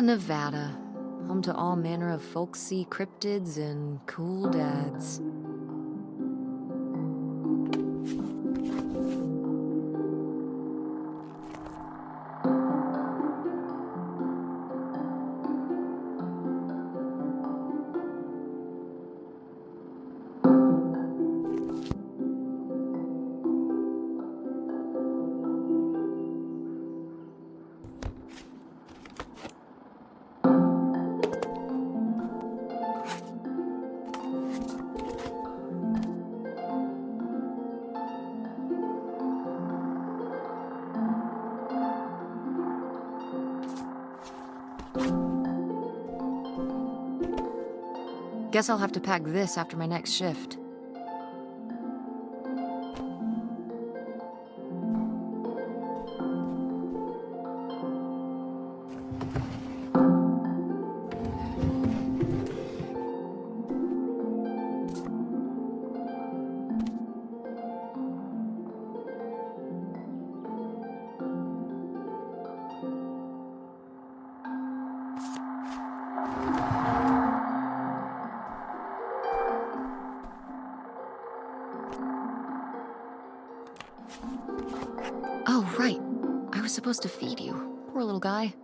Nevada. Home to all manner of folksy cryptids and cool dads. Guess I'll have to pack this after my next shift. Oh, right. I was supposed to feed you. Poor little guy.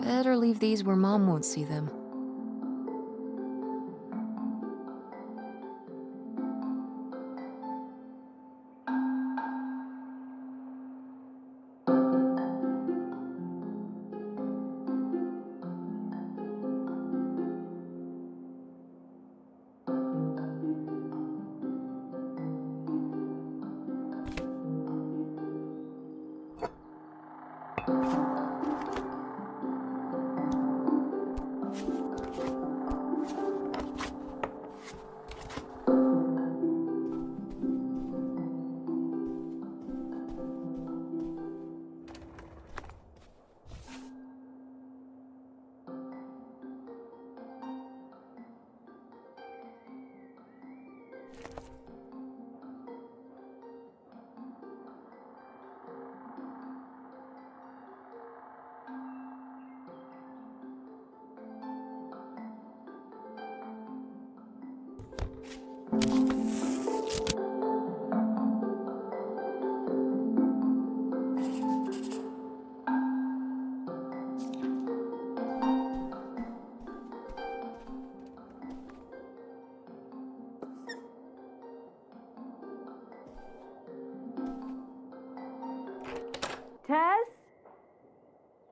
Better leave these where Mom won't see them. Tess?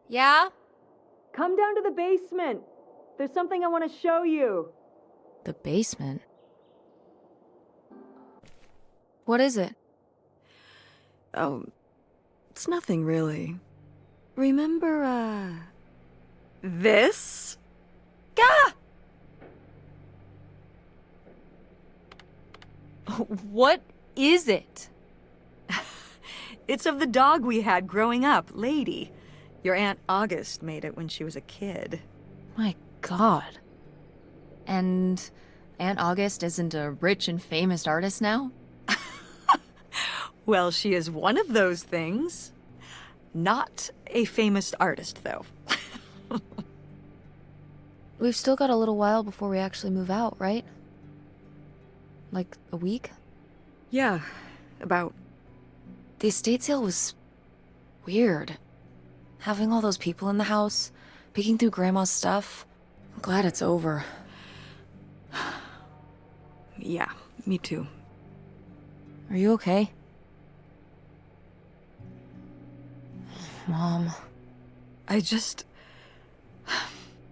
Yeah? Come down to the basement. There's something I want to show you. The basement? What is it? Oh, it's nothing really. Remember, this? Gah! What is it? It's of the dog we had growing up, Lady. Your Aunt August made it when she was a kid. My God. And Aunt August isn't a rich and famous artist now? Well, she is one of those things. Not a famous artist, though. We've still got a little while before we actually move out, right? Like a week? Yeah, about. The estate sale was weird. Having all those people in the house, picking through Grandma's stuff. I'm glad it's over. Yeah, me too. Are you okay? Mom.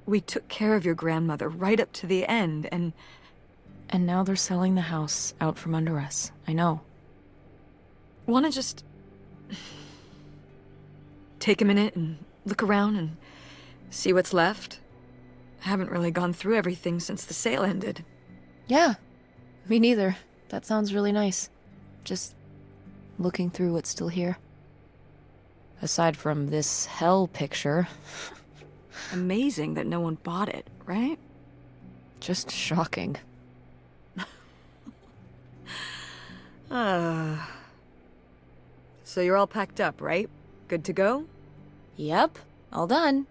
We took care of your grandmother right up to the end, and now they're selling the house out from under us. I know. want to just take a minute and look around and see what's left. I haven't really gone through everything since the sale ended. Yeah, me neither. That sounds really nice. Just looking through what's still here. Aside from this hell picture. Amazing that no one bought it, right? Just shocking. So you're all packed up, right? Good to go? Yep, all done.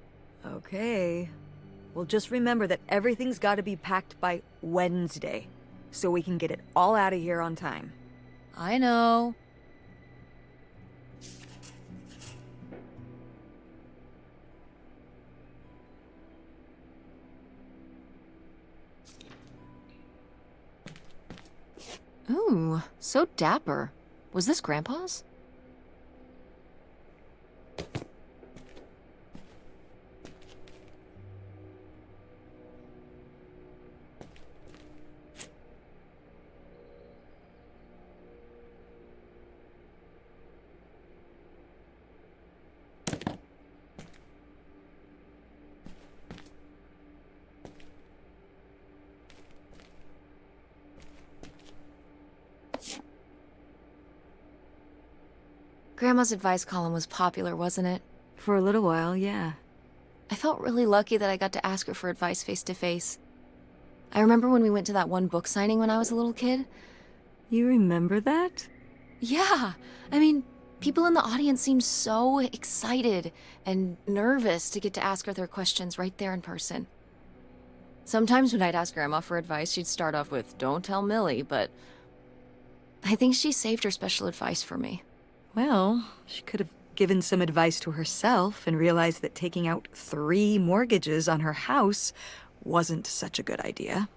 Okay. Well, just remember that everything's got to be packed by Wednesday, so we can get it all out of here on time. I know. Ooh, so dapper. Was this Grandpa's? Grandma's advice column was popular, wasn't it? For a little while, yeah. I felt really lucky that I got to ask her for advice face to face. I remember when we went to that one book signing when I was a little kid. You remember that? Yeah, I mean, people in the audience seemed so excited and nervous to get to ask her their questions right there in person. Sometimes when I'd ask Grandma for advice, she'd start off with, "Don't tell Millie," but I think she saved her special advice for me. Well, she could have given some advice to herself and realized that taking out 3 mortgages on her house wasn't such a good idea.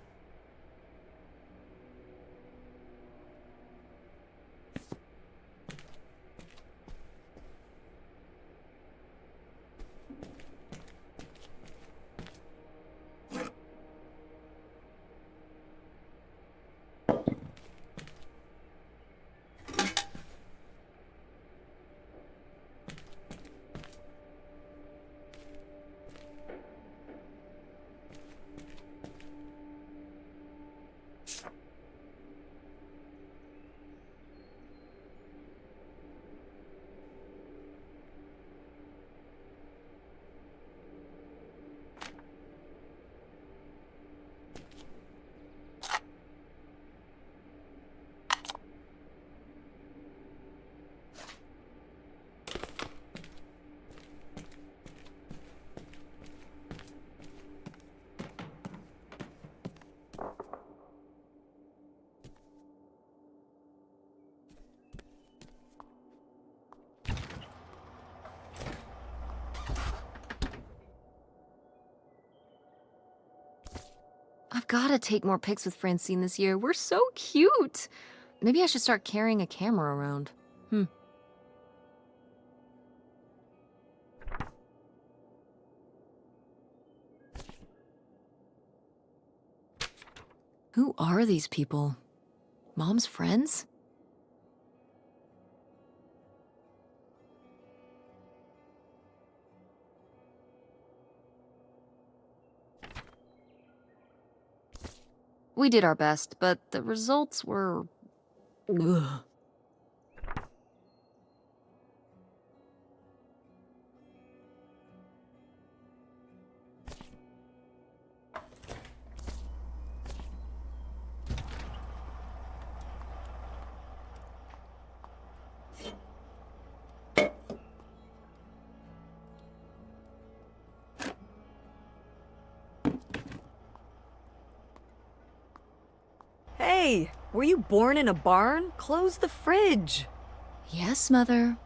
I've gotta take more pics with Francine this year. We're so cute. Maybe I should start carrying a camera around. Who are these people? Mom's friends? We did our best, but the results were... Ugh. Hey, were you born in a barn? Close the fridge. Yes, Mother.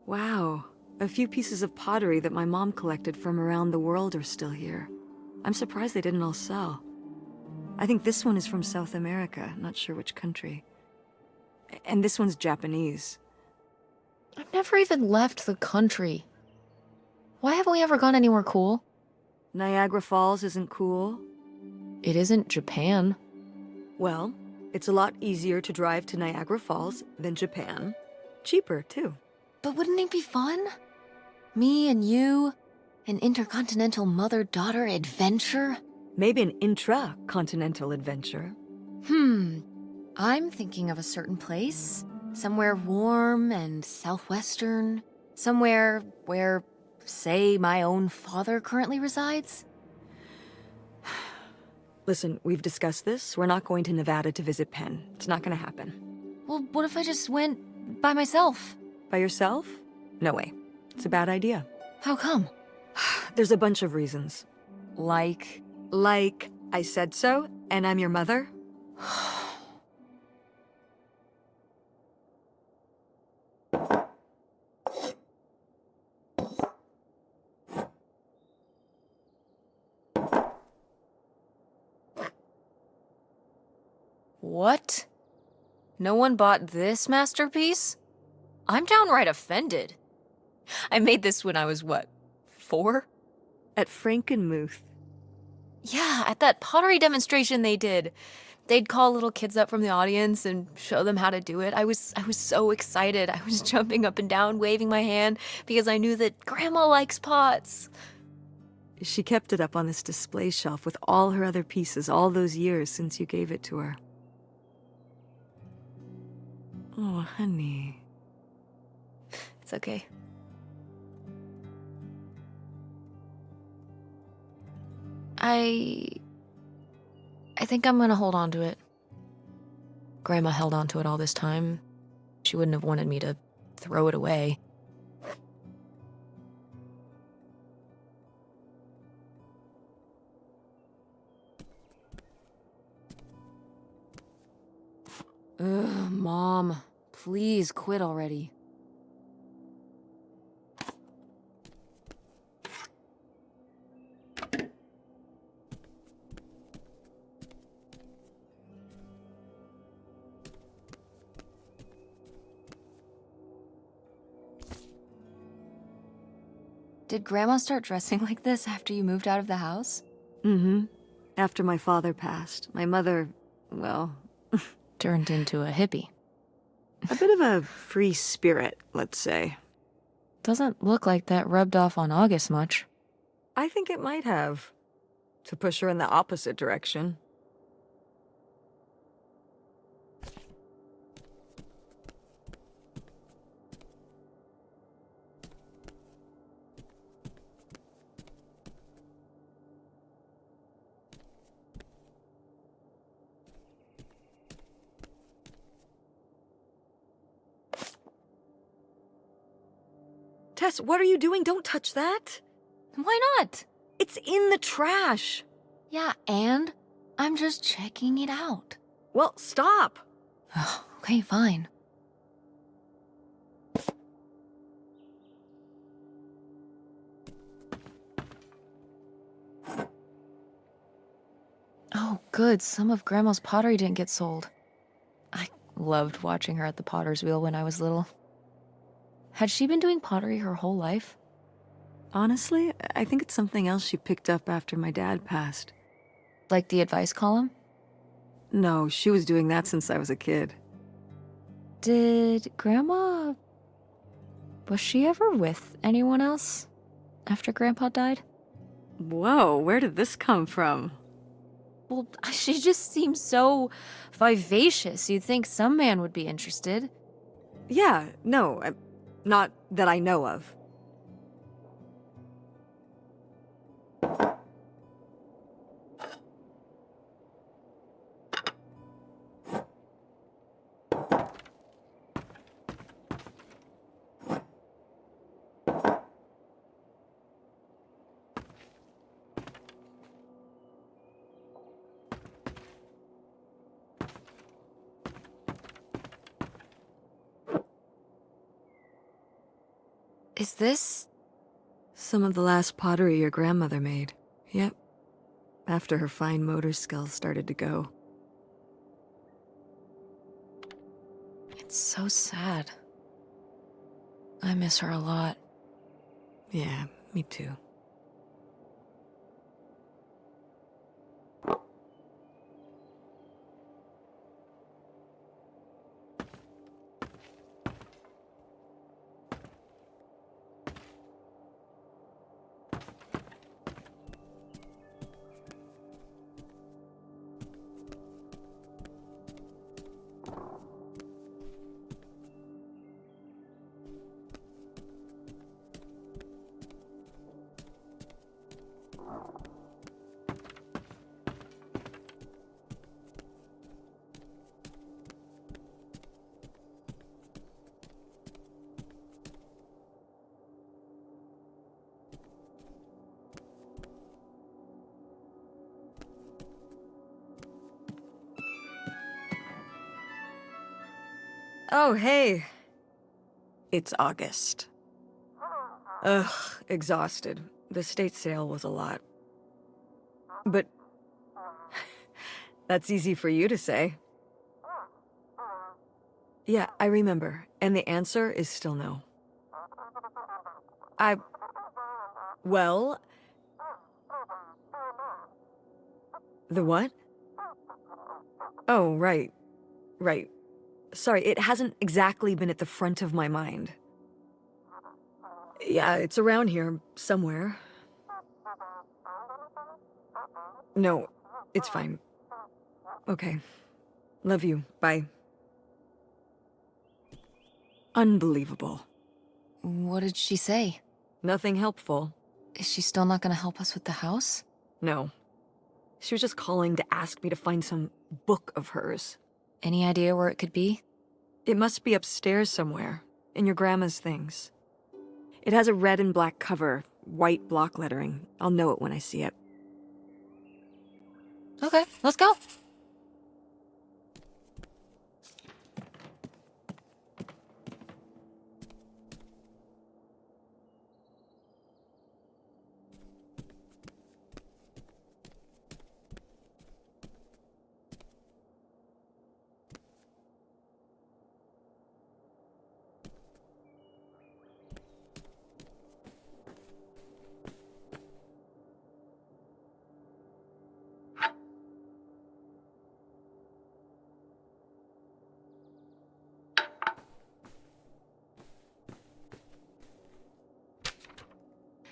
Wow, a few pieces of pottery that my mom collected from around the world are still here. I'm surprised they didn't all sell. I think this one is from South America, not sure which country. And this one's Japanese. I've never even left the country. Why haven't we ever gone anywhere cool? Niagara Falls isn't cool. It isn't Japan. Well, it's a lot easier to drive to Niagara Falls than Japan. Cheaper, too. But wouldn't it be fun? Me and you, an intercontinental mother-daughter adventure? Maybe an intra-continental adventure. I'm thinking of a certain place. Somewhere warm and southwestern. Somewhere where, say, my own father currently resides. Listen, we've discussed this. We're not going to Nevada to visit Penn. It's not gonna happen. Well, what if I just went by myself? By yourself? No way. It's a bad idea. How come? There's a bunch of reasons. Like... Like, I said so, and I'm your mother? What? No one bought this masterpiece? I'm downright offended. I made this when I was, what, 4? At Frankenmuth. Yeah, at that pottery demonstration they did. They'd call little kids up from the audience and show them how to do it. I was so excited. I was jumping up and down, waving my hand, because I knew that Grandma likes pots. She kept it up on this display shelf with all her other pieces all those years since you gave it to her. Oh, honey. It's okay. I think I'm gonna hold on to it. Grandma held on to it all this time. She wouldn't have wanted me to throw it away. Ugh, Mom, please quit already. Did Grandma start dressing like this after you moved out of the house? Mm-hmm. After my father passed, my mother, well... Turned into a hippie. a bit of a free spirit, let's say. Doesn't look like that rubbed off on August much. I think it might have. To push her in the opposite direction. Tess, what are you doing? Don't touch that. Why not? It's in the trash. Yeah, and I'm just checking it out. Well, stop. Okay, fine. Oh, good. Some of Grandma's pottery didn't get sold. I loved watching her at the potter's wheel when I was little. Had she been doing pottery her whole life? Honestly, I think it's something else she picked up after my dad passed. Like the advice column? No, she was doing that since I was a kid. Did Grandma... Was she ever with anyone else after Grandpa died? Whoa, where did this come from? Well, she just seems so vivacious. You'd think some man would be interested. Yeah, no, not that I know of. Is this... Some of the last pottery your grandmother made. Yep. After her fine motor skills started to go. It's so sad. I miss her a lot. Yeah, me too. Oh, hey. It's August. Ugh, exhausted. The state sale was a lot. But that's easy for you to say. Yeah, I remember. And the answer is still no. Well... The what? Oh, right. Right. Sorry, it hasn't exactly been at the front of my mind. Yeah, it's around here, somewhere. No, it's fine. Okay. Love you. Bye. Unbelievable. What did she say? Nothing helpful. Is she still not gonna help us with the house? No. She was just calling to ask me to find some book of hers. Any idea where it could be? It must be upstairs somewhere, in your grandma's things. It has a red and black cover, white block lettering. I'll know it when I see it. Okay, let's go.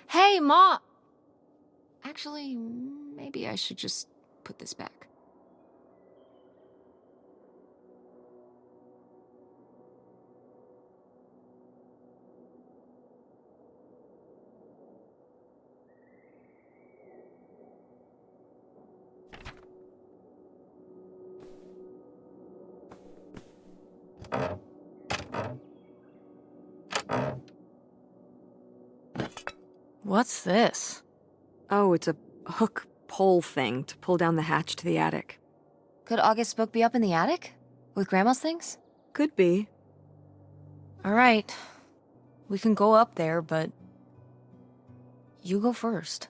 Hey, Ma! Actually, maybe I should just put this back. What's this? Oh, it's a hook pole thing to pull down the hatch to the attic. Could August's book be up in the attic? With Grandma's things? Could be. Alright. We can go up there, but... you go first.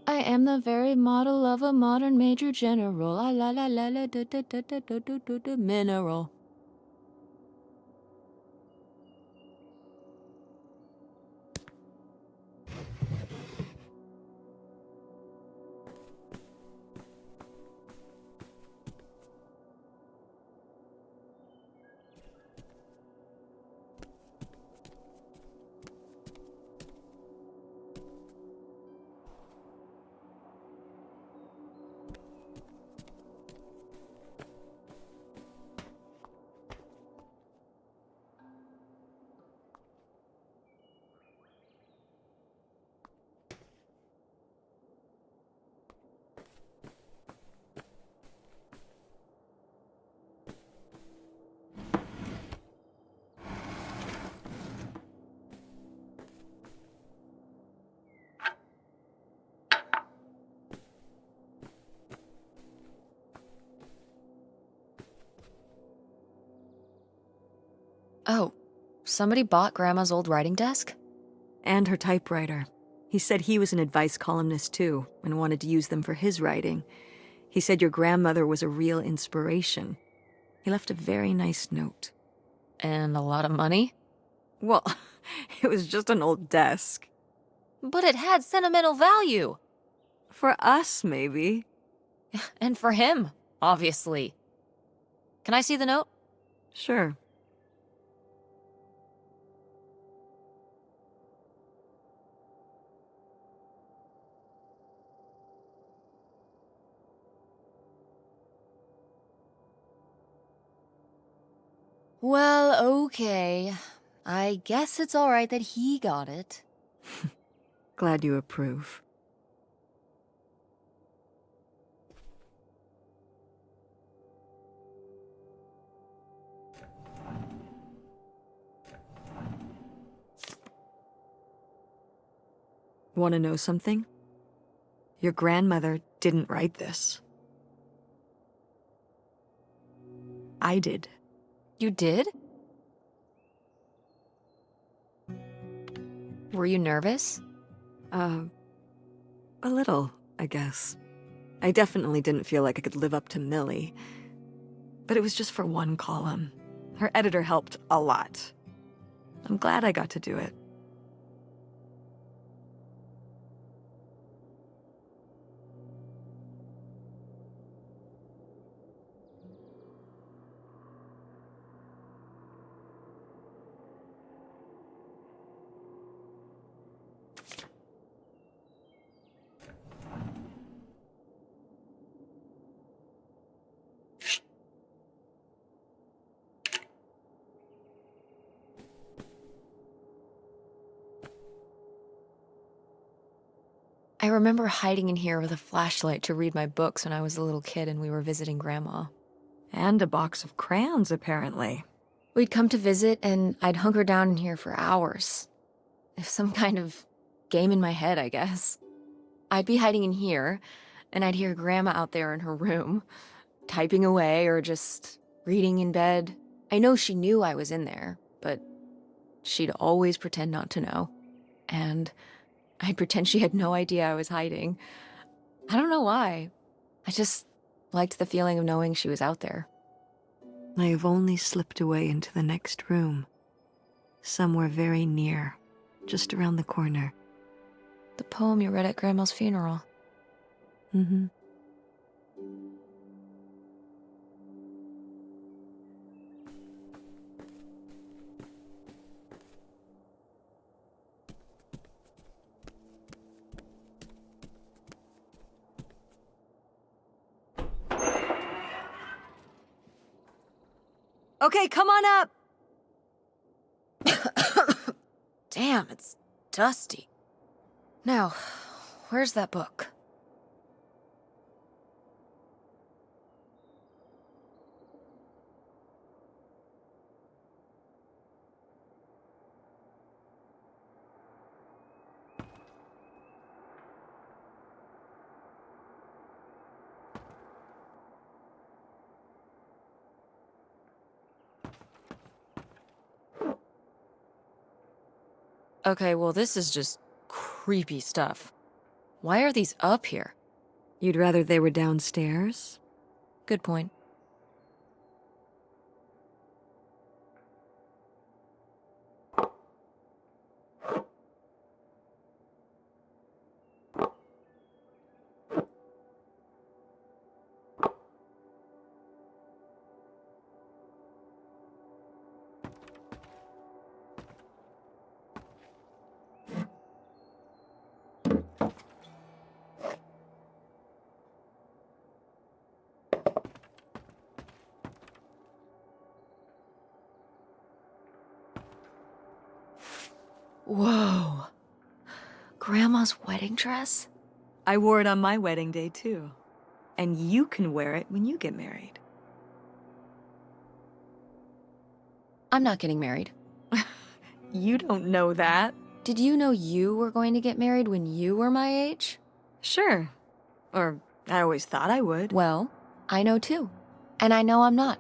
I am the very model of a modern major general. La la la la la da da da da da da da mineral. Oh, somebody bought Grandma's old writing desk? And her typewriter. He said he was an advice columnist too, and wanted to use them for his writing. He said your grandmother was a real inspiration. He left a very nice note. And a lot of money? Well, it was just an old desk. But it had sentimental value. For us, maybe. And for him, obviously. Can I see the note? Sure. Well, okay. I guess it's alright that he got it. Glad you approve. Want to know something? Your grandmother didn't write this. I did. You did? Were you nervous? A little, I guess. I definitely didn't feel like I could live up to Millie. But it was just for one column. Her editor helped a lot. I'm glad I got to do it. I remember hiding in here with a flashlight to read my books when I was a little kid and we were visiting Grandma. And a box of crayons, apparently. We'd come to visit and I'd hunker down in here for hours. If some kind of game in my head, I guess. I'd be hiding in here, and I'd hear Grandma out there in her room, typing away or just reading in bed. I know she knew I was in there, but she'd always pretend not to know. And I'd pretend she had no idea I was hiding. I don't know why. I just liked the feeling of knowing she was out there. I have only slipped away into the next room. Somewhere very near, just around the corner. The poem you read at Grandma's funeral. Mm-hmm. Okay, come on up! Damn, it's dusty. Now, where's that book? Okay, well, this is just creepy stuff. Why are these up here? You'd rather they were downstairs? Good point. Whoa. Grandma's wedding dress? I wore it on my wedding day, too. And you can wear it when you get married. I'm not getting married. You don't know that. Did you know you were going to get married when you were my age? Sure. Or I always thought I would. Well, I know too. And I know I'm not.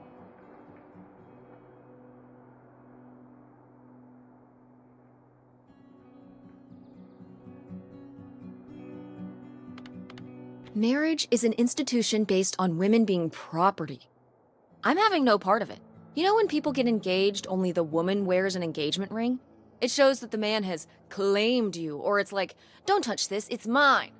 Marriage is an institution based on women being property. I'm having no part of it. You know when people get engaged, only the woman wears an engagement ring? It shows that the man has claimed you, or it's like, don't touch this, it's mine.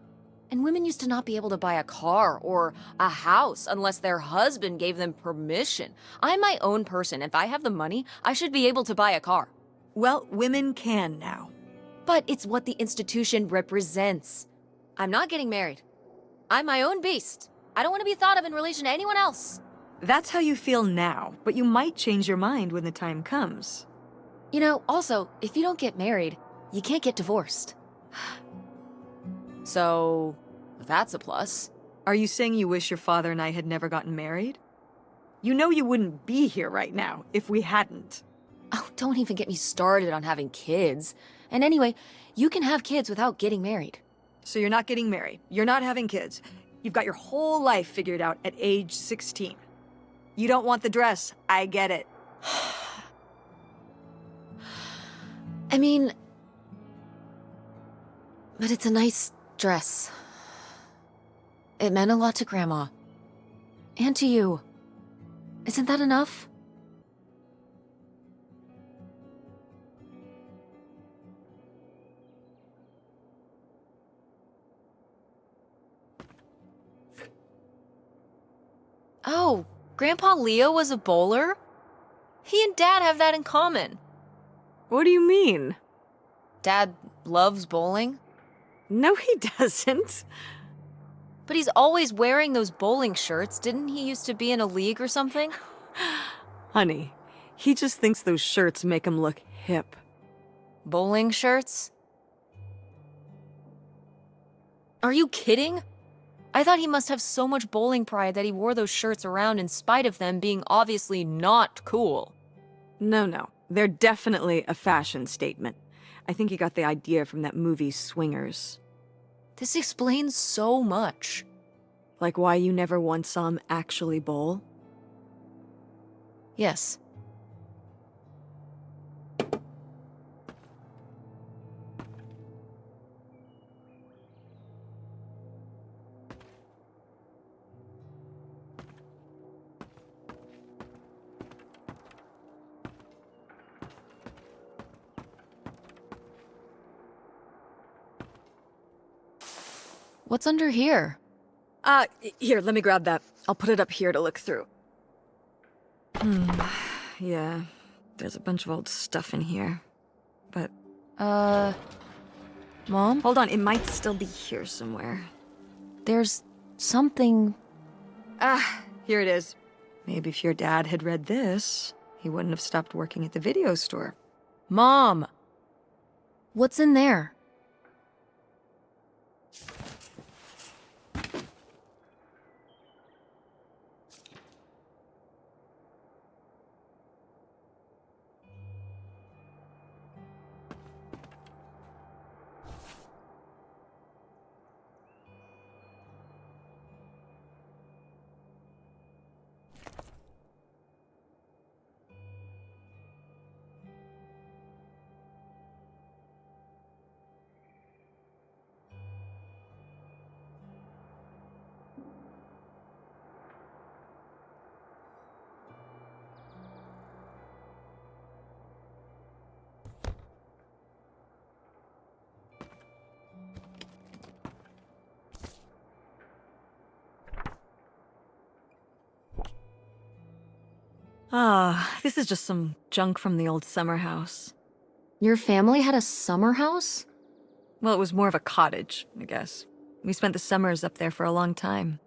And women used to not be able to buy a car or a house unless their husband gave them permission. I'm my own person. If I have the money, I should be able to buy a car. Well, women can now. But it's what the institution represents. I'm not getting married. I'm my own beast. I don't want to be thought of in relation to anyone else. That's how you feel now, but you might change your mind when the time comes. You know, also, if you don't get married, you can't get divorced. So, that's a plus. Are you saying you wish your father and I had never gotten married? You know you wouldn't be here right now if we hadn't. Oh, don't even get me started on having kids. And anyway, You can have kids without getting married. So you're not getting married. You're not having kids. You've got your whole life figured out at age 16. You don't want the dress. I get it. I mean... But it's a nice dress. It meant a lot to Grandma. And to you. Isn't that enough? Oh, Grandpa Leo was a bowler? He and Dad have that in common. What do you mean? Dad loves bowling, No, he doesn't. but he's always wearing those bowling shirts. Didn't he used to be in a league or something? Honey, he just thinks those shirts make him look hip. Bowling shirts? Are you kidding? I thought he must have so much bowling pride that he wore those shirts around in spite of them being obviously not cool. No. They're definitely a fashion statement. I think he got the idea from that movie Swingers. This explains so much. Like why you never once saw him actually bowl? Yes. What's under here? Here, let me grab that. I'll put it up here to look through. Yeah, there's a bunch of old stuff in here. But, Mom? hold on, it might still be here somewhere. There's something... Here it is. Maybe if your dad had read this, he wouldn't have stopped working at the video store. Mom! What's in there? This is just some junk from the old summer house. Your family had a summer house? Well, it was more of a cottage, I guess. We spent the summers up there for a long time.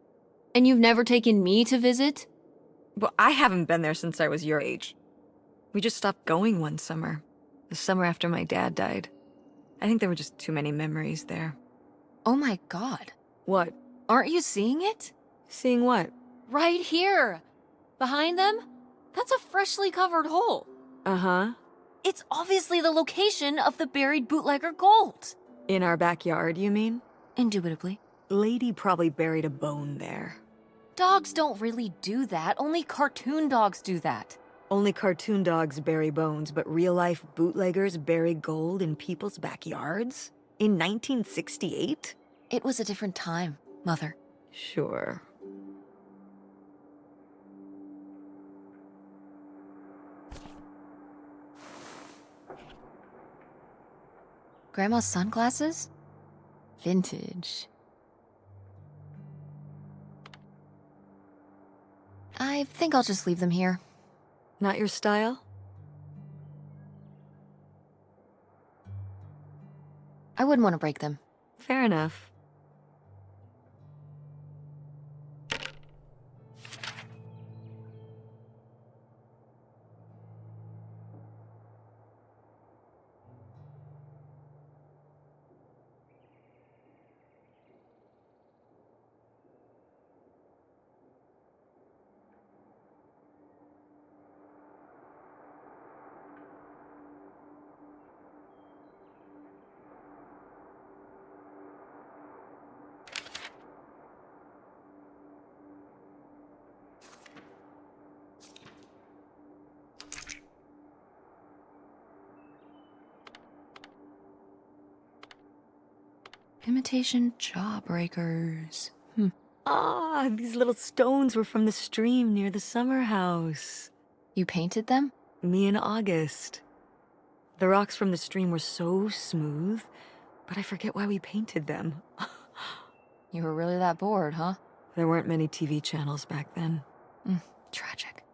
And you've never taken me to visit? Well, I haven't been there since I was your age. We just stopped going one summer. The summer after my dad died. I think there were just too many memories there. Oh my god. What? Aren't you seeing it? Seeing what? Right here! Behind them? That's a freshly covered hole. Uh-huh. It's obviously the location of the buried bootlegger gold. In our backyard, you mean? Indubitably. Lady probably buried a bone there. Dogs don't really do that. Only cartoon dogs do that. Only cartoon dogs bury bones, but real-life bootleggers bury gold in people's backyards? In 1968? It was a different time, Mother. Sure. Grandma's sunglasses? Vintage. I think I'll just leave them here. Not your style? I wouldn't want to break them. Fair enough. Imitation jawbreakers. Ah, these little stones were from the stream near the summer house. You painted them? Me and August. The rocks from the stream were so smooth, but I forget why we painted them. You were really that bored, huh? There weren't many TV channels back then. Tragic.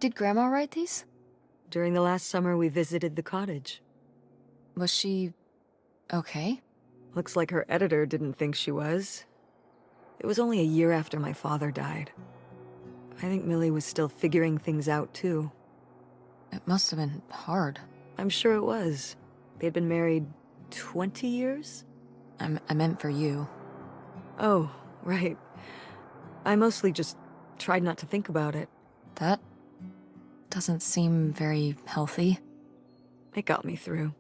Did Grandma write these? During the last summer, we visited the cottage. Was she okay? Looks like her editor didn't think she was. It was only a year after my father died. I think Millie was still figuring things out, too. It must have been hard. I'm sure it was. They'd been married 20 years? I meant for you. Oh, right. I mostly just tried not to think about it. That doesn't seem very healthy. It got me through.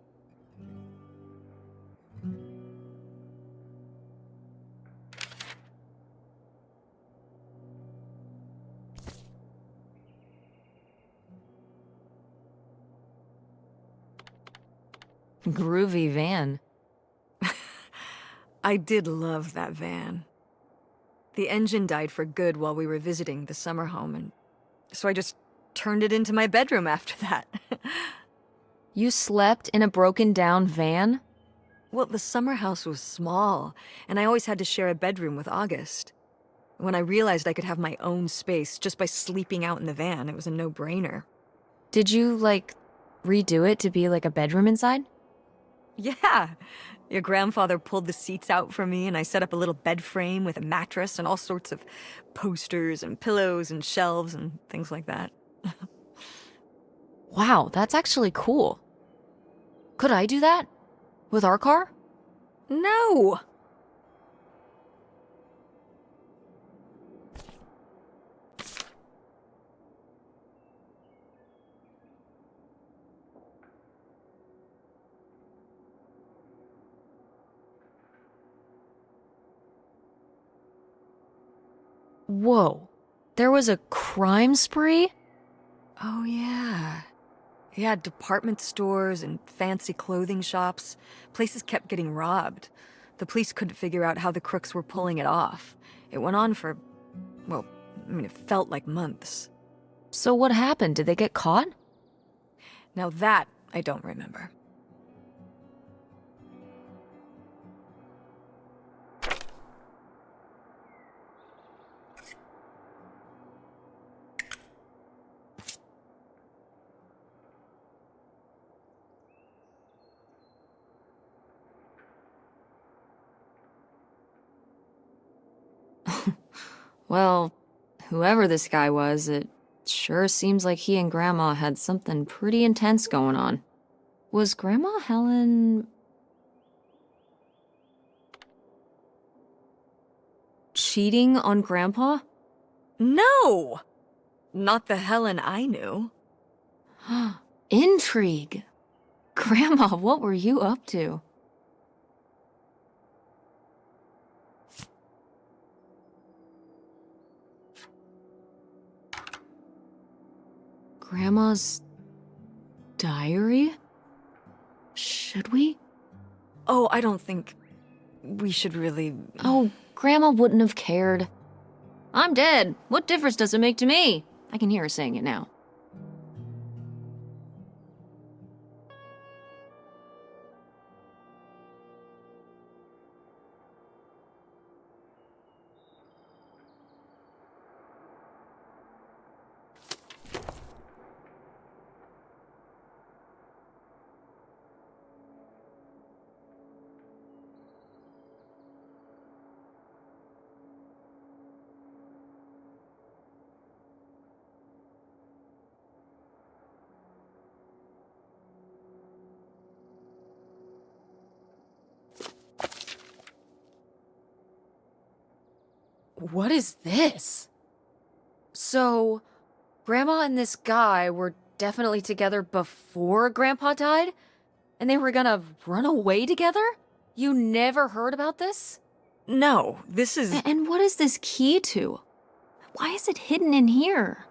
Groovy van. I did love that van. The engine died for good while we were visiting the summer home, and so I just turned it into my bedroom after that. You slept in a broken down van? Well, the summer house was small, and I always had to share a bedroom with August. When I realized I could have my own space just by sleeping out in the van, it was a no-brainer. Did you, redo it to be like a bedroom inside? Yeah. Your grandfather pulled the seats out for me, and I set up a little bed frame with a mattress and all sorts of posters and pillows and shelves and things like that. Wow, that's actually cool. Could I do that? With our car? No! Whoa. There was a crime spree? Oh, yeah. He had department stores and fancy clothing shops. Places kept getting robbed. The police couldn't figure out how the crooks were pulling it off. It went on for, well, it felt like months. So what happened? Did they get caught? Now that I don't remember. Well, whoever this guy was, it sure seems like he and Grandma had something pretty intense going on. Was Grandma Helen cheating on Grandpa? No! Not the Helen I knew. Intrigue. Grandma, what were you up to? Grandma's diary? Should we? Oh, I don't think we should really... Oh, Grandma wouldn't have cared. I'm dead. What difference does it make to me? I can hear her saying it now. What is this? So, Grandma and this guy were definitely together before Grandpa died? And they were gonna run away together? You never heard about this? No, this is... And what is this key to? Why is it hidden in here?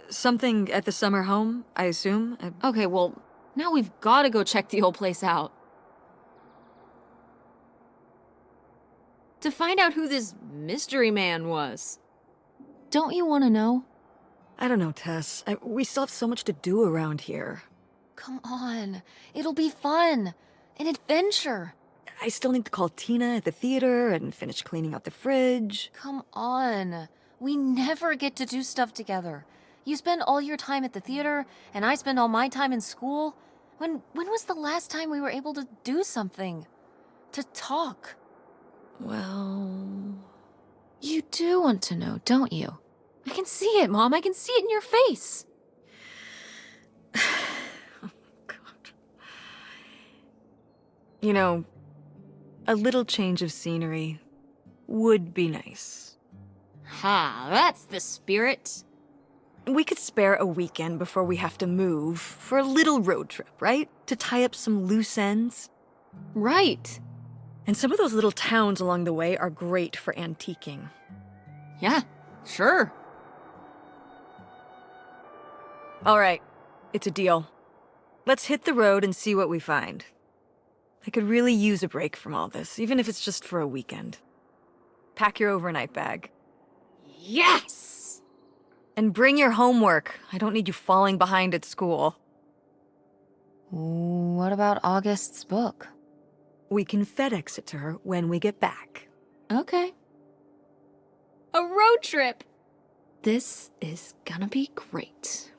Something at the summer home, I assume? Okay, well, now we've gotta go check the old place out. To find out who this mystery man was. Don't you want to know? I don't know, Tess. We still have so much to do around here. Come on. It'll be fun. An adventure. I still need to call Tina at the theater and finish cleaning out the fridge. Come on. We never get to do stuff together. You spend all your time at the theater, and I spend all my time in school. When was the last time we were able to do something? To talk? Well... You do want to know, don't you? I can see it, Mom. I can see it in your face. Oh, God. You know, a little change of scenery would be nice. Ha, that's the spirit. We could spare a weekend before we have to move for a little road trip, right? To tie up some loose ends. Right. And some of those little towns along the way are great for antiquing. Yeah, sure. All right, it's a deal. Let's hit the road and see what we find. I could really use a break from all this, even if it's just for a weekend. Pack your overnight bag. Yes! And bring your homework. I don't need you falling behind at school. What about August's book? We can FedEx it to her when we get back. Okay. A road trip! This is gonna be great.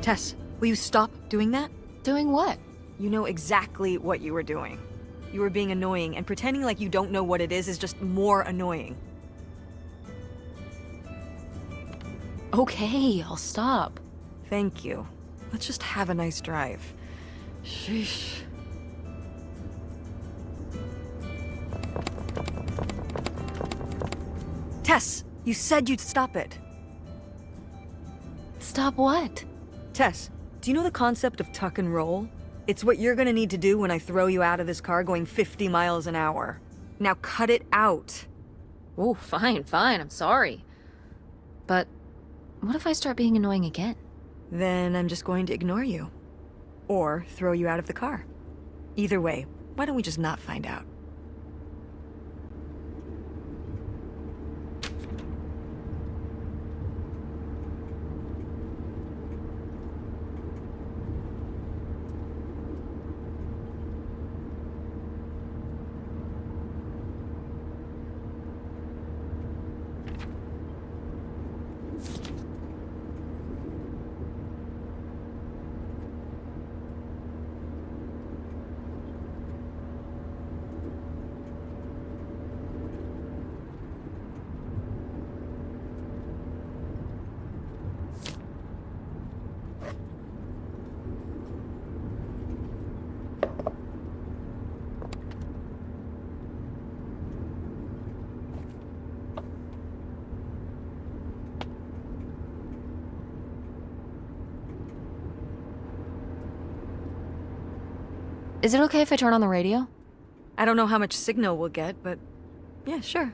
Tess, will you stop doing that? Doing what? You know exactly what you were doing. You were being annoying, and pretending like you don't know what it is just more annoying. Okay, I'll stop. Thank you. Let's just have a nice drive. Sheesh. Tess, you said you'd stop it. Stop what? Tess, do you know the concept of tuck and roll? It's what you're gonna need to do when I throw you out of this car going 50 miles an hour. Now cut it out. Oh, fine, I'm sorry. But what if I start being annoying again? Then I'm just going to ignore you. Or throw you out of the car. Either way, why don't we just not find out? Is it okay if I turn on the radio? I don't know how much signal we'll get, but yeah, sure.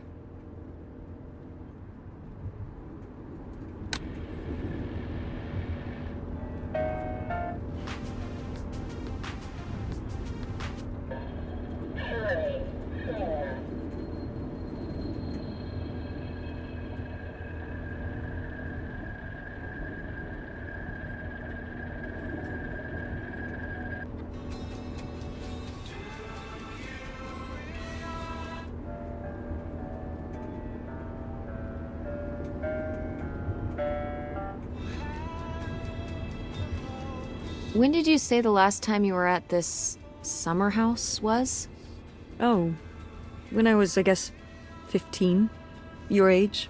When did you say the last time you were at this summer house was? Oh, when I was, I guess, 15. Your age?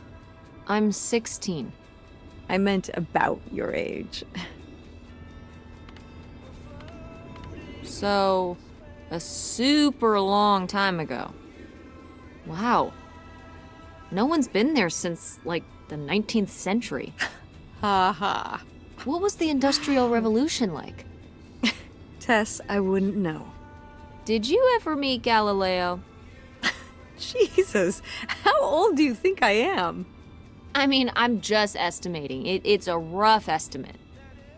I'm 16. I meant about your age. So, a super long time ago. Wow. No one's been there since, like, the 19th century. Ha ha. What was the Industrial Revolution like? Tess, I wouldn't know. Did you ever meet Galileo? Jesus, how old do you think I am? I mean, I'm just estimating. It's a rough estimate.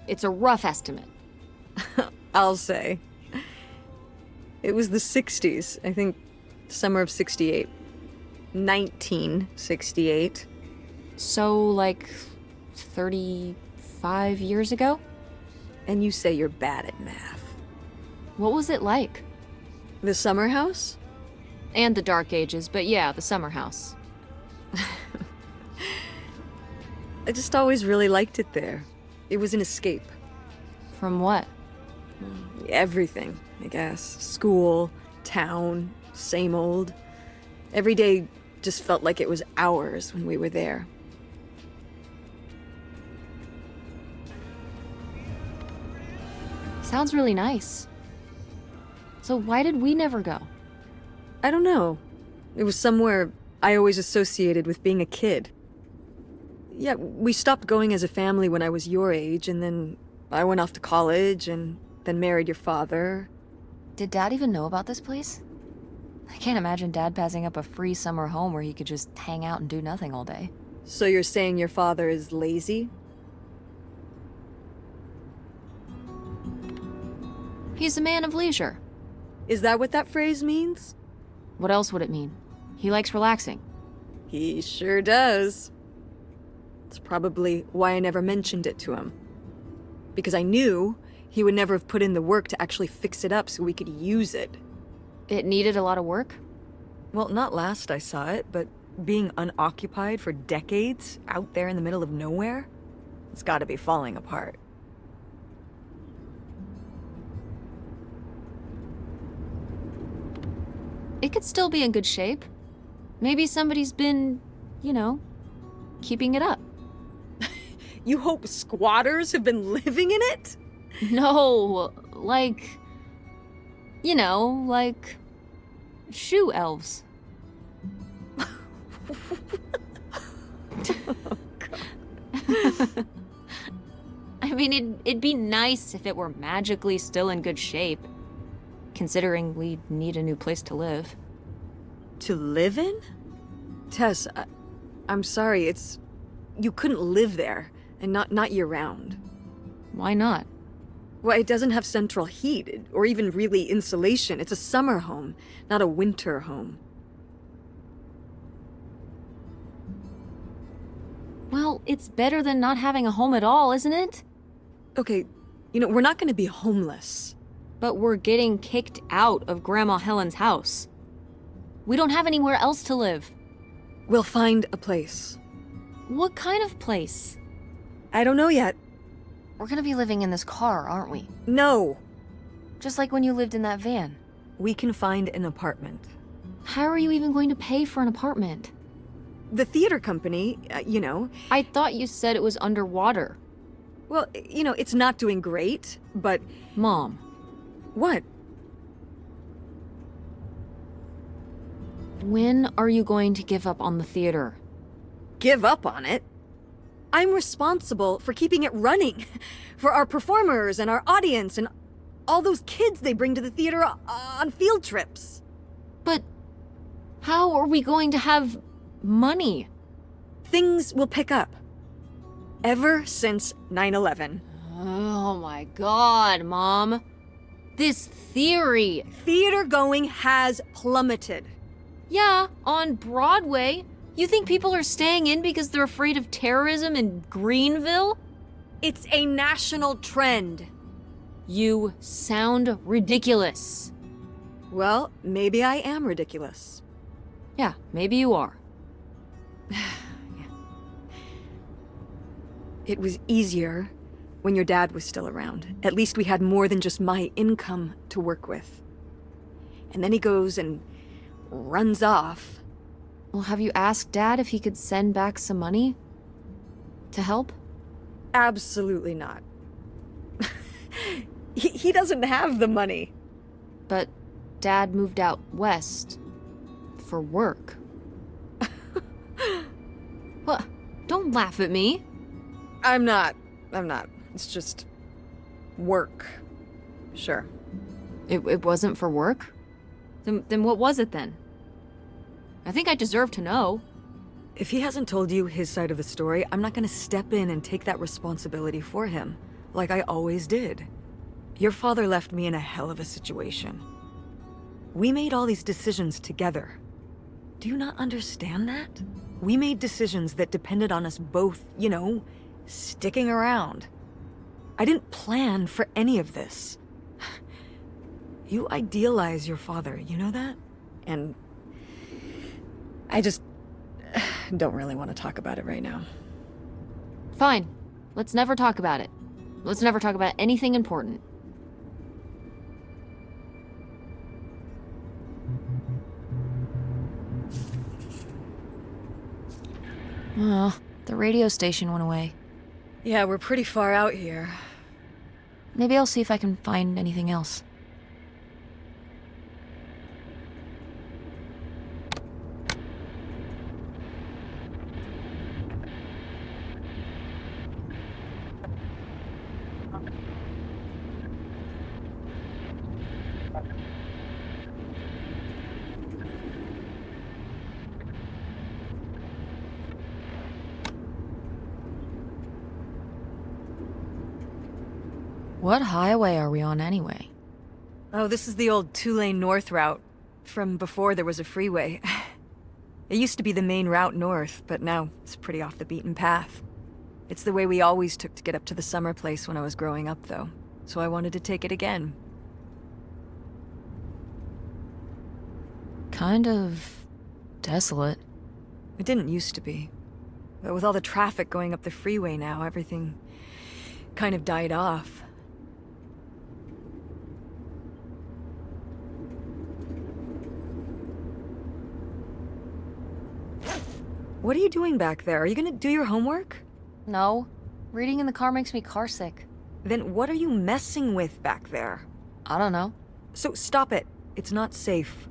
It's a rough estimate. I'll say. It was the 60s, I think summer of 68. 1968. So, like, 35 years ago? And you say you're bad at math. What was it like? The summer house? And the Dark Ages, but yeah, the summer house. I just always really liked it there. It was an escape. From what? Everything, I guess. School, town, same old. Every day just felt like it was hours when we were there. Sounds really nice. So why did we never go? I don't know. It was somewhere I always associated with being a kid. Yeah, we stopped going as a family when I was your age, and then I went off to college, and then married your father. Did Dad even know about this place? I can't imagine Dad passing up a free summer home where he could just hang out and do nothing all day. So you're saying your father is lazy? He's a man of leisure. Is that what that phrase means? What else would it mean? He likes relaxing. He sure does. It's probably why I never mentioned it to him. Because I knew he would never have put in the work to actually fix it up so we could use it. It needed a lot of work? Well, not last I saw it, but being unoccupied for decades, out there in the middle of nowhere, it's gotta be falling apart. It could still be in good shape. Maybe somebody's been, you know, keeping it up. You hope squatters have been living in it? No, like... You know, like... shoe elves. I mean, it'd be nice if it were magically still in good shape. Considering we need a new place to live. To live in? Tess, I'm sorry, it's... You couldn't live there, and not year-round. Why not? Well, it doesn't have central heat, or even really insulation. It's a summer home, not a winter home. Well, it's better than not having a home at all, isn't it? Okay, we're not gonna be homeless. But we're getting kicked out of Grandma Helen's house. We don't have anywhere else to live. We'll find a place. What kind of place? I don't know yet. We're gonna be living in this car, aren't we? No. Just like when you lived in that van. We can find an apartment. How are you even going to pay for an apartment? The theater company, I thought you said it was underwater. Well, it's not doing great, but... Mom. What? When are you going to give up on the theater? Give up on it? I'm responsible for keeping it running. For our performers and our audience and all those kids they bring to the theater on field trips. But how are we going to have money? Things will pick up. Ever since 9/11. Oh my God, Mom. This theory. Theater going has plummeted. Yeah, on Broadway. You think people are staying in because they're afraid of terrorism in Greenville? It's a national trend. You sound ridiculous. Well, maybe I am ridiculous. Yeah, maybe you are. It was easier when your dad was still around. At least we had more than just my income to work with. And then he goes and runs off. Well, have you asked Dad if he could send back some money? To help? Absolutely not. He doesn't have the money. But Dad moved out west. For work. What? Don't laugh at me. I'm not. It's just... work. Sure. It wasn't for work? Then what was it then? I think I deserve to know. If he hasn't told you his side of the story, I'm not gonna step in and take that responsibility for him, like I always did. Your father left me in a hell of a situation. We made all these decisions together. Do you not understand that? We made decisions that depended on us both, you know, sticking around. I didn't plan for any of this. You idealize your father, you know that? And I just don't really want to talk about it right now. Fine. Let's never talk about it. Let's never talk about anything important. Oh, the radio station went away. Yeah, we're pretty far out here. Maybe I'll see if I can find anything else. What highway are we on anyway? Oh, this is the old two-lane north route, from before there was a freeway. It used to be the main route north, but now it's pretty off the beaten path. It's the way we always took to get up to the summer place when I was growing up, though, so I wanted to take it again. Kind of desolate. It didn't used to be. But with all the traffic going up the freeway now, everything kind of died off. What are you doing back there? Are you gonna do your homework? No. Reading in the car makes me carsick. Then what are you messing with back there? I don't know. So stop it. It's not safe.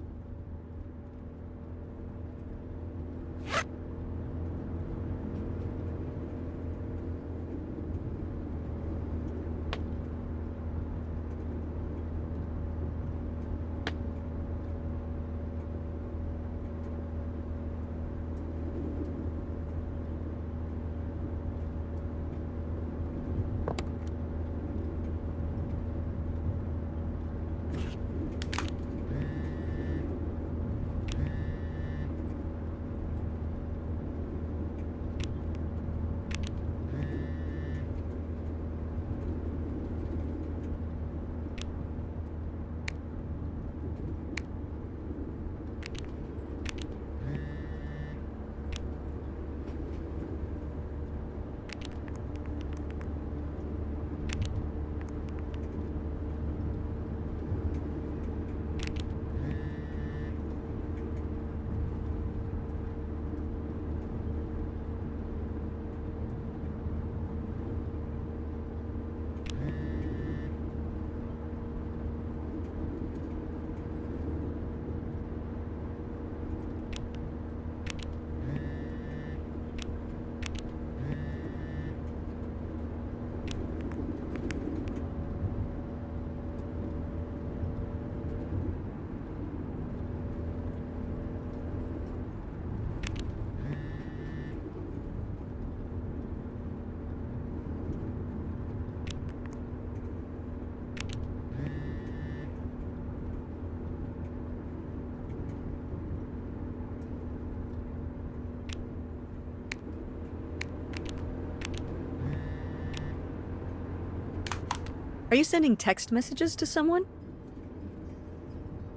Are you sending text messages to someone?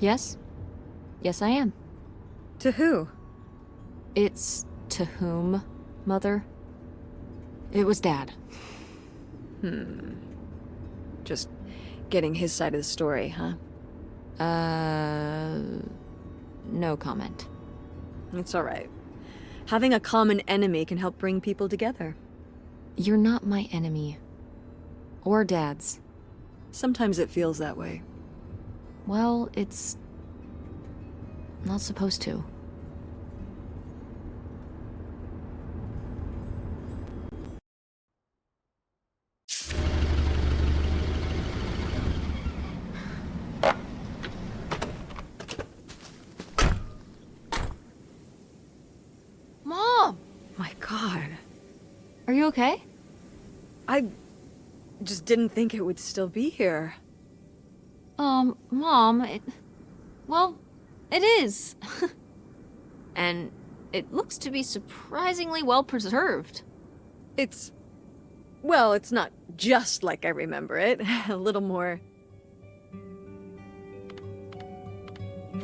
Yes? Yes, I am. To who? It's to whom, Mother? It was Dad. Just getting his side of the story, huh? No comment. It's all right. Having a common enemy can help bring people together. You're not my enemy. Or Dad's. Sometimes it feels that way. Well, it's not supposed to. Mom! My God. Are you okay? I just didn't think it would still be here. Mom, well, it is. And it looks to be surprisingly well preserved. Well, it's not just like I remember it. A little more...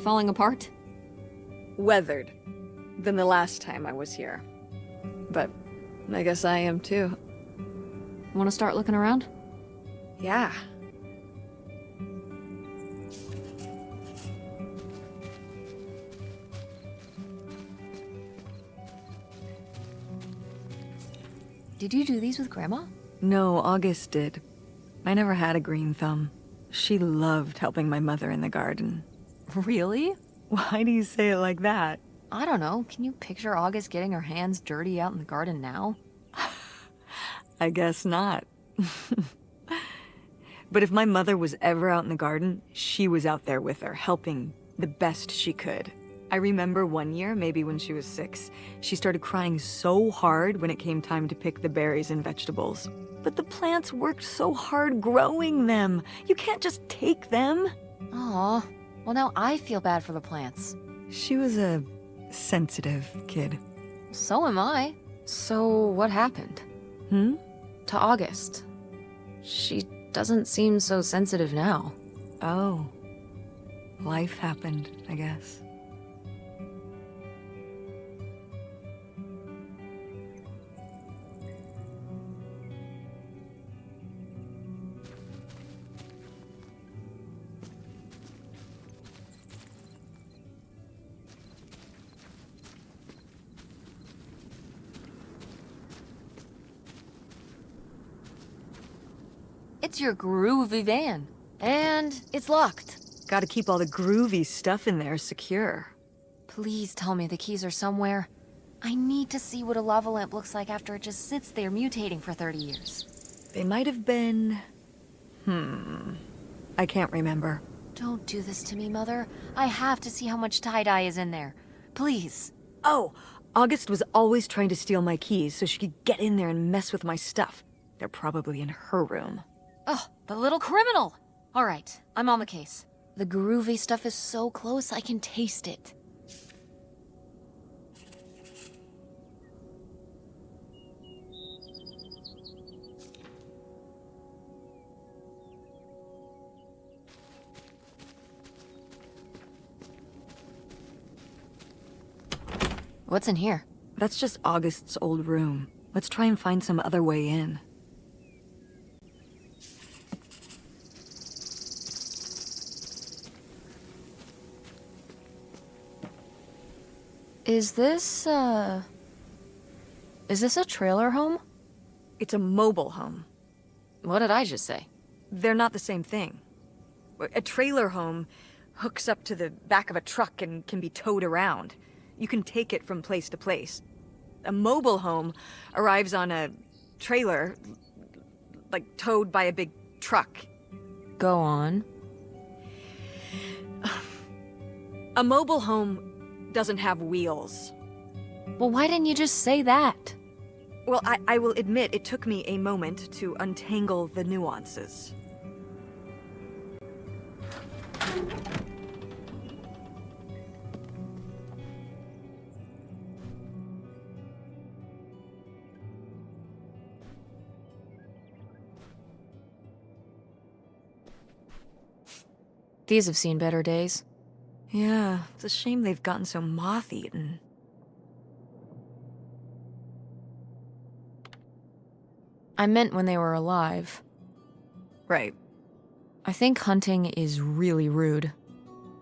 Falling apart? weathered than the last time I was here. But I guess I am too. Want to start looking around? Yeah. Did you do these with Grandma? No, August did. I never had a green thumb. She loved helping my mother in the garden. Really? Why do you say it like that? I don't know. Can you picture August getting her hands dirty out in the garden now? I guess not. But if my mother was ever out in the garden, she was out there with her, helping the best she could. I remember one year, maybe when she was 6, she started crying so hard when it came time to pick the berries and vegetables. But the plants worked so hard growing them. You can't just take them. Aw. Well, now I feel bad for the plants. She was a sensitive kid. So am I. So what happened? To August. She doesn't seem so sensitive now. Oh. Life happened, I guess. It's your groovy van. And it's locked. Gotta keep all the groovy stuff in there secure. Please tell me the keys are somewhere. I need to see what a lava lamp looks like after it just sits there mutating for 30 years. They might have been... I can't remember. Don't do this to me, Mother. I have to see how much tie-dye is in there. Please. Oh, August was always trying to steal my keys so she could get in there and mess with my stuff. They're probably in her room. Oh, the little criminal! All right, I'm on the case. The groovy stuff is so close, I can taste it. What's in here? That's just August's old room. Let's try and find some other way in. Is this a trailer home? It's a mobile home. What did I just say? They're not the same thing. A trailer home hooks up to the back of a truck and can be towed around. You can take it from place to place. A mobile home arrives on a trailer, like towed by a big truck. Go on. A mobile home doesn't have wheels. Well, why didn't you just say that? Well, I will admit it took me a moment to untangle the nuances. These have seen better days. Yeah, it's a shame they've gotten so moth-eaten. I meant when they were alive. Right. I think hunting is really rude.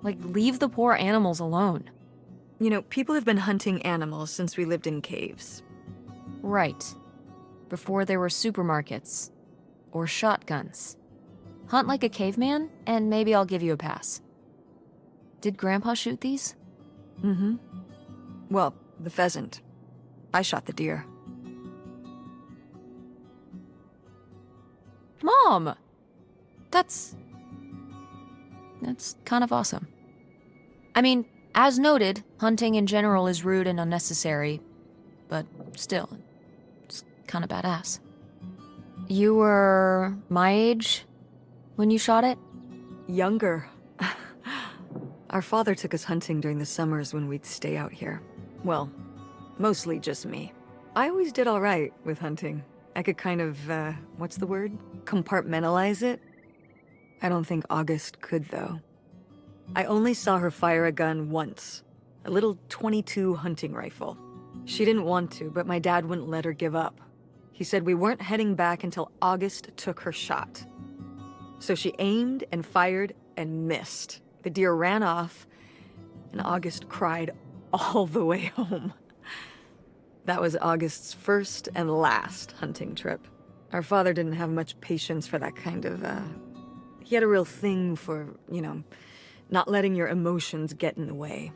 Like, leave the poor animals alone. You know, people have been hunting animals since we lived in caves. Right. Before there were supermarkets. Or shotguns. Hunt like a caveman, and maybe I'll give you a pass. Did Grandpa shoot these? Mm-hmm. Well, the pheasant. I shot the deer. Mom! That's kind of awesome. I mean, as noted, hunting in general is rude and unnecessary, but still, it's kind of badass. You were my age when you shot it? Younger. Our father took us hunting during the summers when we'd stay out here. Well, mostly just me. I always did all right with hunting. I could kind of, what's the word? Compartmentalize it? I don't think August could, though. I only saw her fire a gun once. A little .22 hunting rifle. She didn't want to, but my dad wouldn't let her give up. He said we weren't heading back until August took her shot. So she aimed and fired and missed. The deer ran off, and August cried all the way home. That was August's first and last hunting trip. Our father didn't have much patience for that kind of, He had a real thing for, you know, not letting your emotions get in the way.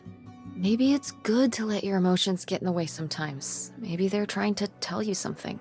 Maybe it's good to let your emotions get in the way sometimes. Maybe they're trying to tell you something.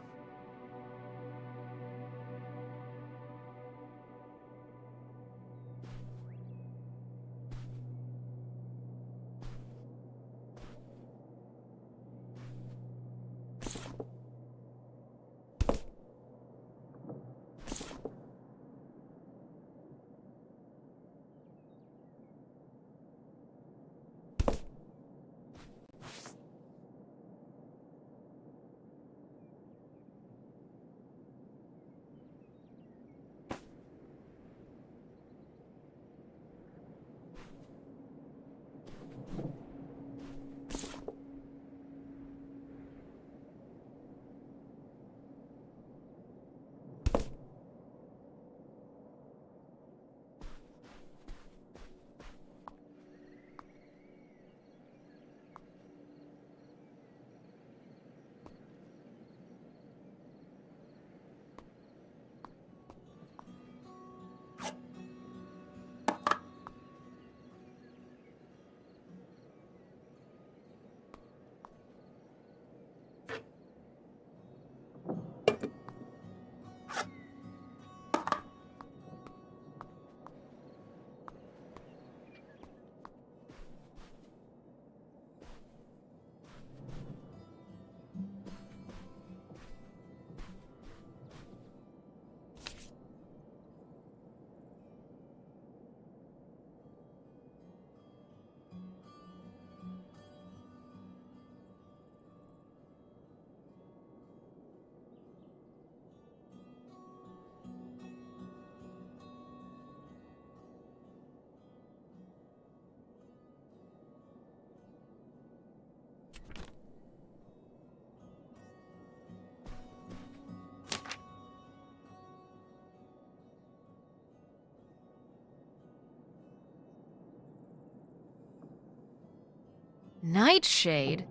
Nightshade?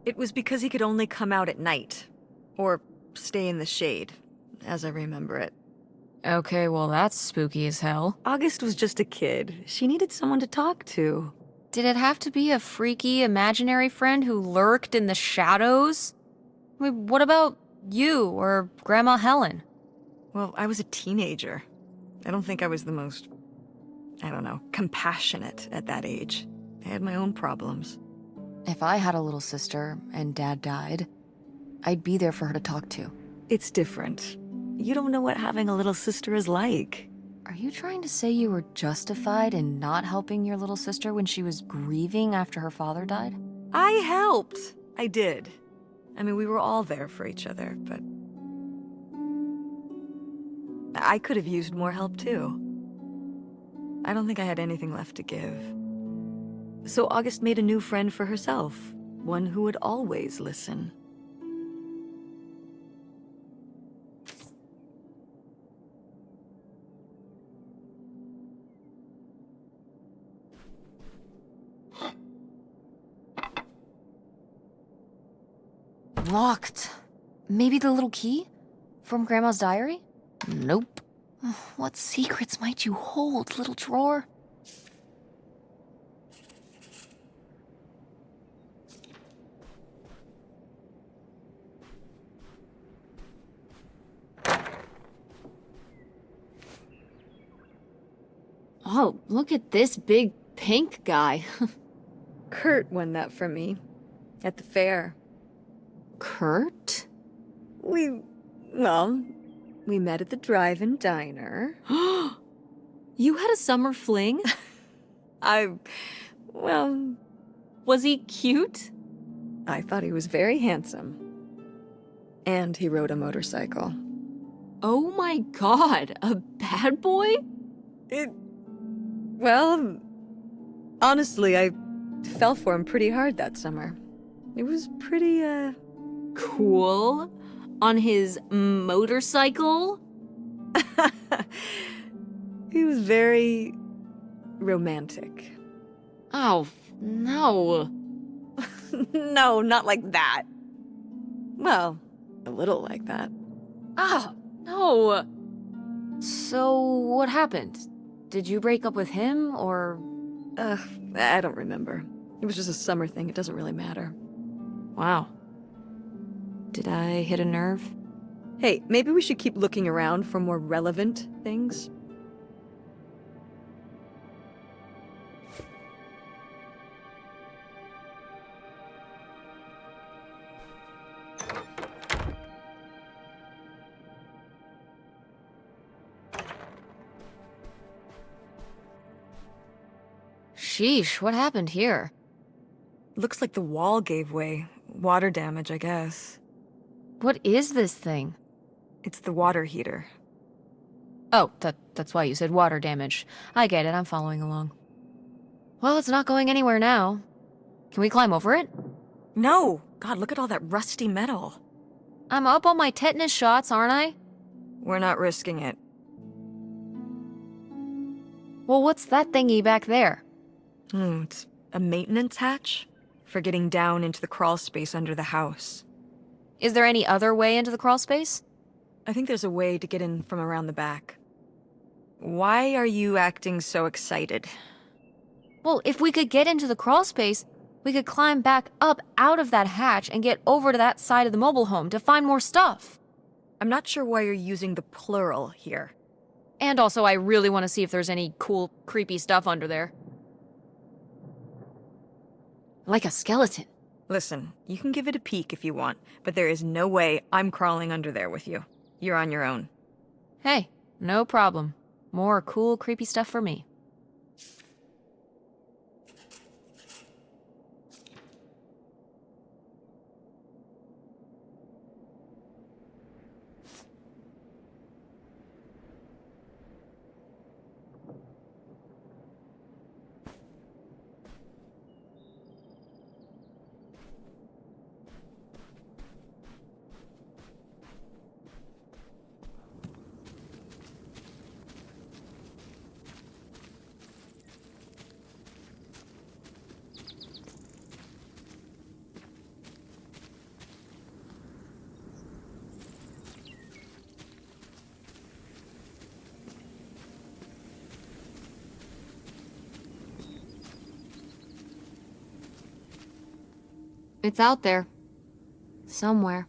It was because he could only come out at night. Or stay in the shade, as I remember it. Okay, well that's spooky as hell. August was just a kid. She needed someone to talk to. Did it have to be a freaky, imaginary friend who lurked in the shadows? I mean, what about you or Grandma Helen? Well, I was a teenager. I don't think I was the most, compassionate at that age. I had my own problems. If I had a little sister and Dad died, I'd be there for her to talk to. It's different. You don't know what having a little sister is like. Are you trying to say you were justified in not helping your little sister when she was grieving after her father died? I helped. I did. I mean, we were all there for each other, but I could have used more help too. I don't think I had anything left to give. So August made a new friend for herself, one who would always listen. Locked. Maybe the little key? From Grandma's diary? Nope. What secrets might you hold, little drawer? Oh, look at this big pink guy. Kurt won that from me. At the fair. Kurt? We met at the drive-in diner. You had a summer fling? Was he cute? I thought he was very handsome. And he rode a motorcycle. Oh my god, a bad boy? Honestly, I fell for him pretty hard that summer. It was pretty, Cool. On his motorcycle? He was very romantic. Oh, no. No, not like that. Well, a little like that. Ah, no. So, what happened? Did you break up with him, or...? I don't remember. It was just a summer thing, it doesn't really matter. Wow. Did I hit a nerve? Hey, maybe we should keep looking around for more relevant things. Sheesh, what happened here? Looks like the wall gave way. Water damage, I guess. What is this thing? It's the water heater. Oh, that's why you said water damage. I get it, I'm following along. Well, it's not going anywhere now. Can we climb over it? No! God, look at all that rusty metal. I'm up on my tetanus shots, aren't I? We're not risking it. Well, what's that thingy back there? It's a maintenance hatch for getting down into the crawl space under the house. Is there any other way into the crawl space? I think there's a way to get in from around the back. Why are you acting so excited? Well, if we could get into the crawl space, we could climb back up out of that hatch and get over to that side of the mobile home to find more stuff. I'm not sure why you're using the plural here. And also, I really want to see if there's any cool, creepy stuff under there. Like a skeleton. Listen, you can give it a peek if you want, but there is no way I'm crawling under there with you. You're on your own. Hey, no problem. More cool, creepy stuff for me. It's out there. Somewhere.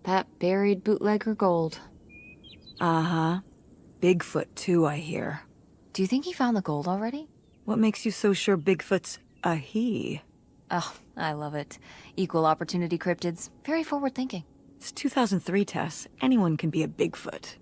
That buried bootlegger gold. Uh-huh. Bigfoot, too, I hear. Do you think he found the gold already? What makes you so sure Bigfoot's a he? Oh, I love it. Equal opportunity cryptids. Very forward thinking. It's 2003, Tess. Anyone can be a Bigfoot.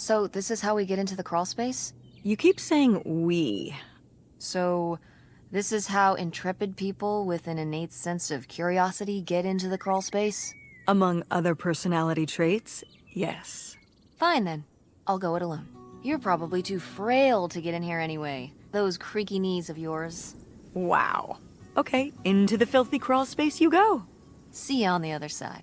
So this is how we get into the crawl space? You keep saying we. So this is how intrepid people with an innate sense of curiosity get into the crawl space? Among other personality traits, yes. Fine then. I'll go it alone. You're probably too frail to get in here anyway. Those creaky knees of yours. Wow. Okay, into the filthy crawl space you go. See you on the other side.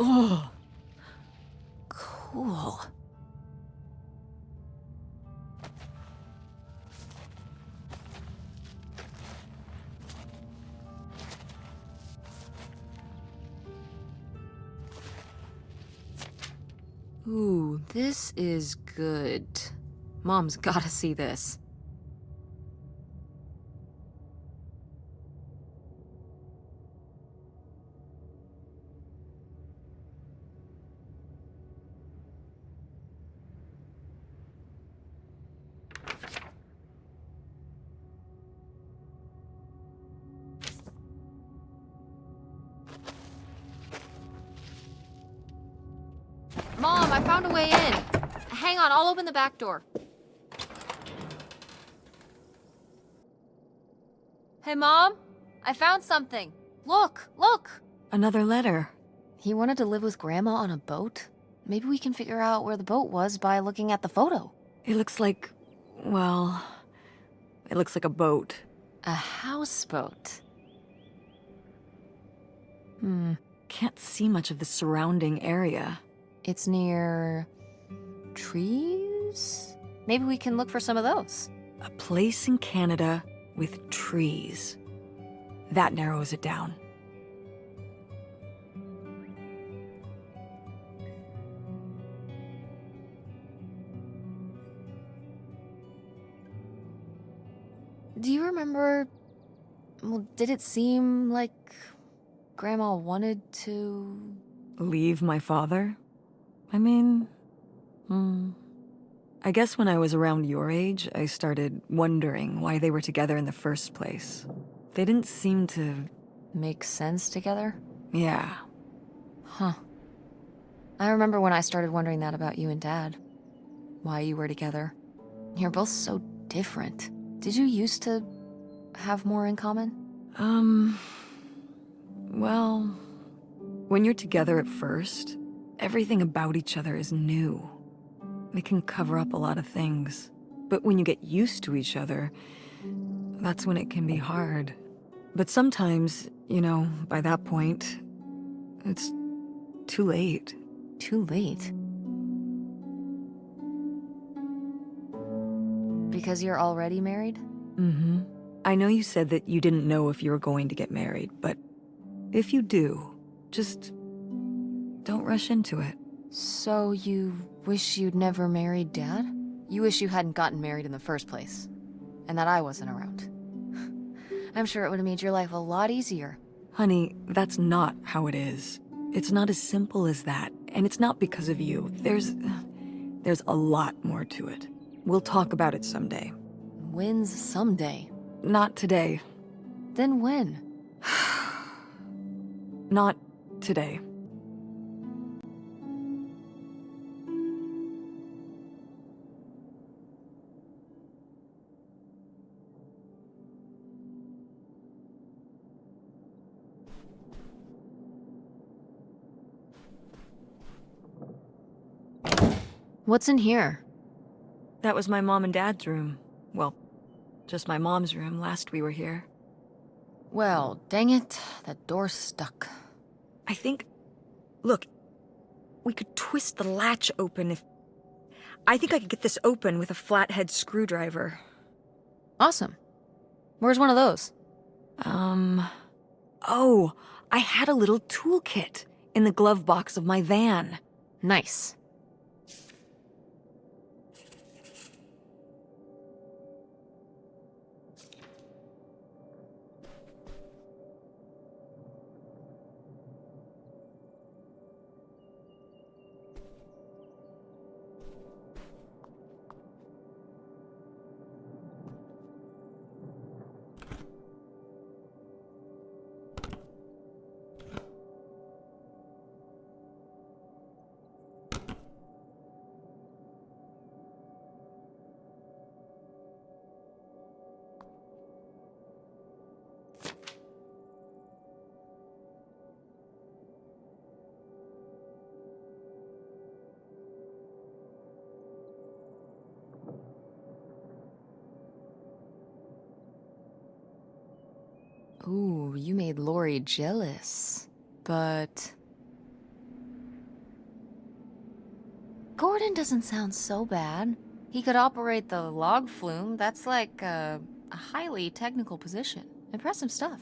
Oh, cool. Ooh, this is good. Mom's gotta see this. Mom, I found a way in. Hang on, I'll open the back door. Hey, Mom? I found something. Look, look! Another letter. He wanted to live with Grandma on a boat? Maybe we can figure out where the boat was by looking at the photo. It looks like, well, it looks like a boat. A houseboat. Can't see much of the surrounding area. It's near... trees? Maybe we can look for some of those. A place in Canada with trees. That narrows it down. Do you remember... well, did it seem like Grandma wanted to... Leave my father? I mean, I guess when I was around your age, I started wondering why they were together in the first place. They didn't seem to... make sense together? Yeah. Huh. I remember when I started wondering that about you and Dad. Why you were together. You're both so different. Did you used to have more in common? Well, when you're together at first, everything about each other is new. It can cover up a lot of things. But when you get used to each other, that's when it can be hard. But sometimes, you know, by that point, it's too late. Too late? Because you're already married? Mm-hmm. I know you said that you didn't know if you were going to get married, but if you do, just don't rush into it. So you wish you'd never married Dad? You wish you hadn't gotten married in the first place. And that I wasn't around. I'm sure it would have made your life a lot easier. Honey, that's not how it is. It's not as simple as that, and it's not because of you. There's a lot more to it. We'll talk about it someday. When's someday? Not today. Then when? Not today. What's in here? That was my mom and dad's room. Well, just my mom's room last we were here. Well, dang it, that door's stuck. I think... Look, we could twist the latch open if... I think I could get this open with a flathead screwdriver. Awesome. Where's one of those? Oh, I had a little toolkit in the glove box of my van. Nice. Ooh, you made Lori jealous. But... Gordon doesn't sound so bad. He could operate the log flume. That's like a highly technical position. Impressive stuff.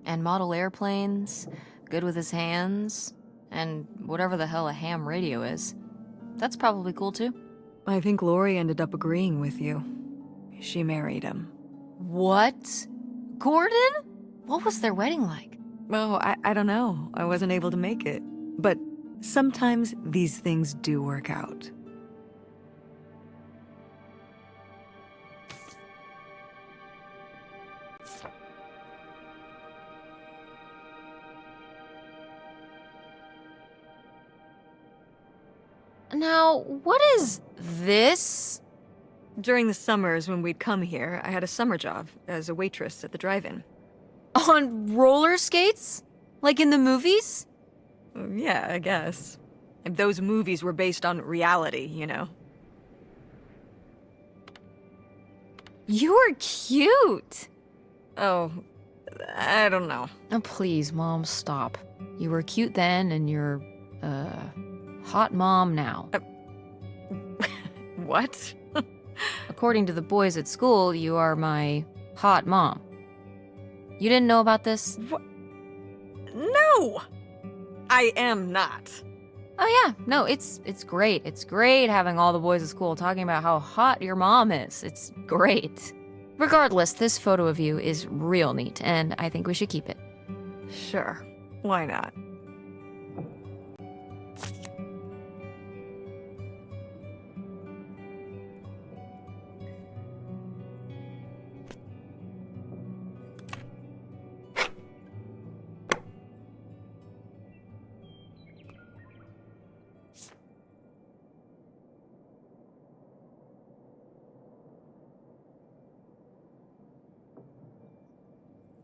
And model airplanes, good with his hands, and whatever the hell a ham radio is. That's probably cool too. I think Lori ended up agreeing with you. She married him. What? Gordon? What was their wedding like? Oh, I don't know. I wasn't able to make it. But sometimes these things do work out. Now, what is this? During the summers when we'd come here, I had a summer job as a waitress at the drive-in. On roller skates? Like in the movies? Yeah, I guess. And those movies were based on reality, you know? You were cute. Oh, I don't know. Oh, please, Mom, stop. You were cute then, and you're, hot mom now. What? According to the boys at school, you are my hot mom. You didn't know about this? What? No! I am not. Oh yeah, no, it's great. It's great having all the boys at school talking about how hot your mom is. It's great. Regardless, this photo of you is real neat, and I think we should keep it. Sure. Why not?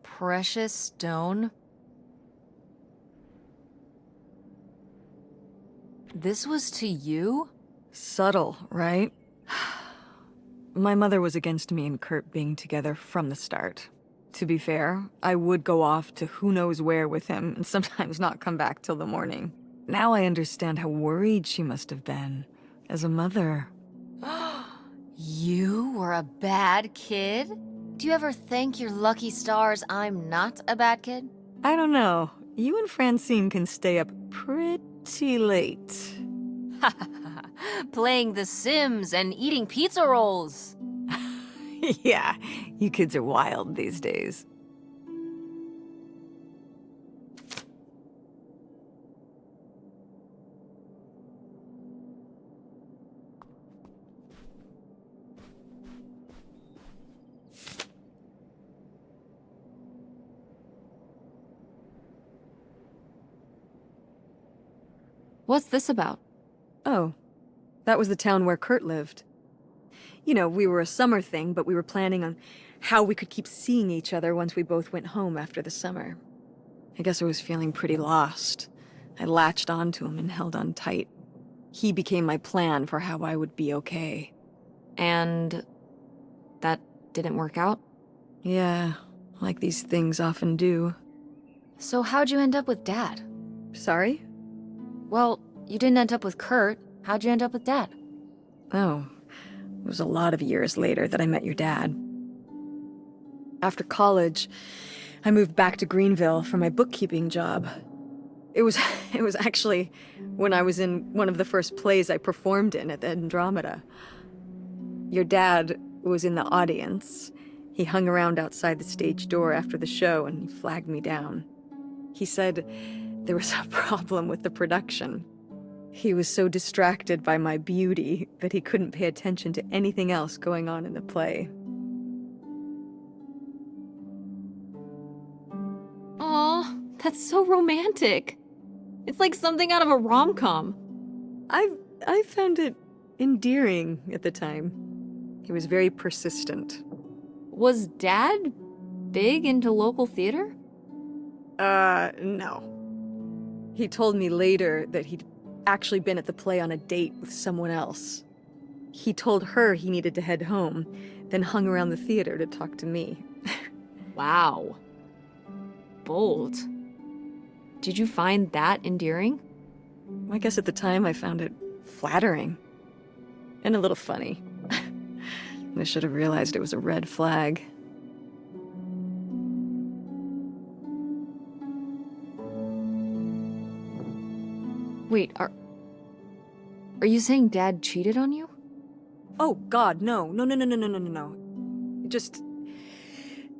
Precious stone? This was to you? Subtle, right? My mother was against me and Kurt being together from the start. To be fair, I would go off to who knows where with him and sometimes not come back till the morning. Now I understand how worried she must have been as a mother. You were a bad kid? Do you ever thank your lucky stars I'm not a bad kid? I don't know. You and Francine can stay up pretty late. Playing The Sims and eating pizza rolls. Yeah, you kids are wild these days. What's this about? Oh, that was the town where Kurt lived. You know, we were a summer thing, but we were planning on how we could keep seeing each other once we both went home after the summer. I guess I was feeling pretty lost. I latched onto him and held on tight. He became my plan for how I would be okay. And that didn't work out? Yeah, like these things often do. So how'd you end up with Dad? Sorry? Well, you didn't end up with Kurt. How'd you end up with Dad? Oh, it was a lot of years later that I met your dad. After college, I moved back to Greenville for my bookkeeping job. It was it was actually when I was in one of the first plays I performed in at the Andromeda. Your dad was in the audience. He hung around outside the stage door after the show and he flagged me down. He said there was a problem with the production. He was so distracted by my beauty that he couldn't pay attention to anything else going on in the play. Aw, that's so romantic. It's like something out of a rom-com. I found it endearing at the time. He was very persistent. Was Dad big into local theater? No. He told me later that he'd actually been at the play on a date with someone else. He told her he needed to head home, then hung around the theater to talk to me. Wow. Bold. Did you find that endearing? I guess at the time I found it flattering. And a little funny. I should have realized it was a red flag. Wait, are you saying Dad cheated on you? Oh, God, no. No. Just,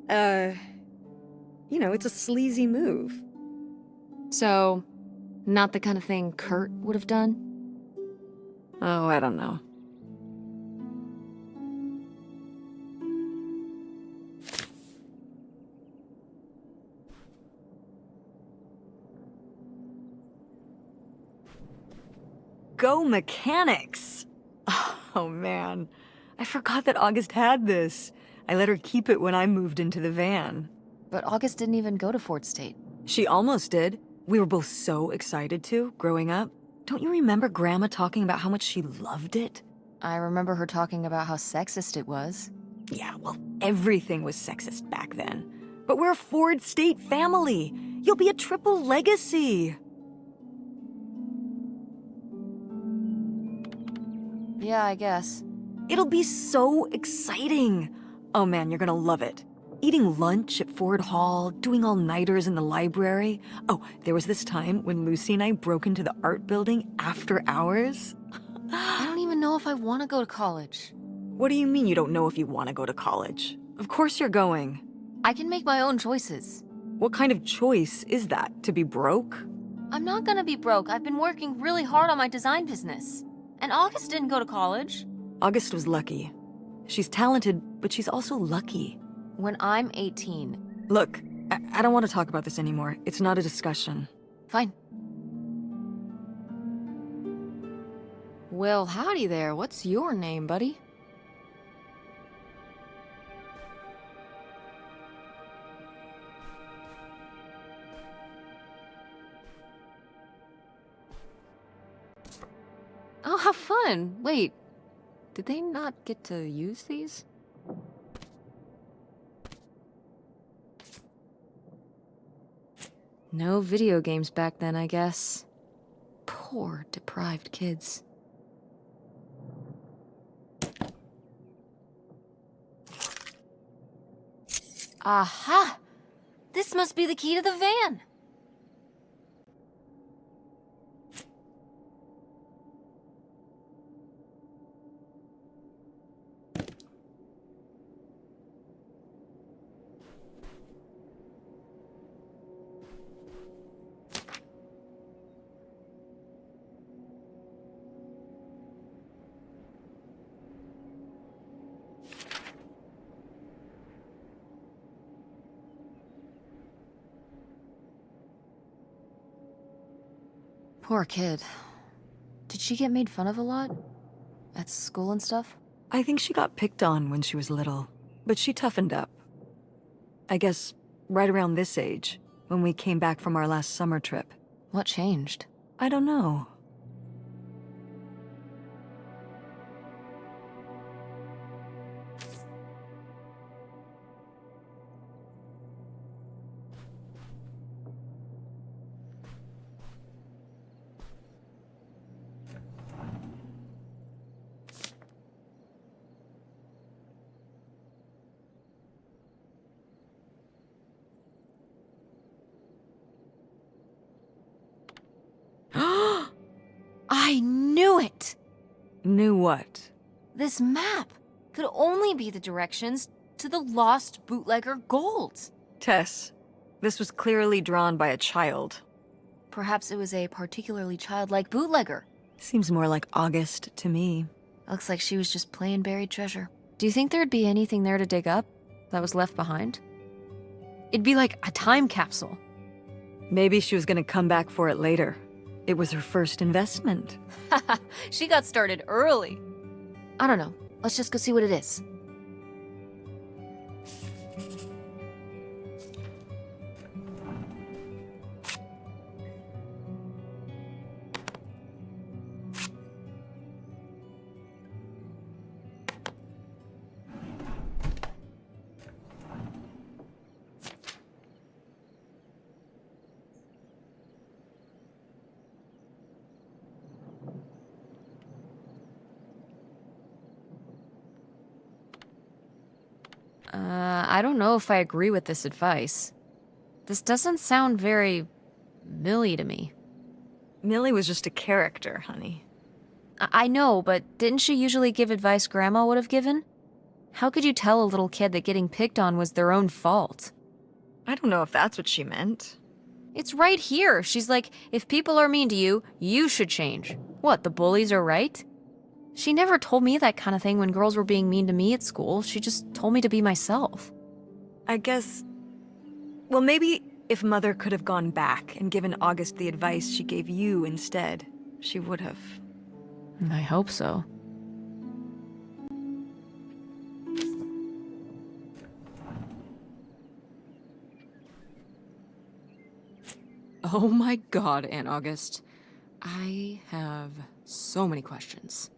it's a sleazy move. So, not the kind of thing Kurt would have done? Oh, I don't know. Go mechanics! Oh, man. I forgot that August had this. I let her keep it when I moved into the van. But August didn't even go to Fort State. She almost did. We were both so excited to, growing up. Don't you remember Grandma talking about how much she loved it? I remember her talking about how sexist it was. Yeah, well, everything was sexist back then. But we're a Ford State family. You'll be a triple legacy. Yeah, I guess. It'll be so exciting. Oh man, you're gonna love it. Eating lunch at Ford Hall, doing all-nighters in the library. Oh, there was this time when Lucy and I broke into the art building after hours. I don't even know if I want to go to college. What do you mean you don't know if you want to go to college? Of course you're going. I can make my own choices. What kind of choice is that? To be broke? I'm not gonna be broke. I've been working really hard on my design business. And August didn't go to college. August was lucky. She's talented, but she's also lucky. When I'm 18. Look, I don't want to talk about this anymore. It's not a discussion. Fine. Well, howdy there. What's your name, buddy? Oh, how fun. Wait, did they not get to use these? No video games back then, I guess. Poor, deprived kids. Aha! This must be the key to the van! Poor kid. Did she get made fun of a lot? At school and stuff? I think she got picked on when she was little, but she toughened up. I guess right around this age, when we came back from our last summer trip. What changed? I don't know. knew it! Knew what? This map could only be the directions to the lost bootlegger gold. Tess, this was clearly drawn by a child. Perhaps it was a particularly childlike bootlegger. Seems more like August to me. Looks like she was just playing buried treasure. Do you think there'd be anything there to dig up that was left behind? It'd be like a time capsule. Maybe she was gonna come back for it later. It was her first investment. She got started early. I don't know. Let's just go see what it is. I don't know if I agree with this advice. This doesn't sound very Millie to me. Millie was just a character, honey. I know, but didn't she usually give advice Grandma would have given? How could you tell a little kid that getting picked on was their own fault? I don't know if that's what she meant. It's right here. She's like, if people are mean to you, you should change. What, the bullies are right? She never told me that kind of thing when girls were being mean to me at school. She just told me to be myself. I guess... Well, maybe if Mother could have gone back and given August the advice she gave you instead, she would have. I hope so. Oh my god, Aunt August. I have so many questions.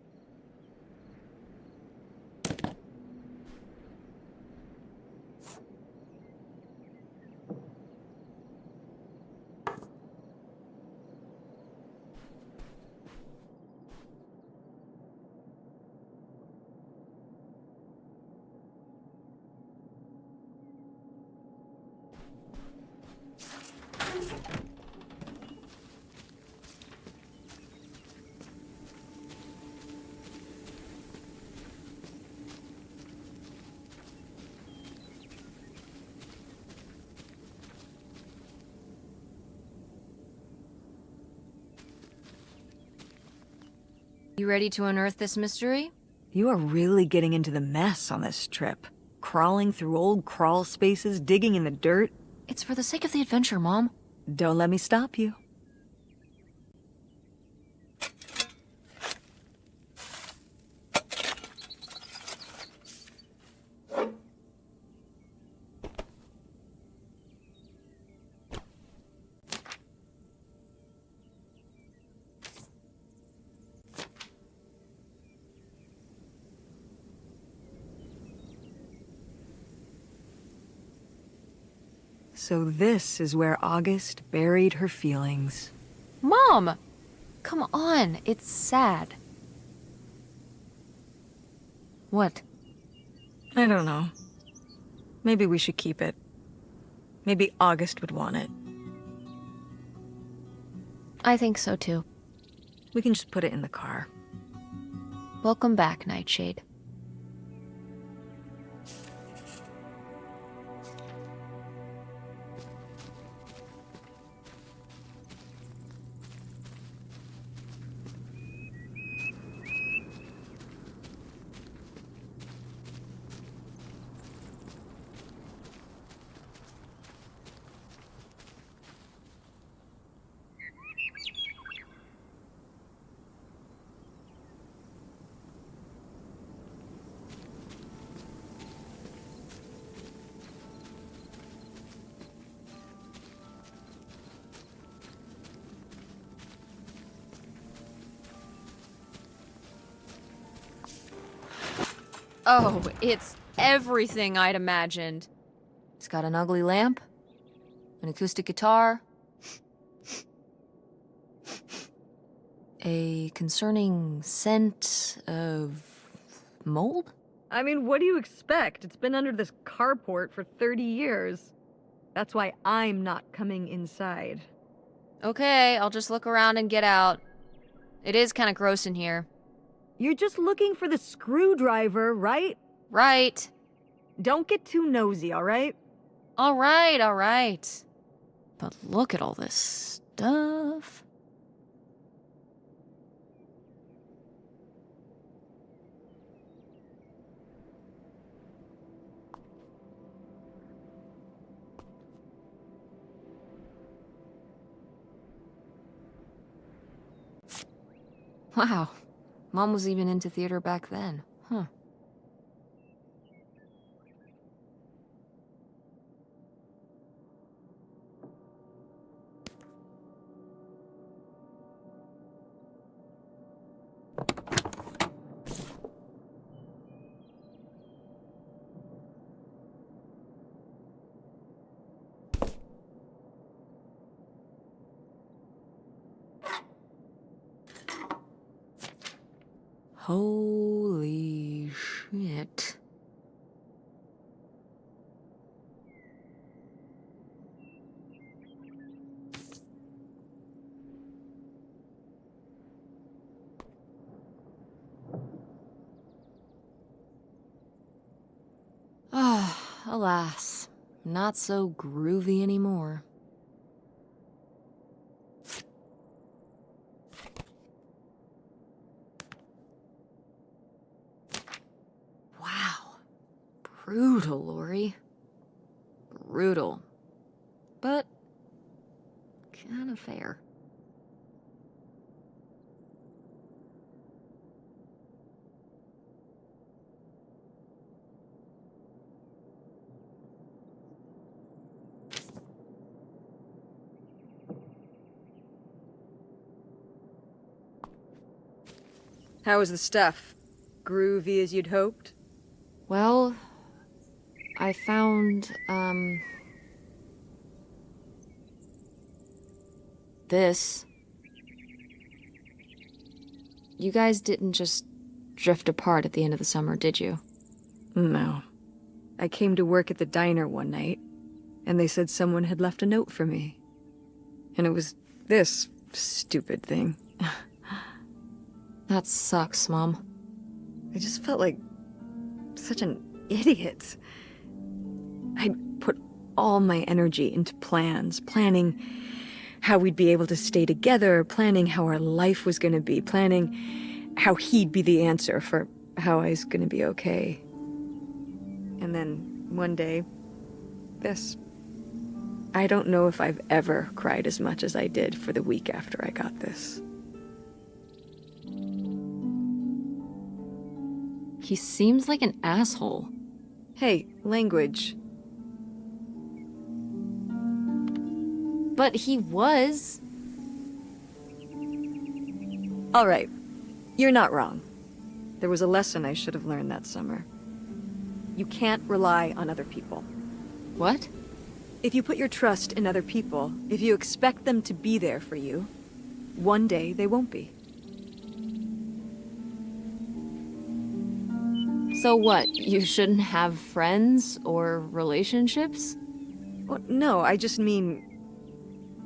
You ready to unearth this mystery? You are really getting into the mess on this trip. Crawling through old crawl spaces, digging in the dirt. It's for the sake of the adventure, Mom. Don't let me stop you. So this is where August buried her feelings. Mom! Come on, it's sad. What? I don't know. Maybe we should keep it. Maybe August would want it. I think so too. We can just put it in the car. Welcome back, Nightshade. Oh, it's everything I'd imagined. It's got an ugly lamp, an acoustic guitar, a concerning scent of mold? I mean, what do you expect? It's been under this carport for 30 years. That's why I'm not coming inside. Okay, I'll just look around and get out. It is kind of gross in here. You're just looking for the screwdriver, right? Right. Don't get too nosy, alright? Alright, alright. But look at all this stuff. Wow. Mom was even into theater back then. Huh. Holy shit. Ah, alas. Not so groovy anymore. Wow. Brutal, Lori. Brutal. But kind of fair. How was the stuff? Groovy as you'd hoped? Well, I found, this. You guys didn't just drift apart at the end of the summer, did you? No. I came to work at the diner one night, and they said someone had left a note for me. And it was this stupid thing. That sucks, Mom. I just felt like such an idiot. I'd put all my energy into plans, planning how we'd be able to stay together, planning how our life was going to be, planning how he'd be the answer for how I was going to be okay. And then one day, this. I don't know if I've ever cried as much as I did for the week after I got this. He seems like an asshole. Hey, language. But he was. All right, you're not wrong. There was a lesson I should have learned that summer. You can't rely on other people. What? If you put your trust in other people, if you expect them to be there for you, one day they won't be. So what? You shouldn't have friends or relationships? Well, no, I just mean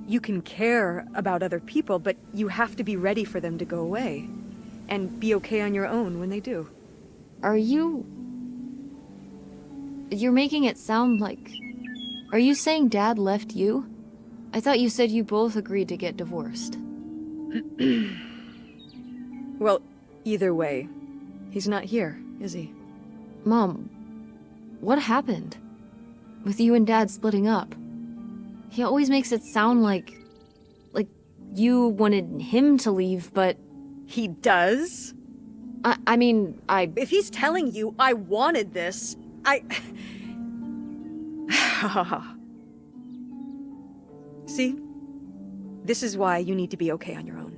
you can care about other people, but you have to be ready for them to go away and be okay on your own when they do. Are you... You're making it sound like... Are you saying Dad left you? I thought you said you both agreed to get divorced. Well, either way, he's not here, is he? Mom, what happened? With you and Dad splitting up? He always makes it sound like you wanted him to leave, but... He does? I mean, If he's telling you I wanted this, See? This is why you need to be okay on your own.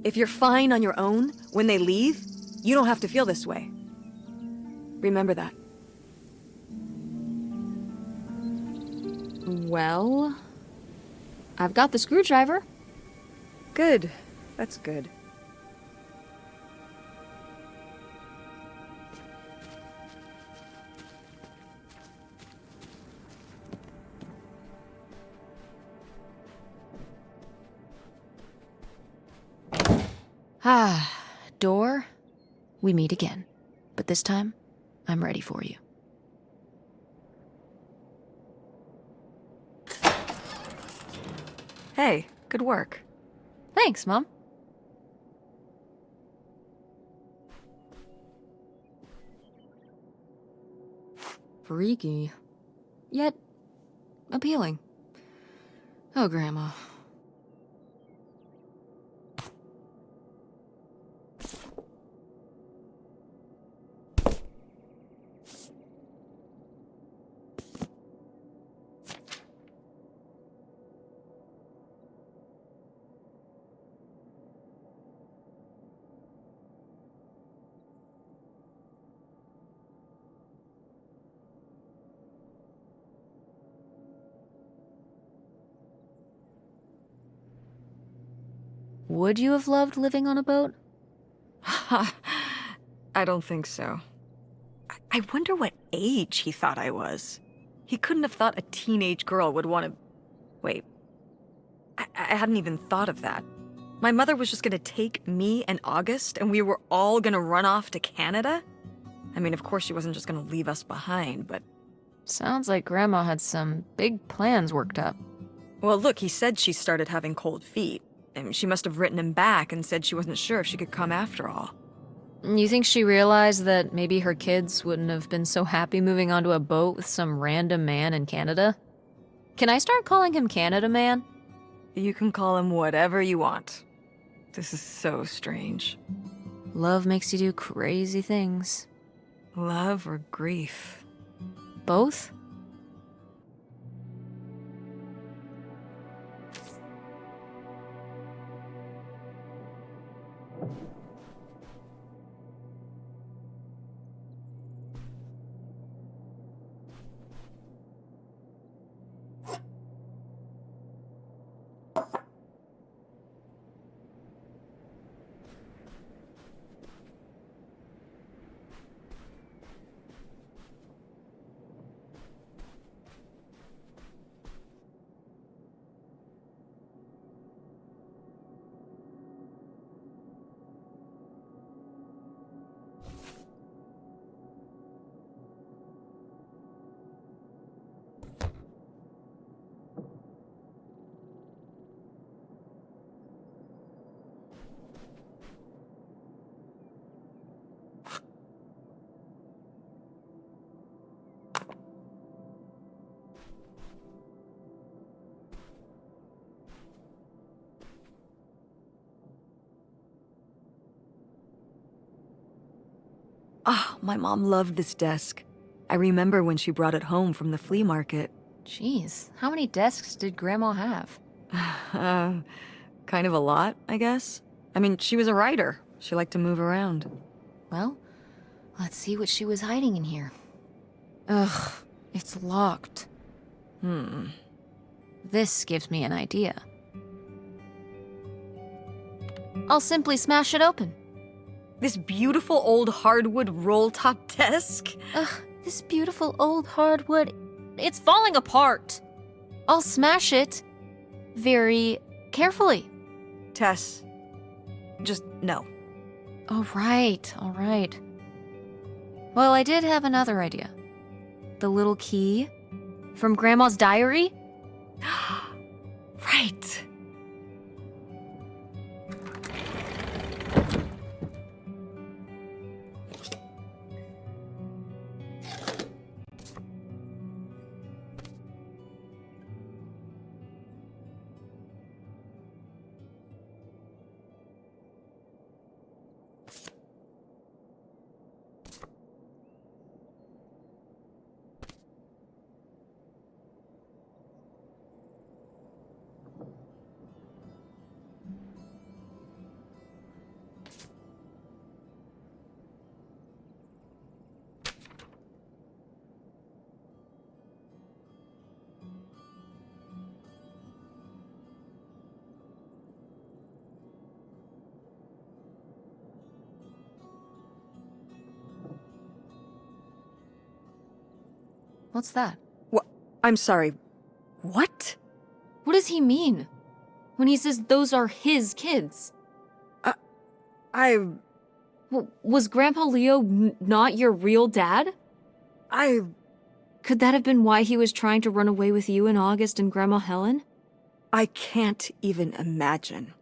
If you're fine on your own, when they leave, you don't have to feel this way. Remember that. Well... I've got the screwdriver. Good. That's good. Ah, door, we meet again. But this time, I'm ready for you. Hey, good work. Thanks, Mom. Freaky. Yet appealing. Oh, Grandma. Would you have loved living on a boat? I don't think so. I wonder what age he thought I was. He couldn't have thought a teenage girl would want to... Wait. I hadn't even thought of that. My mother was just gonna take me and August, and we were all gonna run off to Canada? I mean, of course she wasn't just gonna leave us behind, but... Sounds like Grandma had some big plans worked up. Well, look, he said she started having cold feet. And she must have written him back and said she wasn't sure if she could come after all. You think she realized that maybe her kids wouldn't have been so happy moving onto a boat with some random man in Canada? Can I start calling him Canada Man? You can call him whatever you want. This is so strange. Love makes you do crazy things. Love or grief? Both? Oh, my mom loved this desk. I remember when she brought it home from the flea market. Jeez, how many desks did Grandma have? Kind of a lot, I guess. I mean, she was a writer. She liked to move around. Well, let's see what she was hiding in here. Ugh, it's locked. This gives me an idea. I'll simply smash it open. This beautiful old hardwood roll-top desk? Ugh, this beautiful old hardwood, it's falling apart. I'll smash it very carefully. Tess, just no. All right, all right. Well, I did have another idea. The little key from Grandma's diary? Right. What's that? What? I'm sorry. What? What does he mean when he says those are his kids? I... Was Grandpa Leo not your real dad? Could that have been why he was trying to run away with you in August and Grandma Helen? I can't even imagine.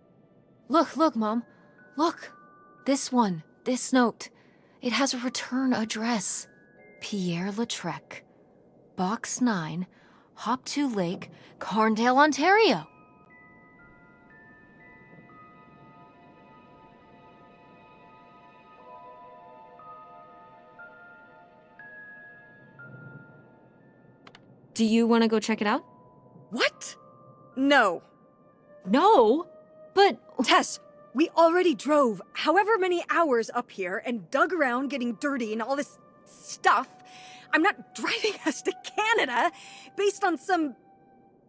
Look, Mom. Look. This one. This note. It has a return address. Pierre Lautrec. Box 9, Hop 2 Lake, Carndale, Ontario. Do you want to go check it out? What? No. No, but... Tess, we already drove however many hours up here and dug around getting dirty and all this stuff. I'm not driving us to Canada based on some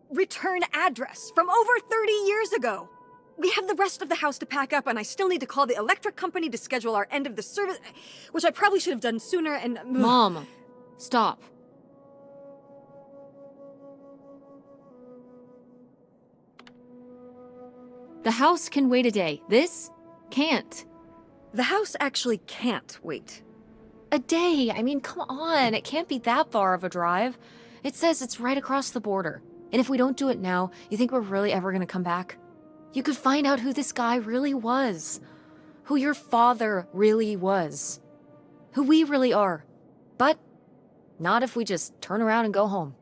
return address from over 30 years ago. We have the rest of the house to pack up, and I still need to call the electric company to schedule our end of the service, which I probably should have done sooner, and... Mom, stop. The house can wait a day. This can't. The house actually can't wait. A day? I mean, come on. It can't be that far of a drive. It says it's right across the border. And if we don't do it now, you think we're really ever gonna come back? You could find out who this guy really was. Who your father really was. Who we really are. But not if we just turn around and go home.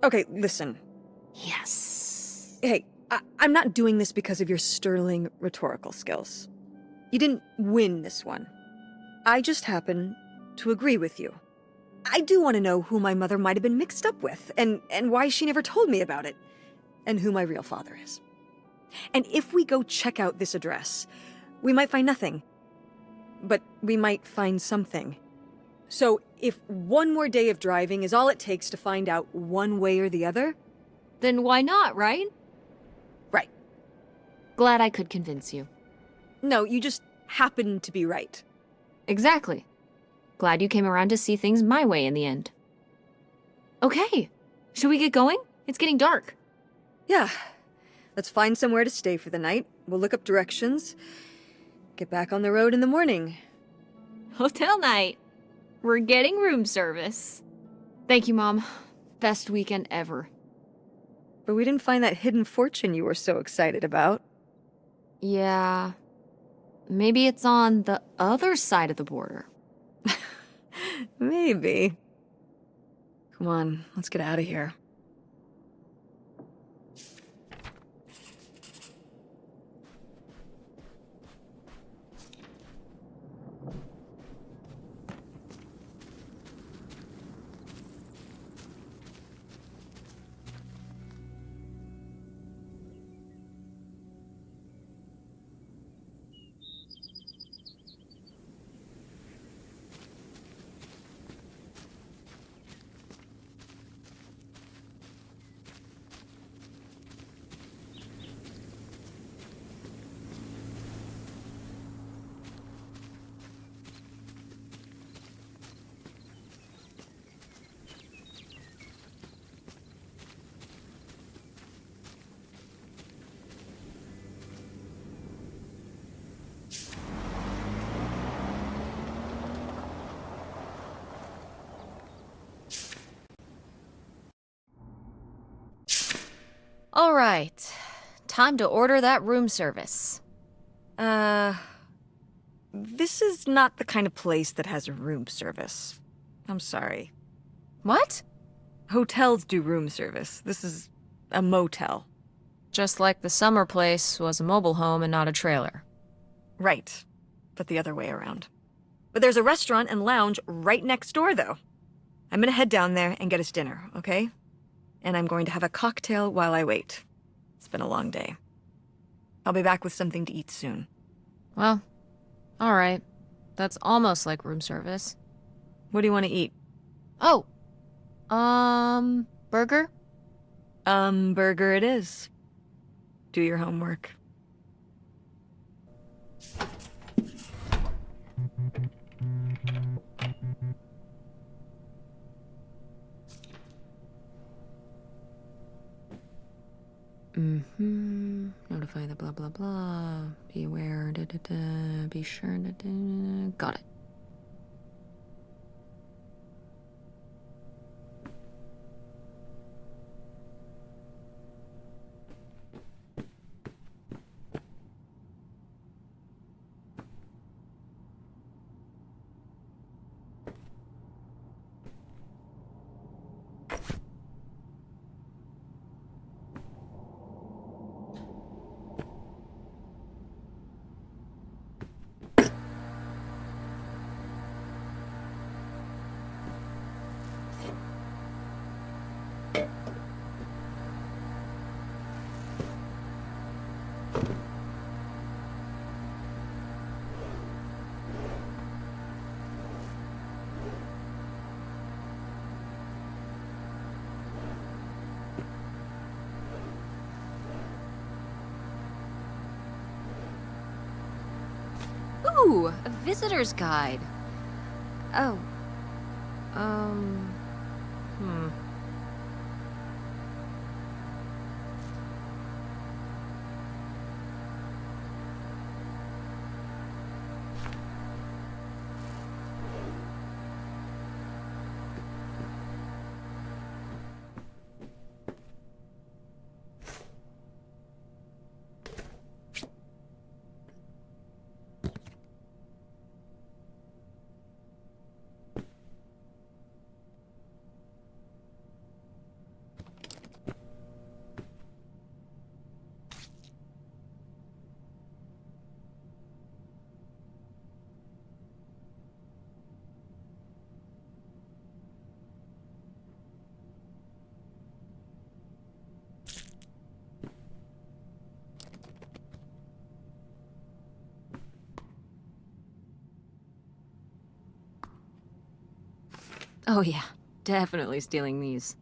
Okay, listen. Yes. Hey, I'm not doing this because of your sterling rhetorical skills. You didn't win this one. I just happen to agree with you. I do want to know who my mother might have been mixed up with, and why she never told me about it, and who my real father is. And if we go check out this address, we might find nothing. But we might find something. So if one more day of driving is all it takes to find out one way or the other... Then why not, right? Right. Glad I could convince you. No, you just happen to be right. Exactly. Glad you came around to see things my way in the end. Okay, should we get going? It's getting dark. Yeah. Let's find somewhere to stay for the night. We'll look up directions. Get back on the road in the morning. Hotel night. We're getting room service. Thank you, Mom. Best weekend ever. But we didn't find that hidden fortune you were so excited about. Yeah. Maybe it's on the other side of the border. Maybe. Come on, let's get out of here. All right. Time to order that room service. This is not the kind of place that has a room service. I'm sorry. What? Hotels do room service. This is a motel. Just like the summer place was a mobile home and not a trailer. Right. But the other way around. But there's a restaurant and lounge right next door, though. I'm gonna head down there and get us dinner, okay? And I'm going to have a cocktail while I wait. It's been a long day. I'll be back with something to eat soon. Well, all right. That's almost like room service. What do you want to eat? Oh, burger? Burger it is. Do your homework. verify the blah blah blah. Be aware, da da da. Be sure, da da. Got it. Ooh, a visitor's guide. Oh. Hmm. Oh yeah, definitely stealing these.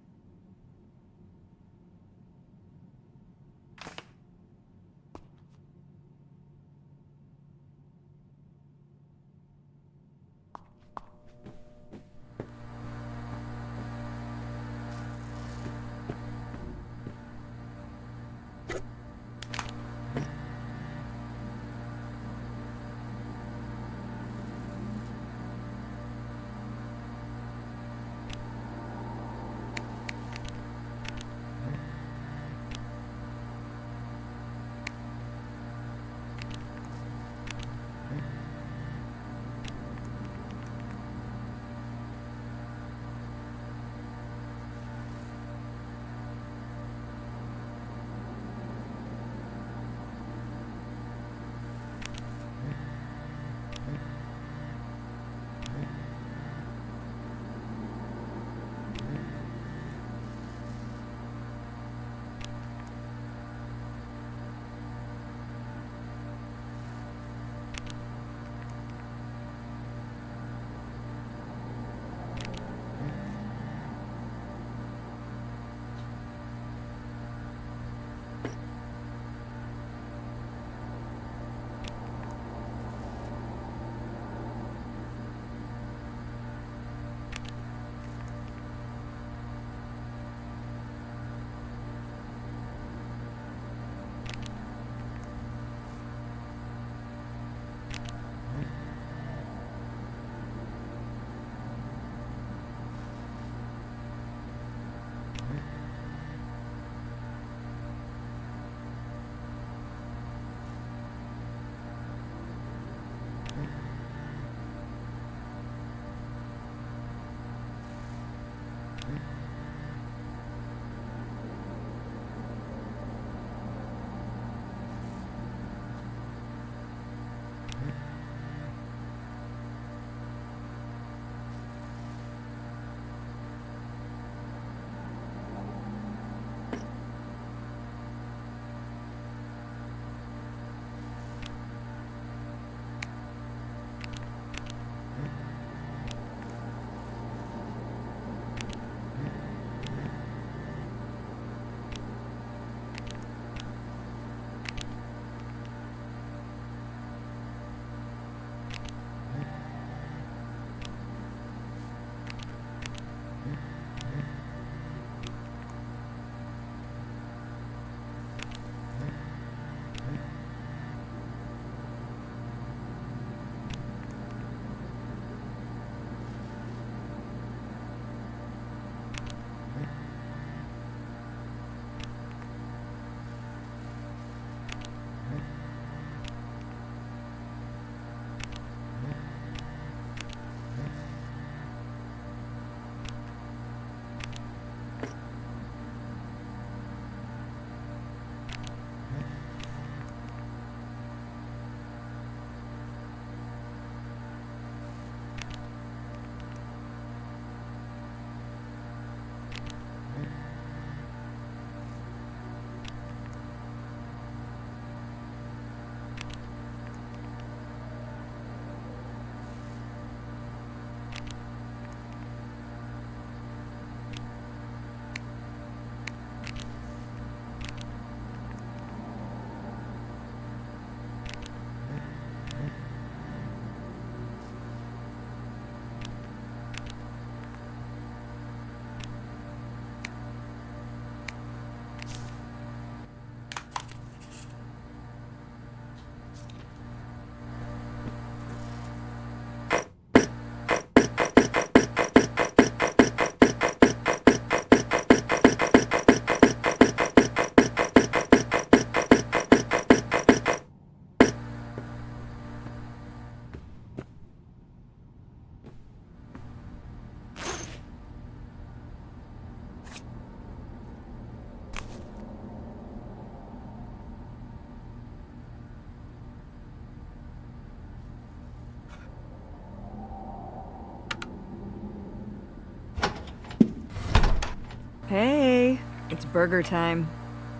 Hey, it's burger time.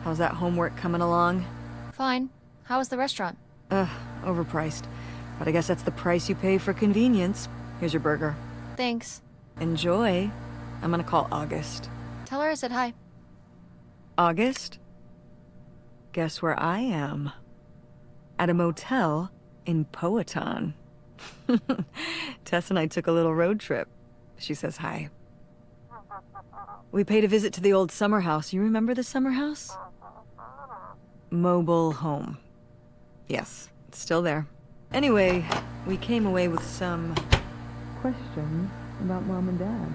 How's that homework coming along? Fine. How was the restaurant? Ugh, overpriced. But I guess that's the price you pay for convenience. Here's your burger. Thanks. Enjoy. I'm gonna call August. Tell her I said hi. August? Guess where I am? At a motel in Powhatan. Tess and I took a little road trip. She says hi. We paid a visit to the old summer house. You remember the summer house? Mobile home. Yes, it's still there. Anyway, we came away with some questions about Mom and Dad.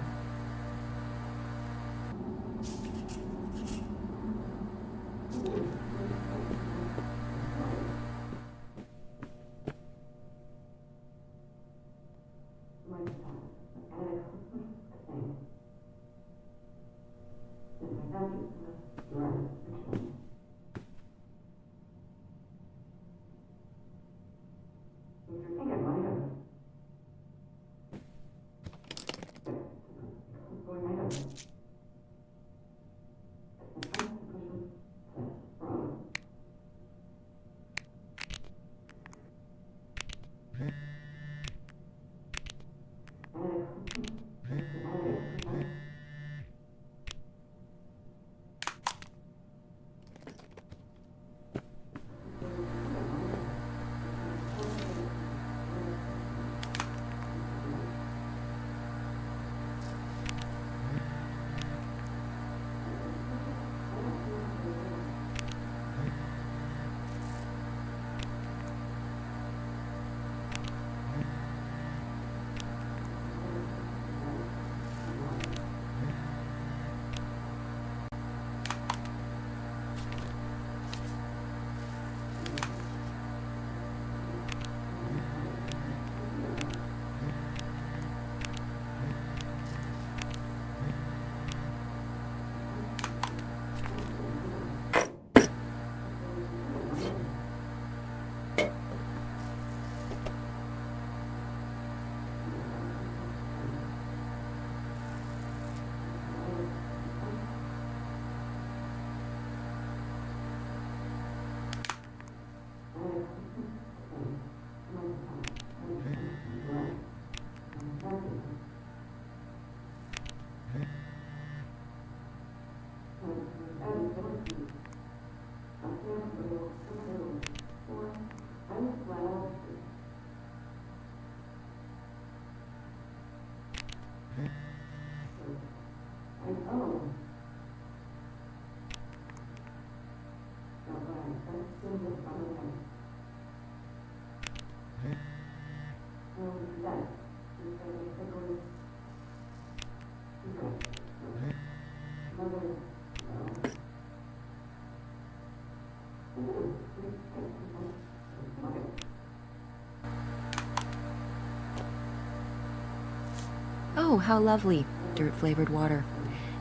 Oh, how lovely. Dirt-flavored water.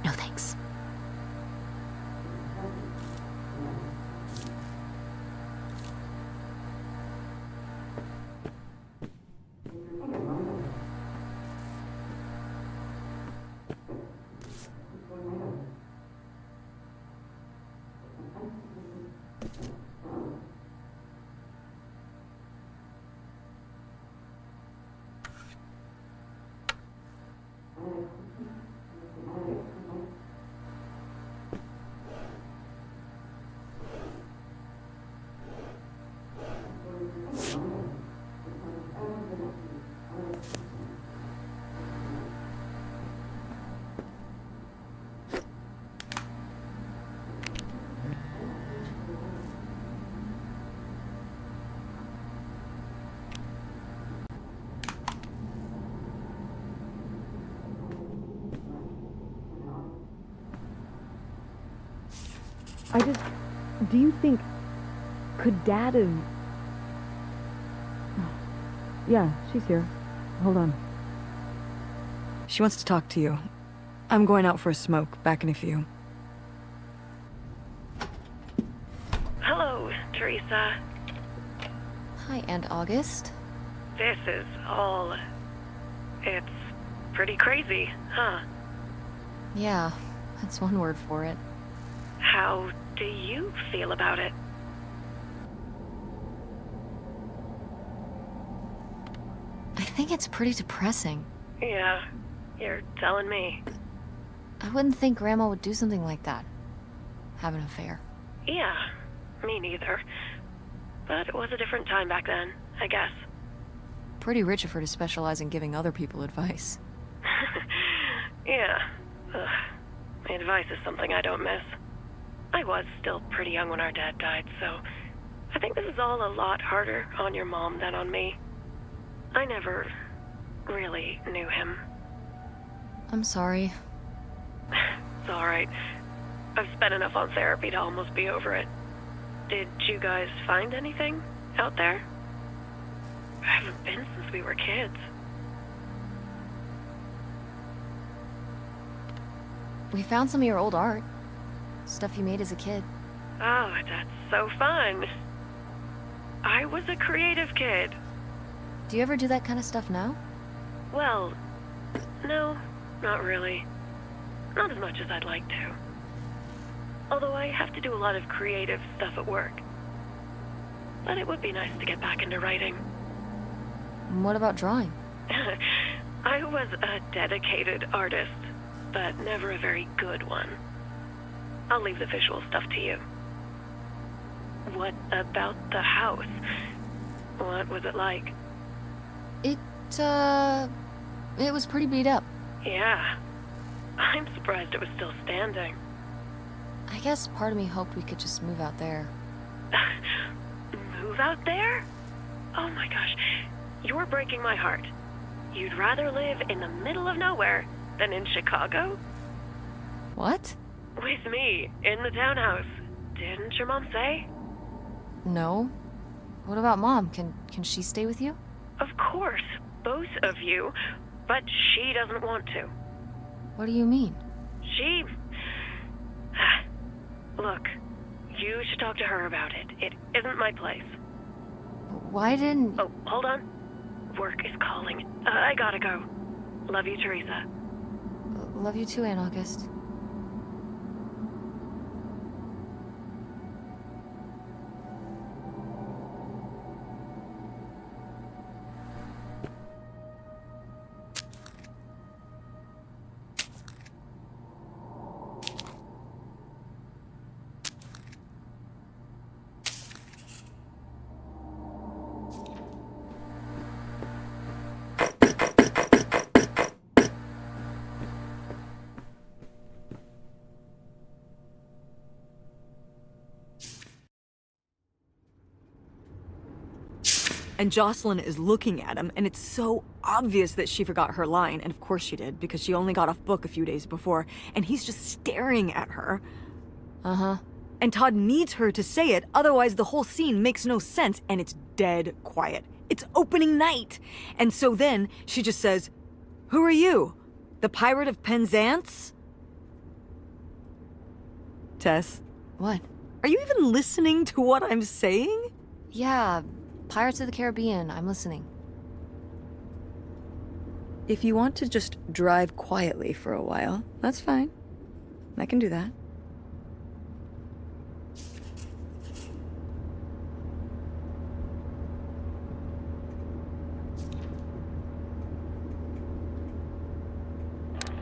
No thanks. Do you think... Could Dad have... Yeah, she's here. Hold on. She wants to talk to you. I'm going out for a smoke. Back in a few. Hello, Teresa. Hi, Aunt August. This is all... It's pretty crazy, huh? Yeah, That's one word for it. How do you feel about it? I think it's pretty depressing. Yeah, you're telling me. I wouldn't think Grandma would do something like that. Have an affair. Yeah, me neither. But it was a different time back then, I guess. Pretty rich of her to specialize in giving other people advice. Yeah. Ugh. Advice is something I don't miss. I was still pretty young when our dad died, so I think this is all a lot harder on your mom than on me. I never really knew him. I'm sorry. It's alright. I've spent enough on therapy to almost be over it. Did you guys find anything out there? I haven't been since we were kids. We found some of your old art. Stuff you made as a kid. Oh, that's so fun. I was a creative kid. Do you ever do that kind of stuff now? Well, no, not really. Not as much as I'd like to. Although I have to do a lot of creative stuff at work. But it would be nice to get back into writing. And what about drawing? I was a dedicated artist, but never a very good one. I'll leave the visual stuff to you. What about the house? What was it like? It was pretty beat up. Yeah. I'm surprised it was still standing. I guess part of me hoped we could just move out there. Move out there? Oh my gosh, you're breaking my heart. You'd rather live in the middle of nowhere than in Chicago? What? With me, in the townhouse. Didn't your mom say? No. What about Mom? Can she stay with you? Of course, both of you, but she doesn't want to. What do you mean? She... Look, you should talk to her about it. It isn't my place. Why didn't... Oh, hold on. Work is calling. I gotta go. Love you, Teresa. Love you too, Aunt August. And Jocelyn is looking at him, and it's so obvious that she forgot her line, and of course she did, because she only got off book a few days before, and he's just staring at her. Uh-huh. And Todd needs her to say it, otherwise the whole scene makes no sense, and it's dead quiet. It's opening night! And so then she just says, "Who are you? The Pirate of Penzance?" Tess, What? are you even listening to what I'm saying? Yeah, Pirates of the Caribbean. I'm listening. If you want to just drive quietly for a while, that's fine. I can do that.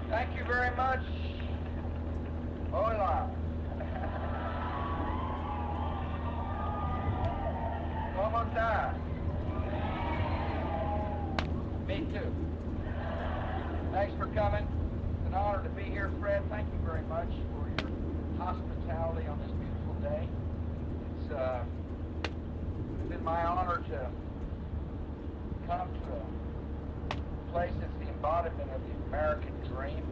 Thank you very much. Hola. ¿Cómo está? Me too. Thanks for coming. It's an honor to be here, Fred. Thank you very much for your hospitality on this beautiful day. It's been my honor to come to a place that's the embodiment of the American dream.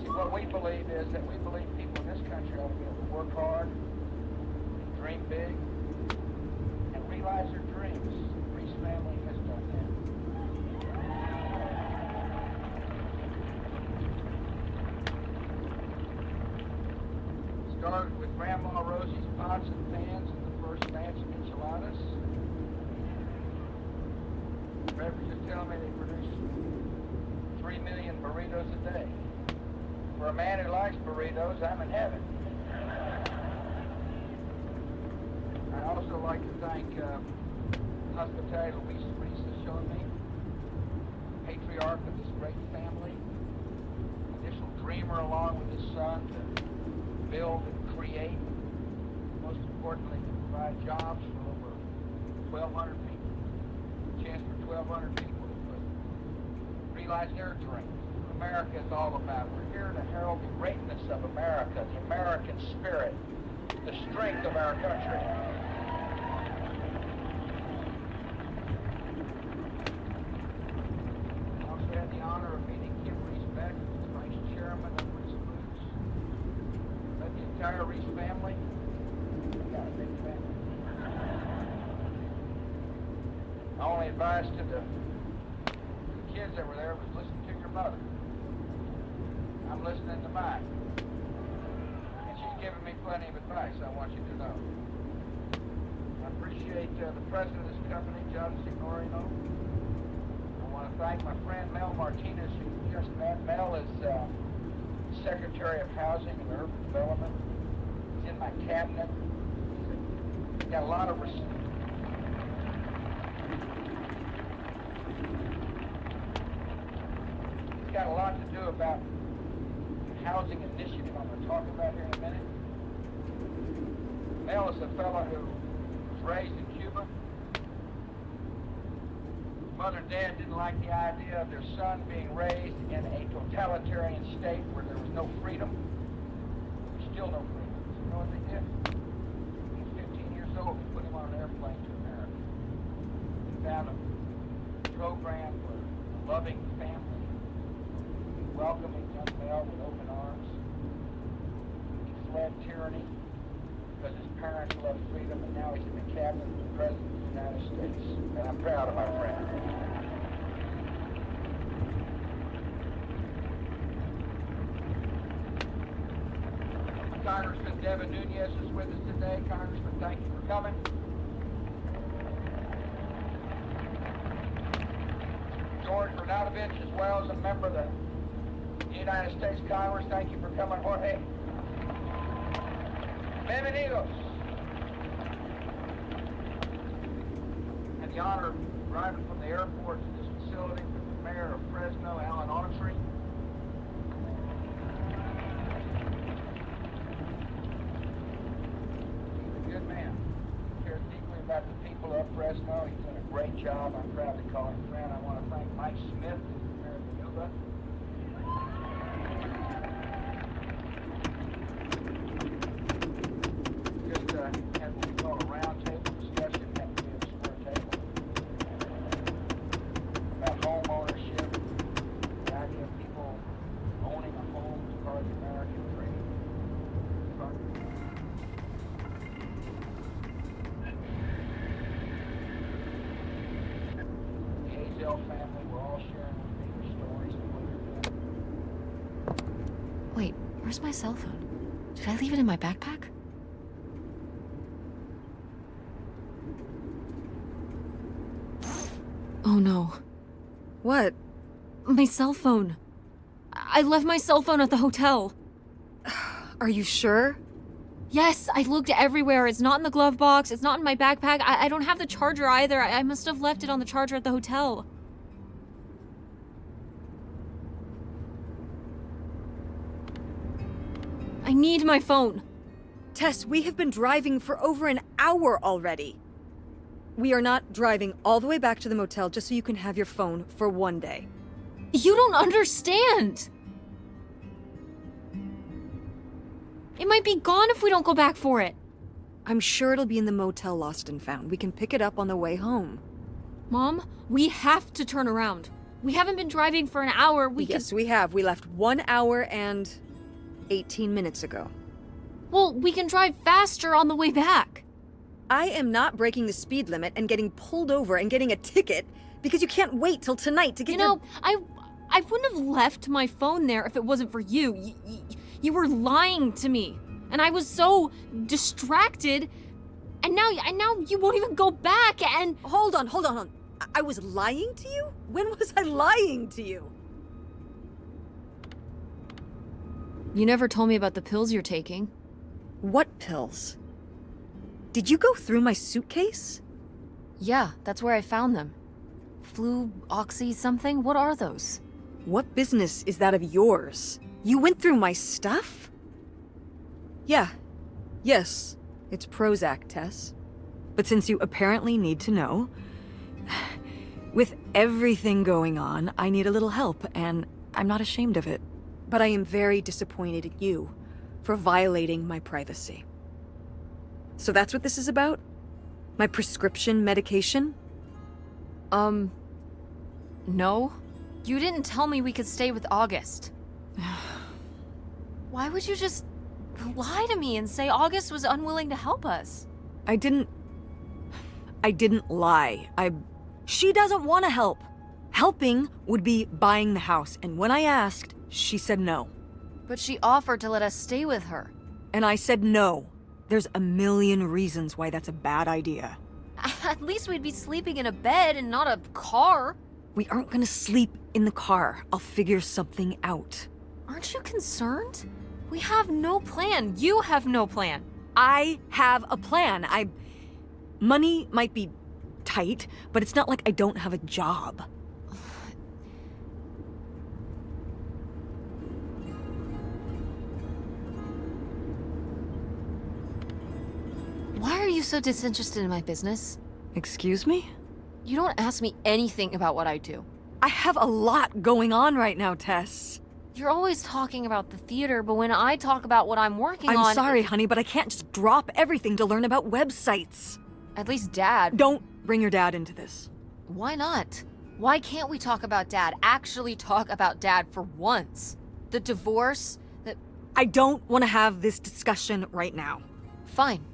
See, what we believe is that we believe people in this country ought to be able to work hard, and dream big, and realize their dreams. Reese family has done that. Started with Grandma Rosie's pots and pans and the first batch of enchiladas. Beverages tell me they produce 3 million burritos a day. For a man who likes burritos, I'm in heaven. I'd also like to thank hospitality Luis has shown me, patriarch of this great family, initial dreamer along with his son to build and create, most importantly to provide jobs for over 1,200 people, a chance for 1,200 people to realize their dreams. America is all about. We're here to herald the greatness of America, the American spirit, the strength of our country. I also had the honor of meeting Kim Reese-Beck, who's Vice Chairman of Reese Foods. Met the entire Reese family. We got a big family. My only advice to the kids that were there was listen to your mother. I'm listening to mine. And she's giving me plenty of advice, I want you to know. I appreciate the president of this company, John Signorino. I want to thank my friend Mel Martinez, who you just met. Mel is Secretary of Housing and Urban Development. He's in my cabinet. He's got a lot of respect. He's got a lot to do about housing initiative I'm going to talk about here in a minute. Mel is a fellow who was raised in Cuba. Mother and dad didn't like the idea of their son being raised in a totalitarian state where there was no freedom. There's still no freedom. So you know what they did? He was 15 years old. They put him on an airplane to America. They found a program for a loving family, welcoming young Mel with open arms. He fled tyranny because his parents loved freedom, and now he's in the cabinet of the President of the United States. And I'm proud of my friend. Congressman Devin Nunes is with us today. Congressman, thank you for coming. George Bernadovich, as well as a member of the United States Congress, thank you for coming, Jorge. Bienvenidos. And the honor of driving from the airport to this facility with the mayor of Fresno, Alan Autry. He's a good man. He cares deeply about the people of Fresno. He's done a great job. I'm proud to call him friend. I want to thank Mike Smith, who's the mayor of Manuba. Had what we call a round table discussion, had to be a square table, about home ownership, the idea of people owning a home as part of the American dream. The Hazel family were all sharing with me their stories of what they're doing. Wait, where's my cell phone? Did I leave it in my backpack? Oh no. What? My cell phone. I left my cell phone at the hotel. Are you sure? Yes, I looked everywhere. It's not in the glove box. It's not in my backpack. I don't have the charger either. I must have left it on the charger at the hotel. I need my phone. Tess, we have been driving for over an hour already. We are not driving all the way back to the motel just so you can have your phone for one day. You don't understand. It might be gone if we don't go back for it. I'm sure it'll be in the motel Lost and Found. We can pick it up on the way home. Mom, we have to turn around. We haven't been driving for an hour. Yes, we have. We left 1 hour and 18 minutes ago. Well, we can drive faster on the way back. I am not breaking the speed limit and getting pulled over and getting a ticket because you can't wait till tonight to get I wouldn't have left my phone there if it wasn't for you. You were lying to me, and I was so distracted. And now you won't even go back. And hold on. I was lying to you? When was I lying to you? You never told me about the pills you're taking. What pills? Did you go through my suitcase? Yeah, that's where I found them. Flu, oxy, something? What are those? What business is that of yours? You went through my stuff? Yeah. Yes, it's Prozac, Tess. But since you apparently need to know, with everything going on, I need a little help, and I'm not ashamed of it. But I am very disappointed in you for violating my privacy. So that's what this is about? My prescription medication? No. You didn't tell me we could stay with August. Why would you just lie to me and say August was unwilling to help us? I didn't lie. She doesn't want to help. Helping would be buying the house, and when I asked, she said no. But she offered to let us stay with her. And I said no. There's a million reasons why that's a bad idea. At least we'd be sleeping in a bed and not a car. We aren't gonna sleep in the car. I'll figure something out. Aren't you concerned? We have no plan. You have no plan. I have a plan. Money might be tight, but it's not like I don't have a job. Why are you so disinterested in my business? Excuse me? You don't ask me anything about what I do. I have a lot going on right now, Tess. You're always talking about the theater, but when I talk about what I'm working on... I'm sorry, honey, but I can't just drop everything to learn about websites. At least Dad... Don't bring your dad into this. Why not? Why can't we talk about Dad? Actually talk about Dad for once? The divorce, I don't want to have this discussion right now. Fine.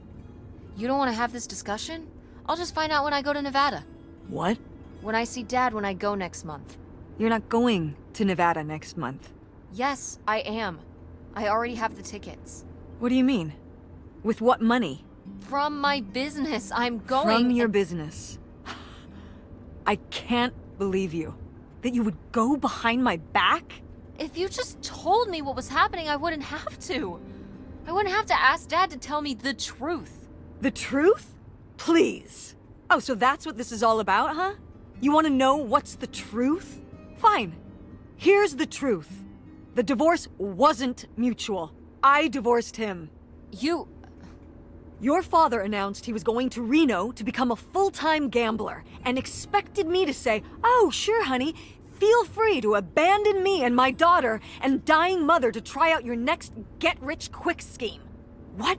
You don't want to have this discussion? I'll just find out when I go to Nevada. What? When I see Dad when I go next month. You're not going to Nevada next month. Yes, I am. I already have the tickets. What do you mean? With what money? From my business, I'm going... From your business. I can't believe you. That you would go behind my back? If you just told me what was happening, I wouldn't have to. I wouldn't have to ask Dad to tell me the truth. The truth? Please. Oh, so that's what this is all about, huh? You want to know what's the truth? Fine. Here's the truth. The divorce wasn't mutual. I divorced him. Your father announced he was going to Reno to become a full-time gambler and expected me to say, "Oh, sure, honey, feel free to abandon me and my daughter and dying mother to try out your next get-rich-quick scheme." What?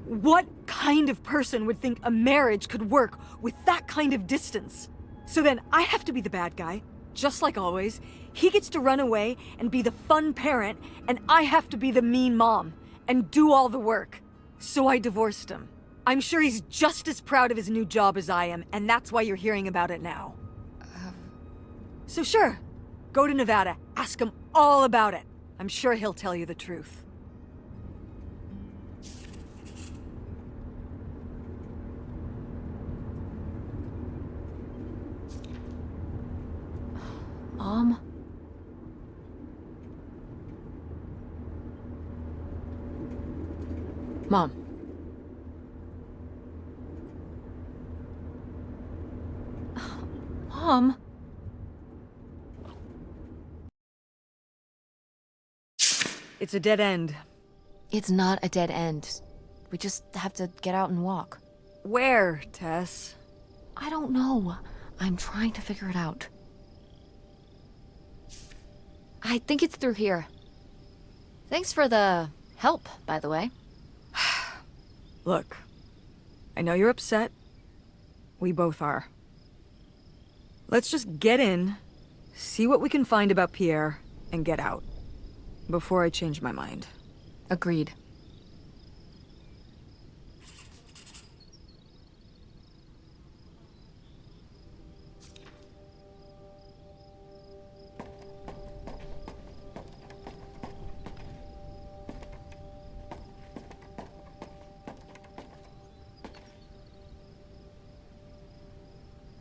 What kind of person would think a marriage could work with that kind of distance? So then I have to be the bad guy, just like always. He gets to run away and be the fun parent, and I have to be the mean mom and do all the work. So I divorced him. I'm sure he's just as proud of his new job as I am, and that's why you're hearing about it now. So sure, go to Nevada, ask him all about it. I'm sure he'll tell you the truth. Mom? Mom. Mom? It's a dead end. It's not a dead end. We just have to get out and walk. Where, Tess? I don't know. I'm trying to figure it out. I think it's through here. Thanks for the help, by the way. Look, I know you're upset. We both are. Let's just get in, see what we can find about Pierre, and get out. Before I change my mind. Agreed.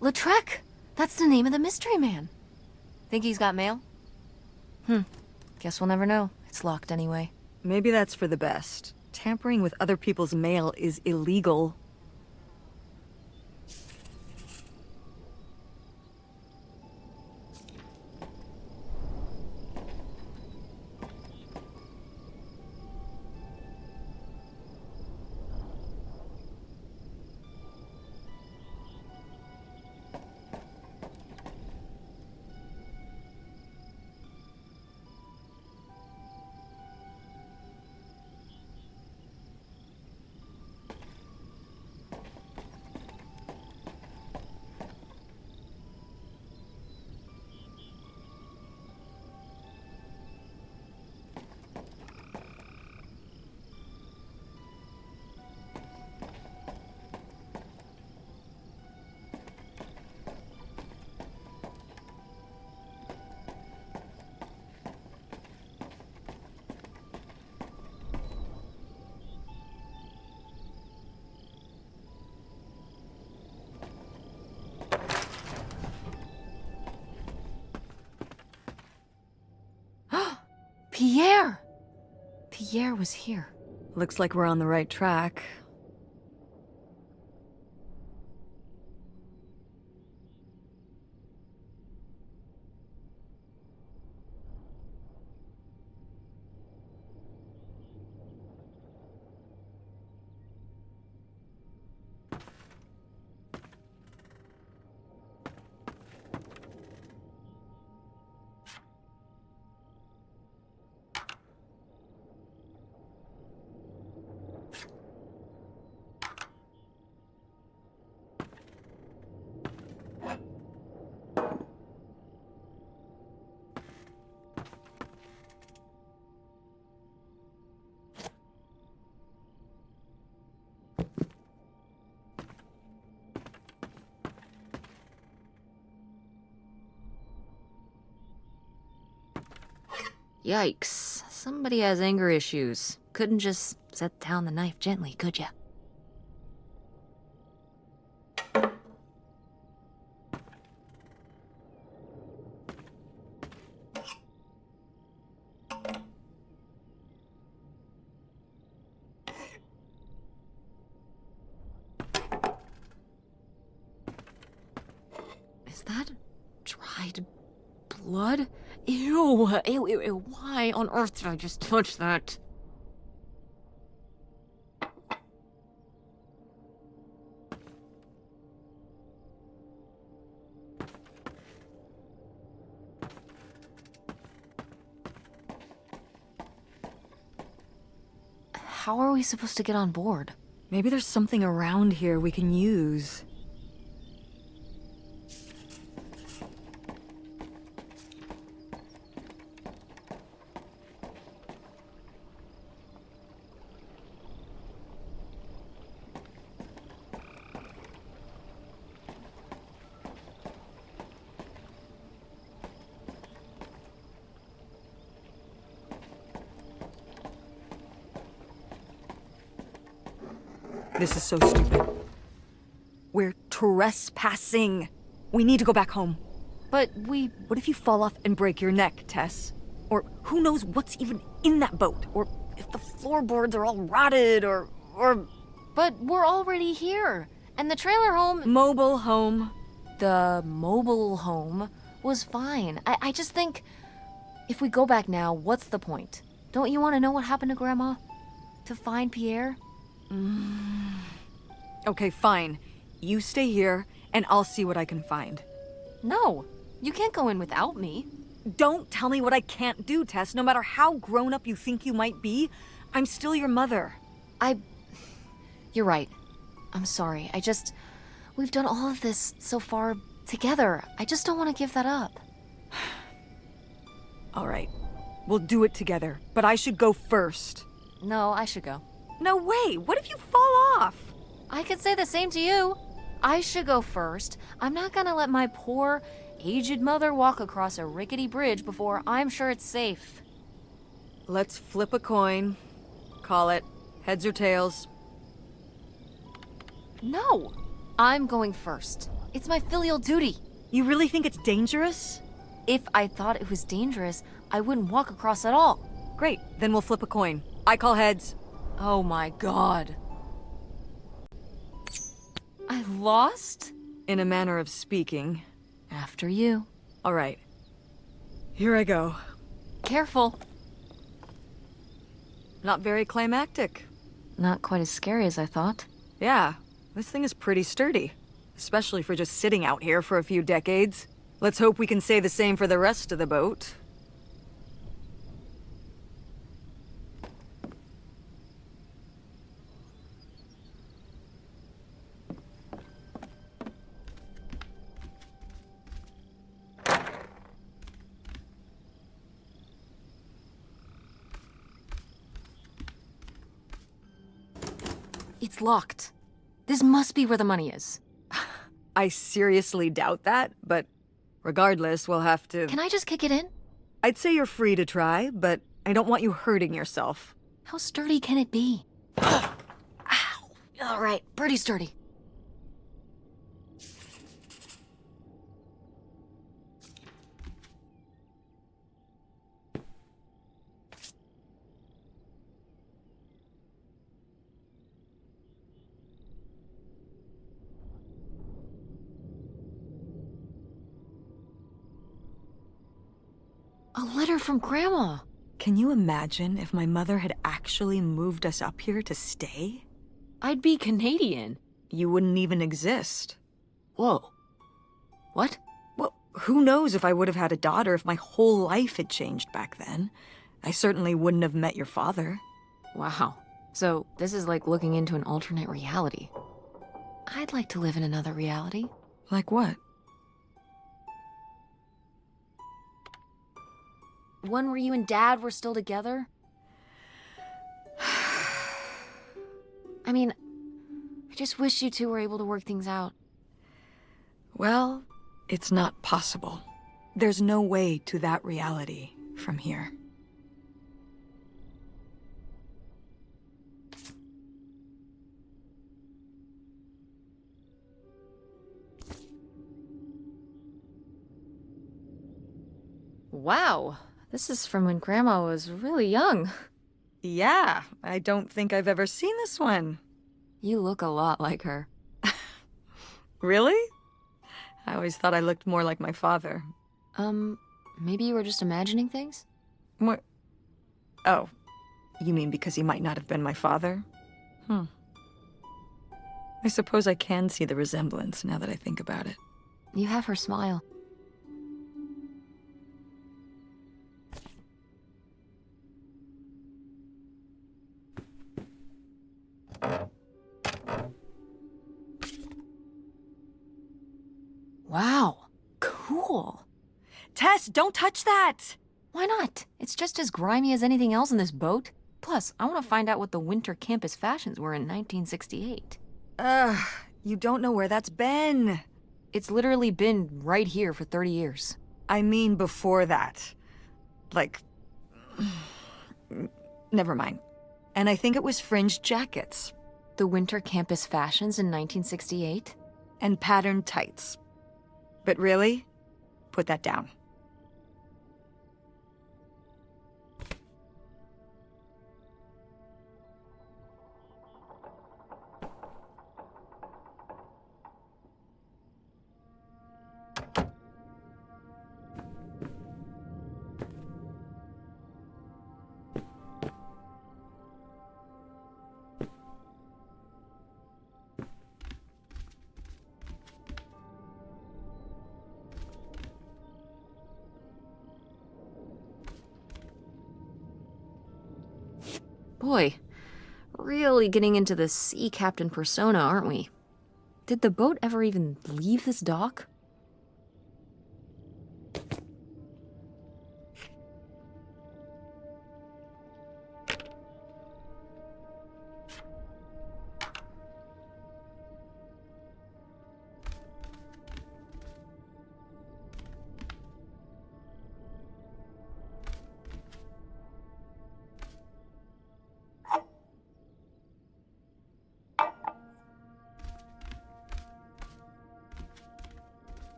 Lautrec! That's the name of the mystery man. Think he's got mail? Guess we'll never know. It's It's locked anyway. Maybe that's for the best. Tampering with other people's mail is illegal. Pierre! Pierre was here. Looks like we're on the right track. Yikes. Somebody has anger issues. Couldn't just set down the knife gently, could ya? Is that dried blood? Ew, ew, ew, ew. Why on earth did I just touch that? How are we supposed to get on board? Maybe there's something around here we can use. This is so stupid. We're trespassing. We need to go back home. But What if you fall off and break your neck, Tess? Or who knows what's even in that boat? Or if the floorboards are all rotted, or... But we're already here. And the trailer home... Mobile home. The mobile home was fine. I just think... If we go back now, what's the point? Don't you want to know what happened to Grandma? To find Pierre? Okay, fine. You stay here, and I'll see what I can find. No. You can't go in without me. Don't tell me what I can't do, Tess. No matter how grown up you think you might be, I'm still your mother. You're right. I'm sorry. We've done all of this so far together. I just don't want to give that up. All right. We'll do it together, but I should go first. No, I should go. No way! What if you fall off? I could say the same to you. I should go first. I'm not gonna let my poor, aged mother walk across a rickety bridge before I'm sure it's safe. Let's flip a coin. Call it heads or tails. No! I'm going first. It's my filial duty. You really think it's dangerous? If I thought it was dangerous, I wouldn't walk across at all. Great, then we'll flip a coin. I call heads. Oh my god. I lost? In a manner of speaking. After you. All right. Here I go. Careful. Not very climactic. Not quite as scary as I thought. Yeah, this thing is pretty sturdy. Especially for just sitting out here for a few decades. Let's hope we can say the same for the rest of the boat. It's locked. This must be where the money is. I seriously doubt that, but regardless, we'll have to... Can I just kick it in? I'd say you're free to try, but I don't want you hurting yourself. How sturdy can it be? Ow! All right, pretty sturdy. A letter from Grandma. Can you imagine if my mother had actually moved us up here to stay? I'd be Canadian. You wouldn't even exist. Whoa. What? Well, who knows if I would have had a daughter if my whole life had changed back then. I certainly wouldn't have met your father. Wow. So, this is like looking into an alternate reality. I'd like to live in another reality. Like what? One where you and Dad were still together? I mean, I just wish you two were able to work things out. Well, it's not possible. There's no way to that reality from here. Wow. This is from when Grandma was really young. Yeah, I don't think I've ever seen this one. You look a lot like her. Really? I always thought I looked more like my father. Maybe you were just imagining things? What? Oh, you mean because he might not have been my father? I suppose I can see the resemblance now that I think about it. You have her smile. Wow, cool. Tess, don't touch that! Why not? It's just as grimy as anything else in this boat. Plus, I want to find out what the winter campus fashions were in 1968. You don't know where that's been. It's literally been right here for 30 years. I mean before that. Like... Never mind. And I think it was fringed jackets. The winter campus fashions in 1968? And patterned tights. But really, put that down. Boy, really getting into the sea captain persona, aren't we? Did the boat ever even leave this dock?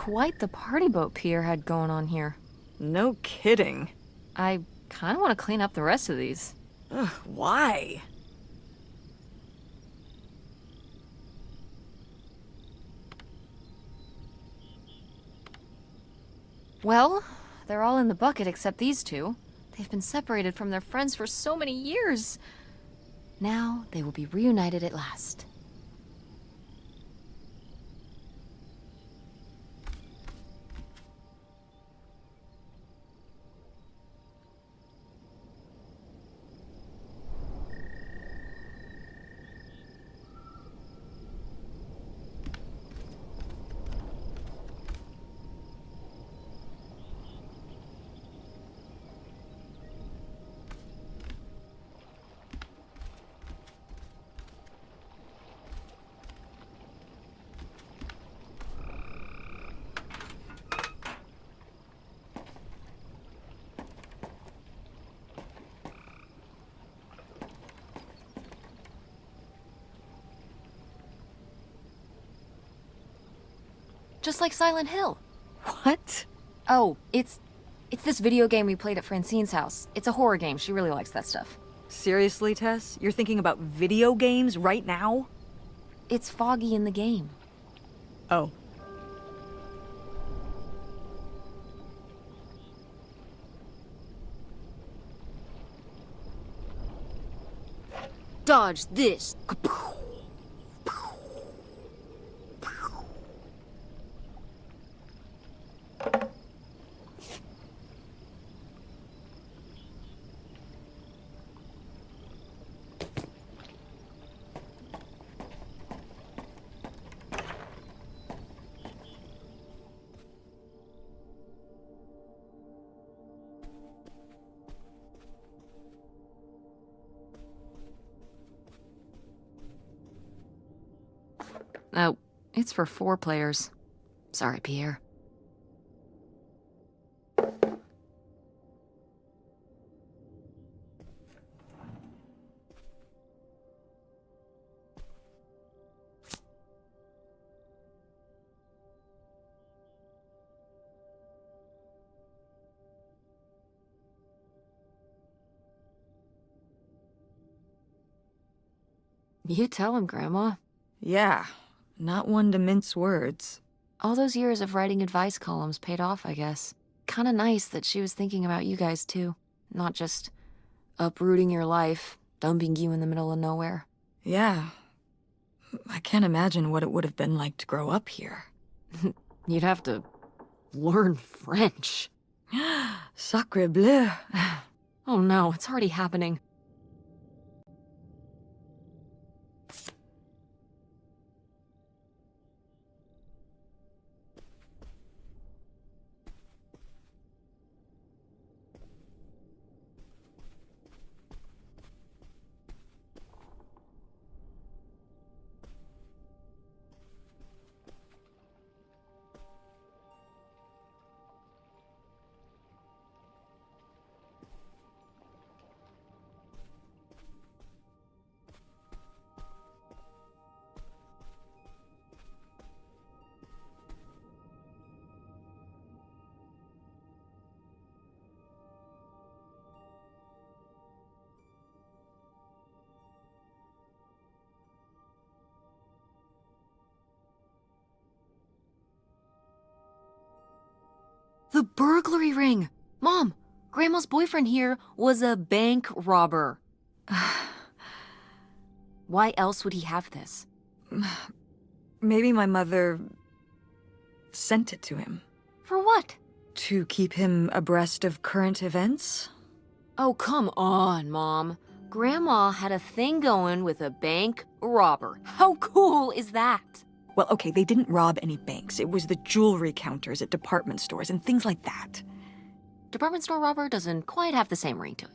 quite the party boat Pierre had going on here. No kidding. I kind of want to clean up the rest of these. Ugh, why? Well, they're all in the bucket except these two. They've been separated from their friends for so many years. Now they will be reunited at last. Just like Silent Hill. What? Oh, it's this video game we played at Francine's house. It's a horror game. She really likes that stuff. Seriously, Tess? You're thinking about video games right now? It's foggy in the game. Oh. Dodge this. Oh, it's for 4 players. Sorry, Pierre. You tell him, Grandma. Yeah, not one to mince words. All those years of writing advice columns paid off, I guess. Kinda nice that she was thinking about you guys, too. Not just uprooting your life, dumping you in the middle of nowhere. Yeah. I can't imagine what it would have been like to grow up here. You'd have to learn French. Sacre bleu. Oh no, it's already happening. The burglary ring! Mom, Grandma's boyfriend here was a bank robber. Why else would he have this? Maybe my mother sent it to him. For what? To keep him abreast of current events? Oh, come on, Mom. Grandma had a thing going with a bank robber. How cool is that? Well, okay, they didn't rob any banks. It was the jewelry counters at department stores and things like that. Department store robber doesn't quite have the same ring to it.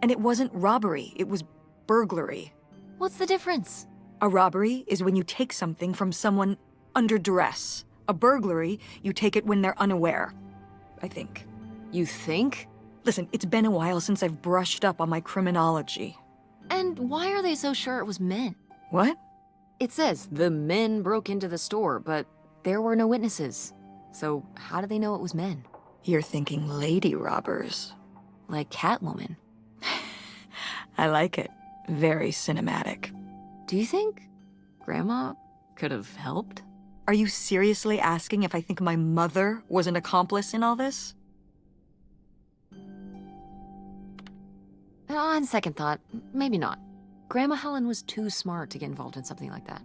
And it wasn't robbery, it was burglary. What's the difference? A robbery is when you take something from someone under duress. A burglary, you take it when they're unaware, I think. You think? Listen, it's been a while since I've brushed up on my criminology. And why are they so sure it was men? What? It says the men broke into the store, but there were no witnesses. So how do they know it was men? You're thinking lady robbers. Like Catwoman. I like it. Very cinematic. Do you think Grandma could have helped? Are you seriously asking if I think my mother was an accomplice in all this? On second thought, maybe not. Grandma Helen was too smart to get involved in something like that.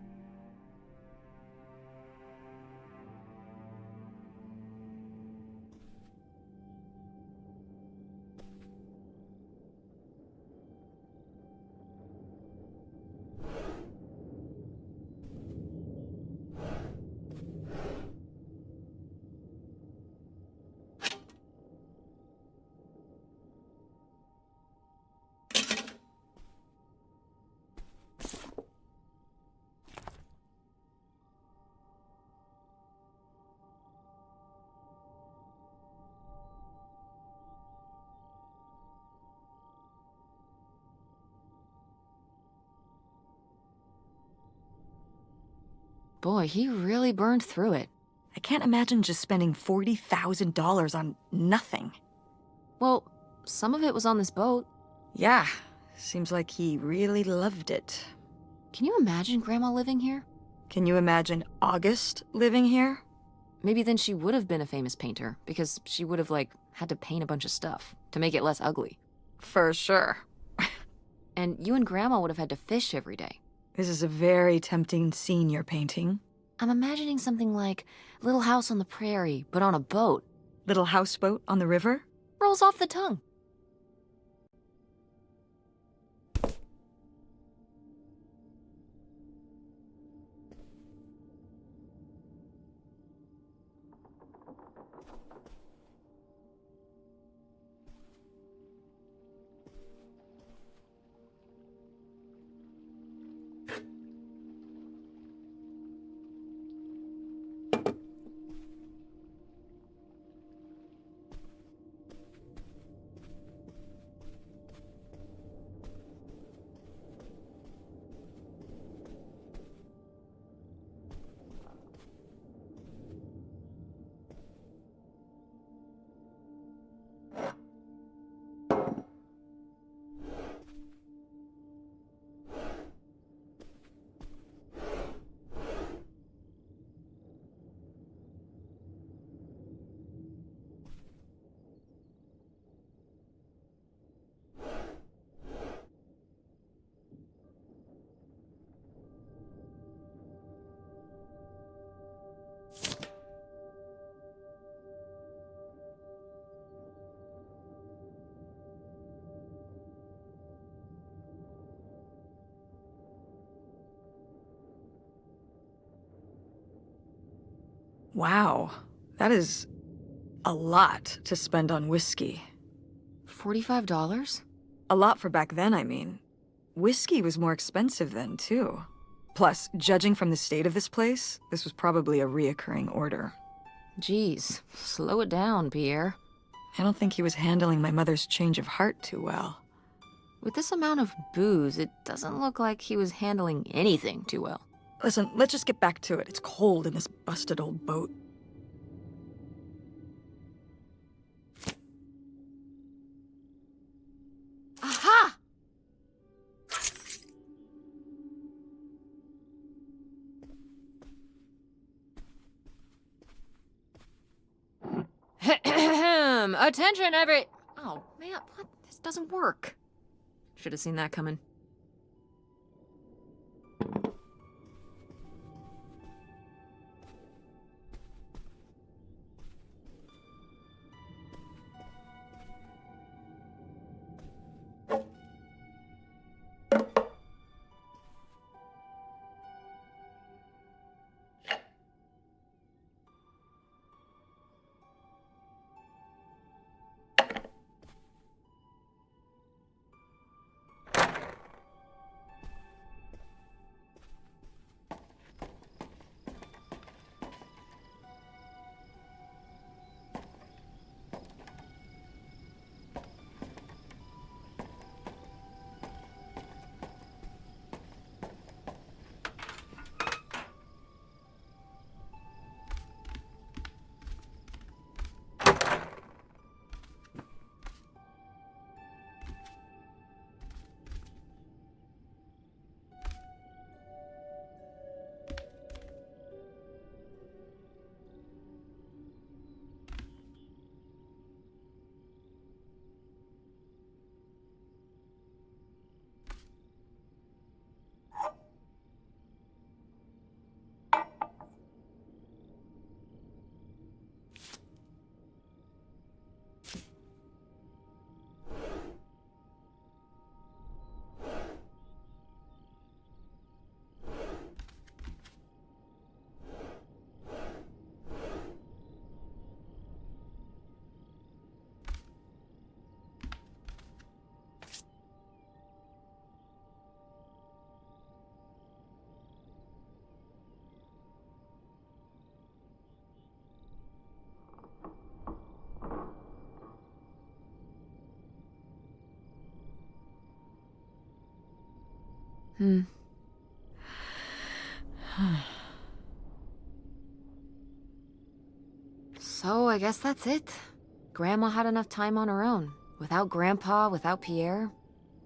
Boy, he really burned through it. I can't imagine just spending $40,000 on nothing. Well, some of it was on this boat. Yeah, seems like he really loved it. Can you imagine Grandma living here? Can you imagine August living here? Maybe then she would have been a famous painter, because she would have, like, had to paint a bunch of stuff to make it less ugly. For sure. And you and Grandma would have had to fish every day. This is a very tempting scene you're painting. I'm imagining something like Little House on the Prairie, but on a boat. Little houseboat on the river? Rolls off the tongue. Wow, that is a lot to spend on whiskey. $45? A lot for back then, I mean. Whiskey was more expensive then, too. Plus, judging from the state of this place, this was probably a reoccurring order. Geez, slow it down, Pierre. I don't think he was handling my mother's change of heart too well. With this amount of booze, it doesn't look like he was handling anything too well. Listen, let's just get back to it. It's cold in this busted old boat. Aha! Attention, every... Oh, man, what? This doesn't work. Should have seen that coming. So I guess that's it. Grandma had enough time on her own. Without Grandpa, without Pierre.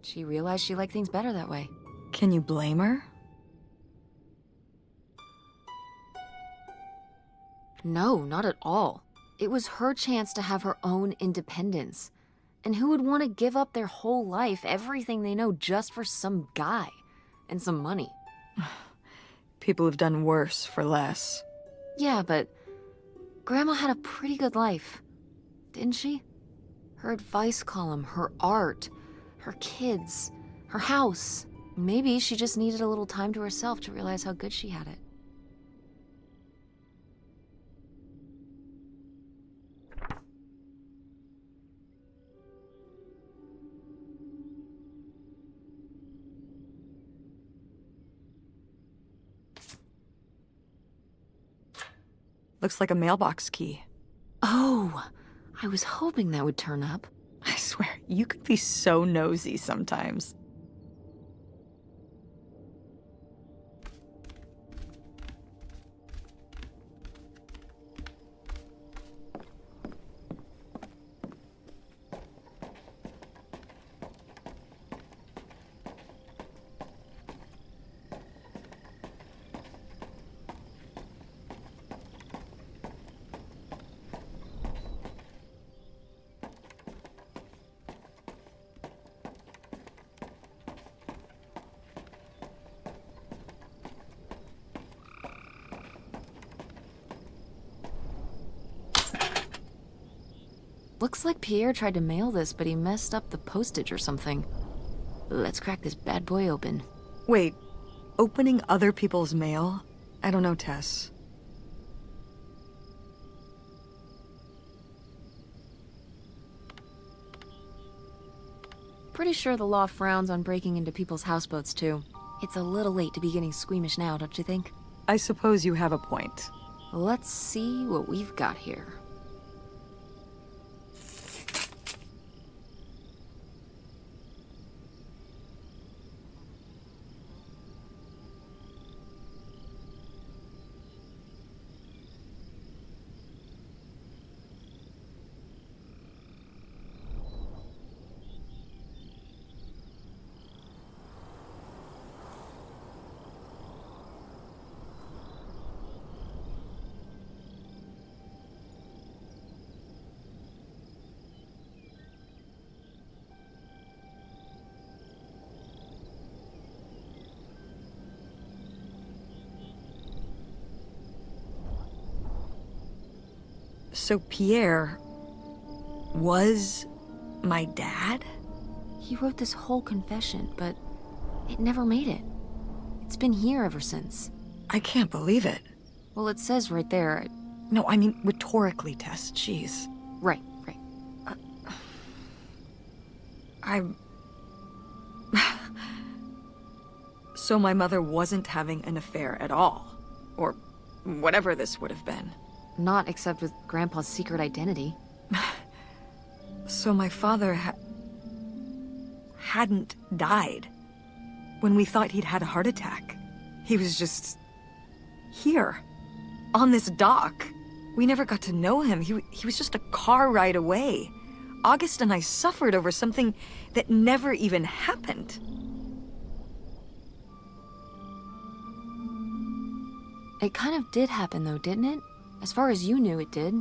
She realized she liked things better that way. Can you blame her? No, not at all. It was her chance to have her own independence. And who would want to give up their whole life, everything they know, just for some guy and some money? People have done worse for less. Yeah, but Grandma had a pretty good life, didn't she? Her advice column, her art, her kids, her house. Maybe she just needed a little time to herself to realize how good she had it. Looks like a mailbox key. Oh, I was hoping that would turn up. I swear, you could be so nosy sometimes. Looks like Pierre tried to mail this, but he messed up the postage or something. Let's crack this bad boy open. Wait, opening other people's mail? I don't know, Tess. Pretty sure the law frowns on breaking into people's houseboats, too. It's a little late to be getting squeamish now, don't you think? I suppose you have a point. Let's see what we've got here. So Pierre was my dad? He wrote this whole confession, but it never made it. It's been here ever since. I can't believe it. Well, it says right there. No, I mean rhetorically, Tess. Jeez. Right. I'm... So my mother wasn't having an affair at all. Or whatever this would have been. Not except with Grandpa's secret identity. So my father hadn't died. When we thought he'd had a heart attack. He was just... here. On this dock. We never got to know him. He was just a car ride away. August and I suffered over something that never even happened. It kind of did happen though, didn't it? As far as you knew, it did.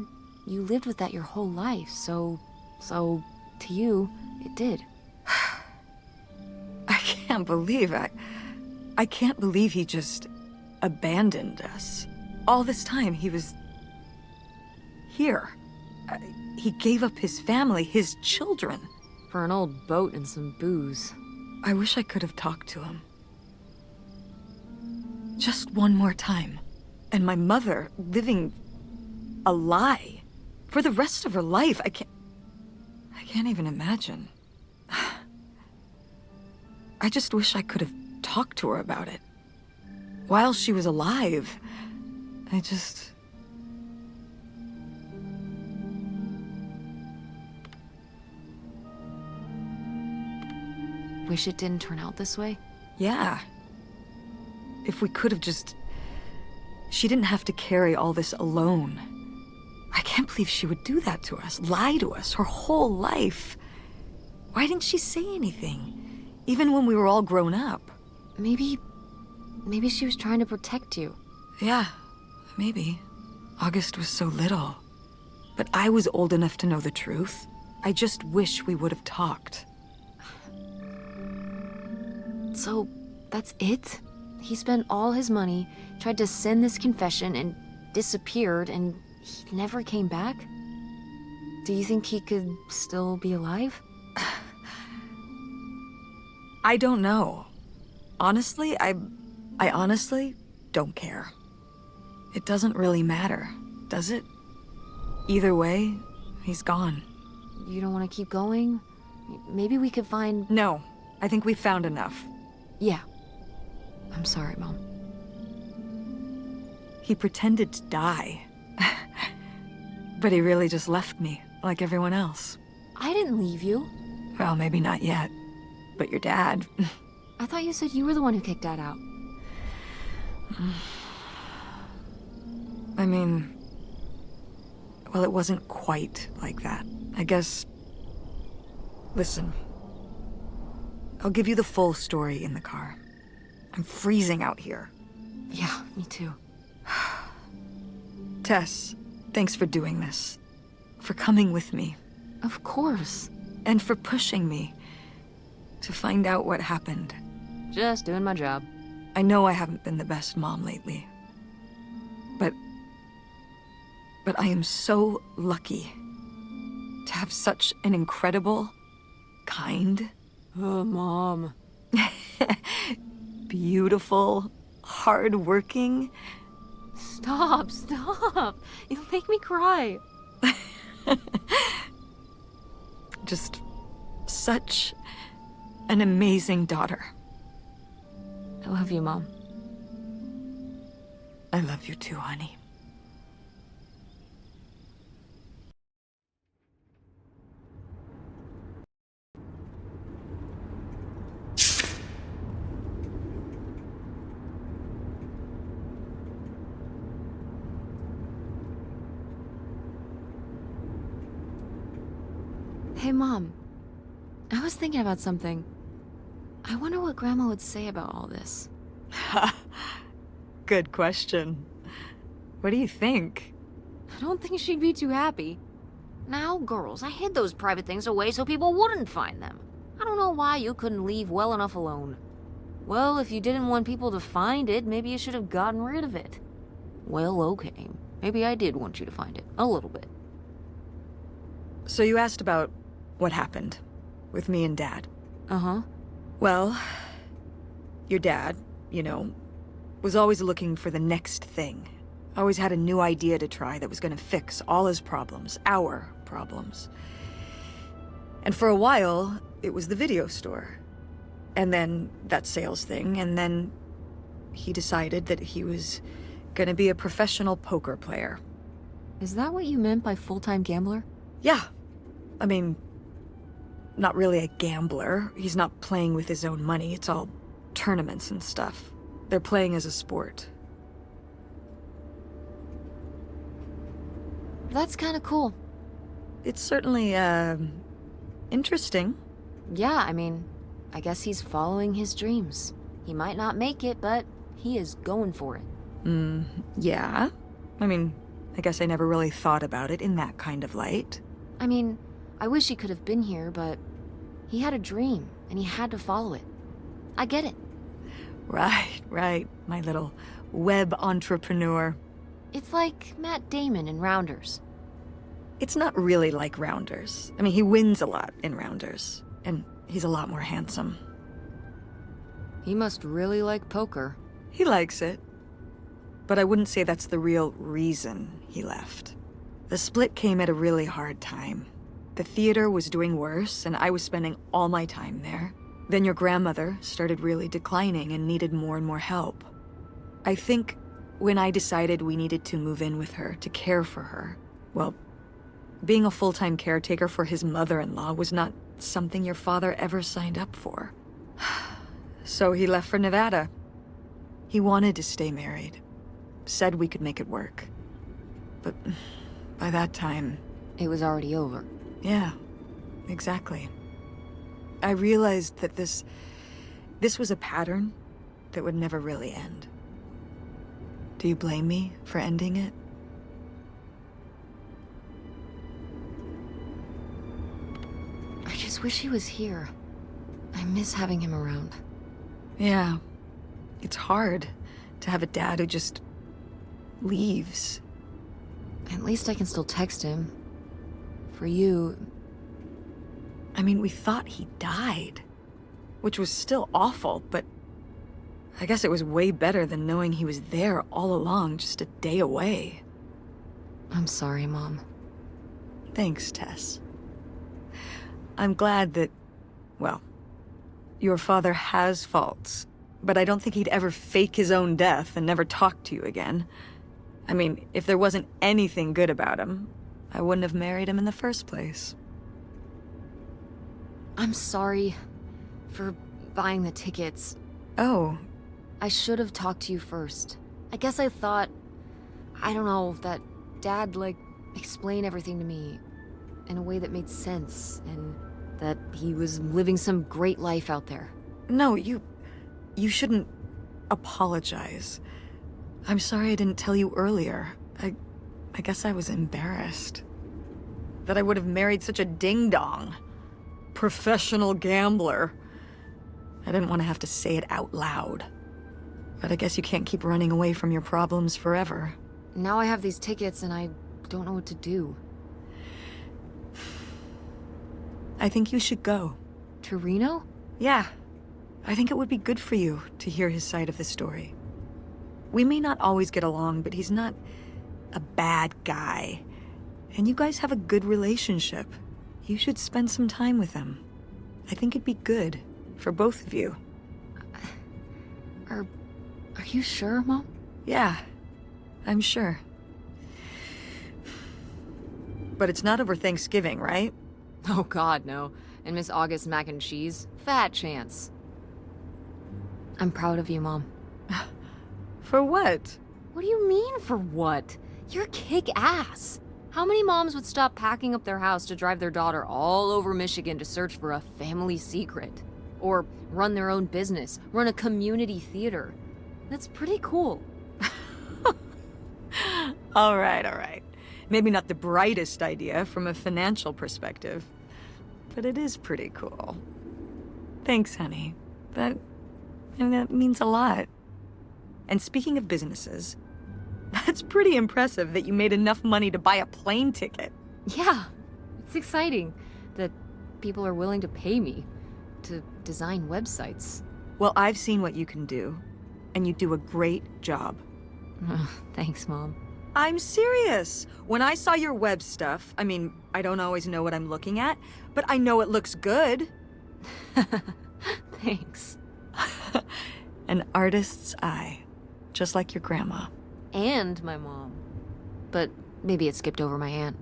You lived with that your whole life, so to you, it did. I can't believe I can't believe he just abandoned us. All this time, he was here. He gave up his family, his children. For an old boat and some booze. I wish I could have talked to him. Just one more time. And my mother living a lie for the rest of her life. I can't even imagine. I just wish I could have talked to her about it. While she was alive, I just... Wish it didn't turn out this way? Yeah, If we could have just... She didn't have to carry all this alone. I can't believe she would do that to us, lie to us, her whole life. Why didn't she say anything? Even when we were all grown up. Maybe she was trying to protect you. Yeah, maybe. August was so little. But I was old enough to know the truth. I just wish we would have talked. So, that's it? He spent all his money, tried to send this confession, and disappeared, and he never came back? Do you think he could still be alive? I don't know. Honestly, I honestly don't care. It doesn't really matter, does it? Either way, he's gone. You don't want to keep going? Maybe we could find... No, I think we found enough. Yeah. I'm sorry, Mom. He pretended to die. But he really just left me, like everyone else. I didn't leave you. Well, maybe not yet. But your dad... I thought you said you were the one who kicked Dad out. I mean... Well, it wasn't quite like that. I guess... Listen. I'll give you the full story in the car. I'm freezing out here. Yeah, me too. Tess, thanks for doing this. For coming with me. Of course. And for pushing me to find out what happened. Just doing my job. I know I haven't been the best mom lately. But I am so lucky to have such an incredible, kind... Oh, Mom. beautiful, hard-working... Stop. You'll make me cry. Just such an amazing daughter. I love you, Mom. I love you too, honey. Hey, Mom. I was thinking about something. I wonder what Grandma would say about all this. Good question. What do you think? I don't think she'd be too happy. Now, girls, I hid those private things away so people wouldn't find them. I don't know why you couldn't leave well enough alone. Well, if you didn't want people to find it, maybe you should have gotten rid of it. Well, okay. Maybe I did want you to find it. A little bit. So you asked about what happened with me and Dad. Uh-huh. Well, your dad, you know, was always looking for the next thing. Always had a new idea to try that was going to fix all his problems, our problems. And for a while, it was the video store. And then that sales thing, and then he decided that he was going to be a professional poker player. Is that what you meant by full-time gambler? Yeah. I mean, not really a gambler. He's not playing with his own money. It's all tournaments and stuff. They're playing as a sport. That's kind of cool. It's certainly, interesting. Yeah, I mean, I guess he's following his dreams. He might not make it, but he is going for it. Yeah. I mean, I guess I never really thought about it in that kind of light. I mean, I wish he could have been here, but he had a dream, and he had to follow it. I get it. Right, my little web entrepreneur. It's like Matt Damon in Rounders. It's not really like Rounders. I mean, he wins a lot in Rounders, and he's a lot more handsome. He must really like poker. He likes it. But I wouldn't say that's the real reason he left. The split came at a really hard time. The theater was doing worse, and I was spending all my time there. Then your grandmother started really declining and needed more and more help. I think when I decided we needed to move in with her to care for her, well, being a full-time caretaker for his mother-in-law was not something your father ever signed up for. So he left for Nevada. He wanted to stay married. Said we could make it work. But by that time... It was already over. Yeah, exactly. I realized that this was a pattern that would never really end. Do you blame me for ending it? I just wish he was here. I miss having him around. Yeah. It's hard to have a dad who just leaves. At least I can still text him. For you... I mean, we thought he died. Which was still awful, but... I guess it was way better than knowing he was there all along, just a day away. I'm sorry, Mom. Thanks, Tess. I'm glad that... well... your father has faults, but I don't think he'd ever fake his own death and never talk to you again. I mean, if there wasn't anything good about him, I wouldn't have married him in the first place. I'm sorry for buying the tickets. Oh. I should have talked to you first. I guess I thought, I don't know, that Dad, explain everything to me in a way that made sense, and that he was living some great life out there. No, you shouldn't apologize. I'm sorry I didn't tell you earlier. I guess I was embarrassed. That I would have married such a ding-dong. Professional gambler. I didn't want to have to say it out loud. But I guess you can't keep running away from your problems forever. Now I have these tickets and I don't know what to do. I think you should go. To Reno? Yeah. I think it would be good for you to hear his side of the story. We may not always get along, but he's not a bad guy. And you guys have a good relationship. You should spend some time with him. I think it'd be good for both of you. Are you sure, Mom? Yeah, I'm sure. But it's not over Thanksgiving, right? Oh God, no. And Miss August mac and cheese? Fat chance. I'm proud of you, Mom. For what? What do you mean, for what? You're kick-ass. How many moms would stop packing up their house to drive their daughter all over Michigan to search for a family secret? Or run their own business, run a community theater? That's pretty cool. All right. Maybe not the brightest idea from a financial perspective, but it is pretty cool. Thanks, honey. That means a lot. And speaking of businesses, that's pretty impressive that you made enough money to buy a plane ticket. Yeah, it's exciting that people are willing to pay me to design websites. Well, I've seen what you can do, and you do a great job. Thanks, Mom. I'm serious. When I saw your web stuff, I mean, I don't always know what I'm looking at, but I know it looks good. Thanks. An artist's eye, just like your grandma. And my mom. But maybe it skipped over my aunt.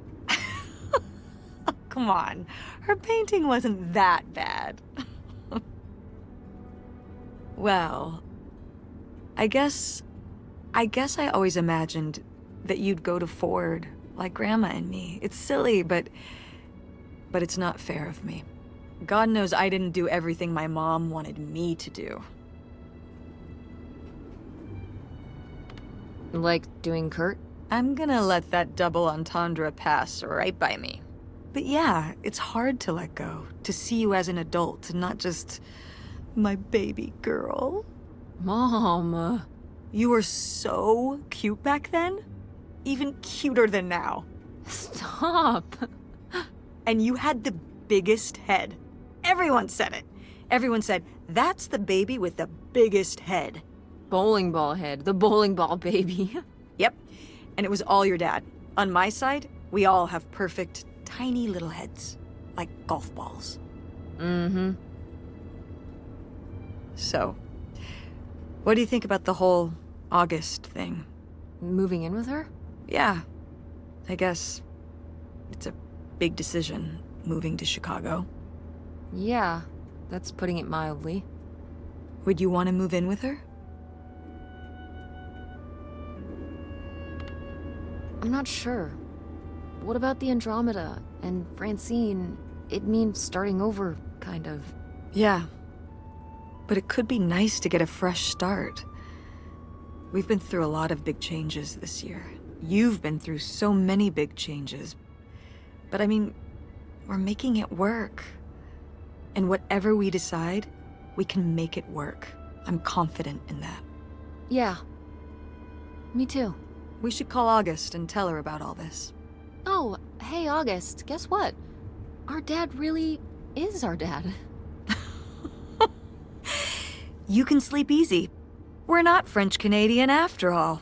Come on, her painting wasn't that bad. Well, I guess I always imagined that you'd go to Ford, like Grandma and me. It's silly, but it's not fair of me. God knows I didn't do everything my mom wanted me to do. Like doing Kurt? I'm gonna let that double entendre pass right by me. But yeah, it's hard to let go, to see you as an adult, and not just my baby girl. Mom. You were so cute back then. Even cuter than now. Stop. And you had the biggest head. Everyone said it. Everyone said, that's the baby with the biggest head. Bowling ball head, the bowling ball baby. Yep. And it was all your dad. On my side, we all have perfect, tiny little heads. Like golf balls. Mm-hmm. So, what do you think about the whole August thing? Moving in with her? Yeah. I guess it's a big decision, moving to Chicago. Yeah, that's putting it mildly. Would you want to move in with her? I'm not sure. What about the Andromeda and Francine? It means starting over, kind of. Yeah. But it could be nice to get a fresh start. We've been through a lot of big changes this year. You've been through so many big changes. But I mean, we're making it work. And whatever we decide, we can make it work. I'm confident in that. Yeah. Me too. We should call August and tell her about all this. Oh, hey, August, guess what? Our dad really is our dad. You can sleep easy. We're not French-Canadian after all.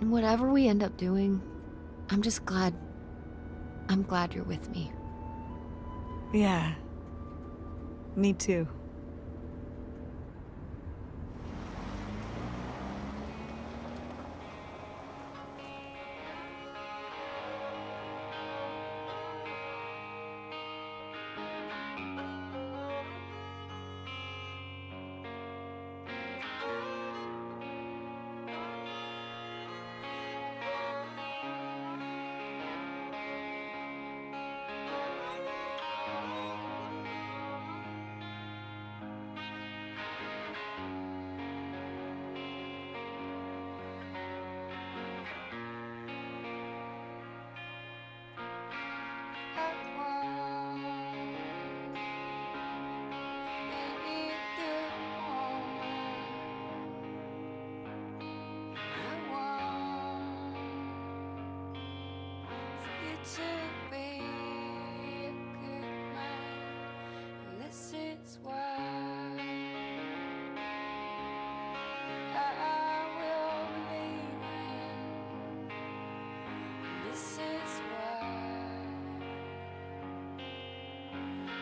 Whatever we end up doing, I'm glad you're with me. Yeah. Me too.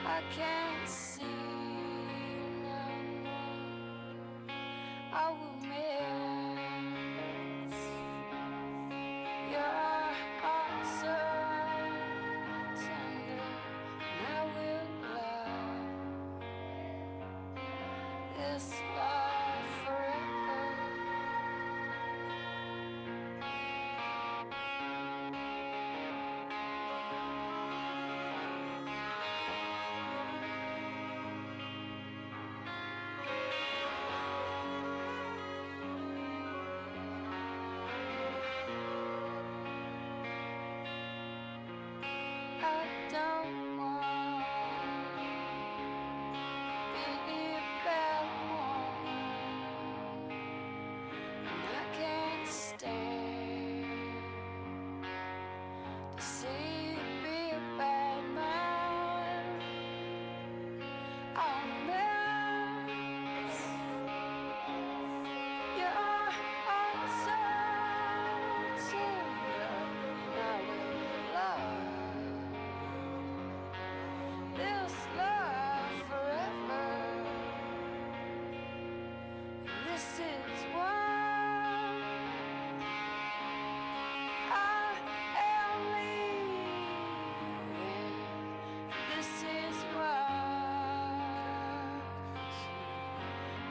I can't see no more. I will miss your heart so tender, and I will love this love forever. I don't want to be a bad woman, and I can't stand to see you be a bad man. I'll miss your heart so tender, and I will love this love forever. This is why I am leaving. This is why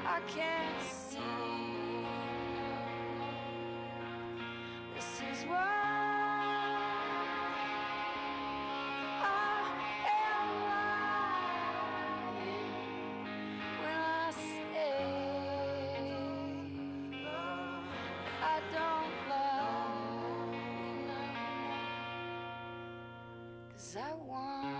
I can't see no more. This is why I am lying when I say I don't love you no more. 'Cause I want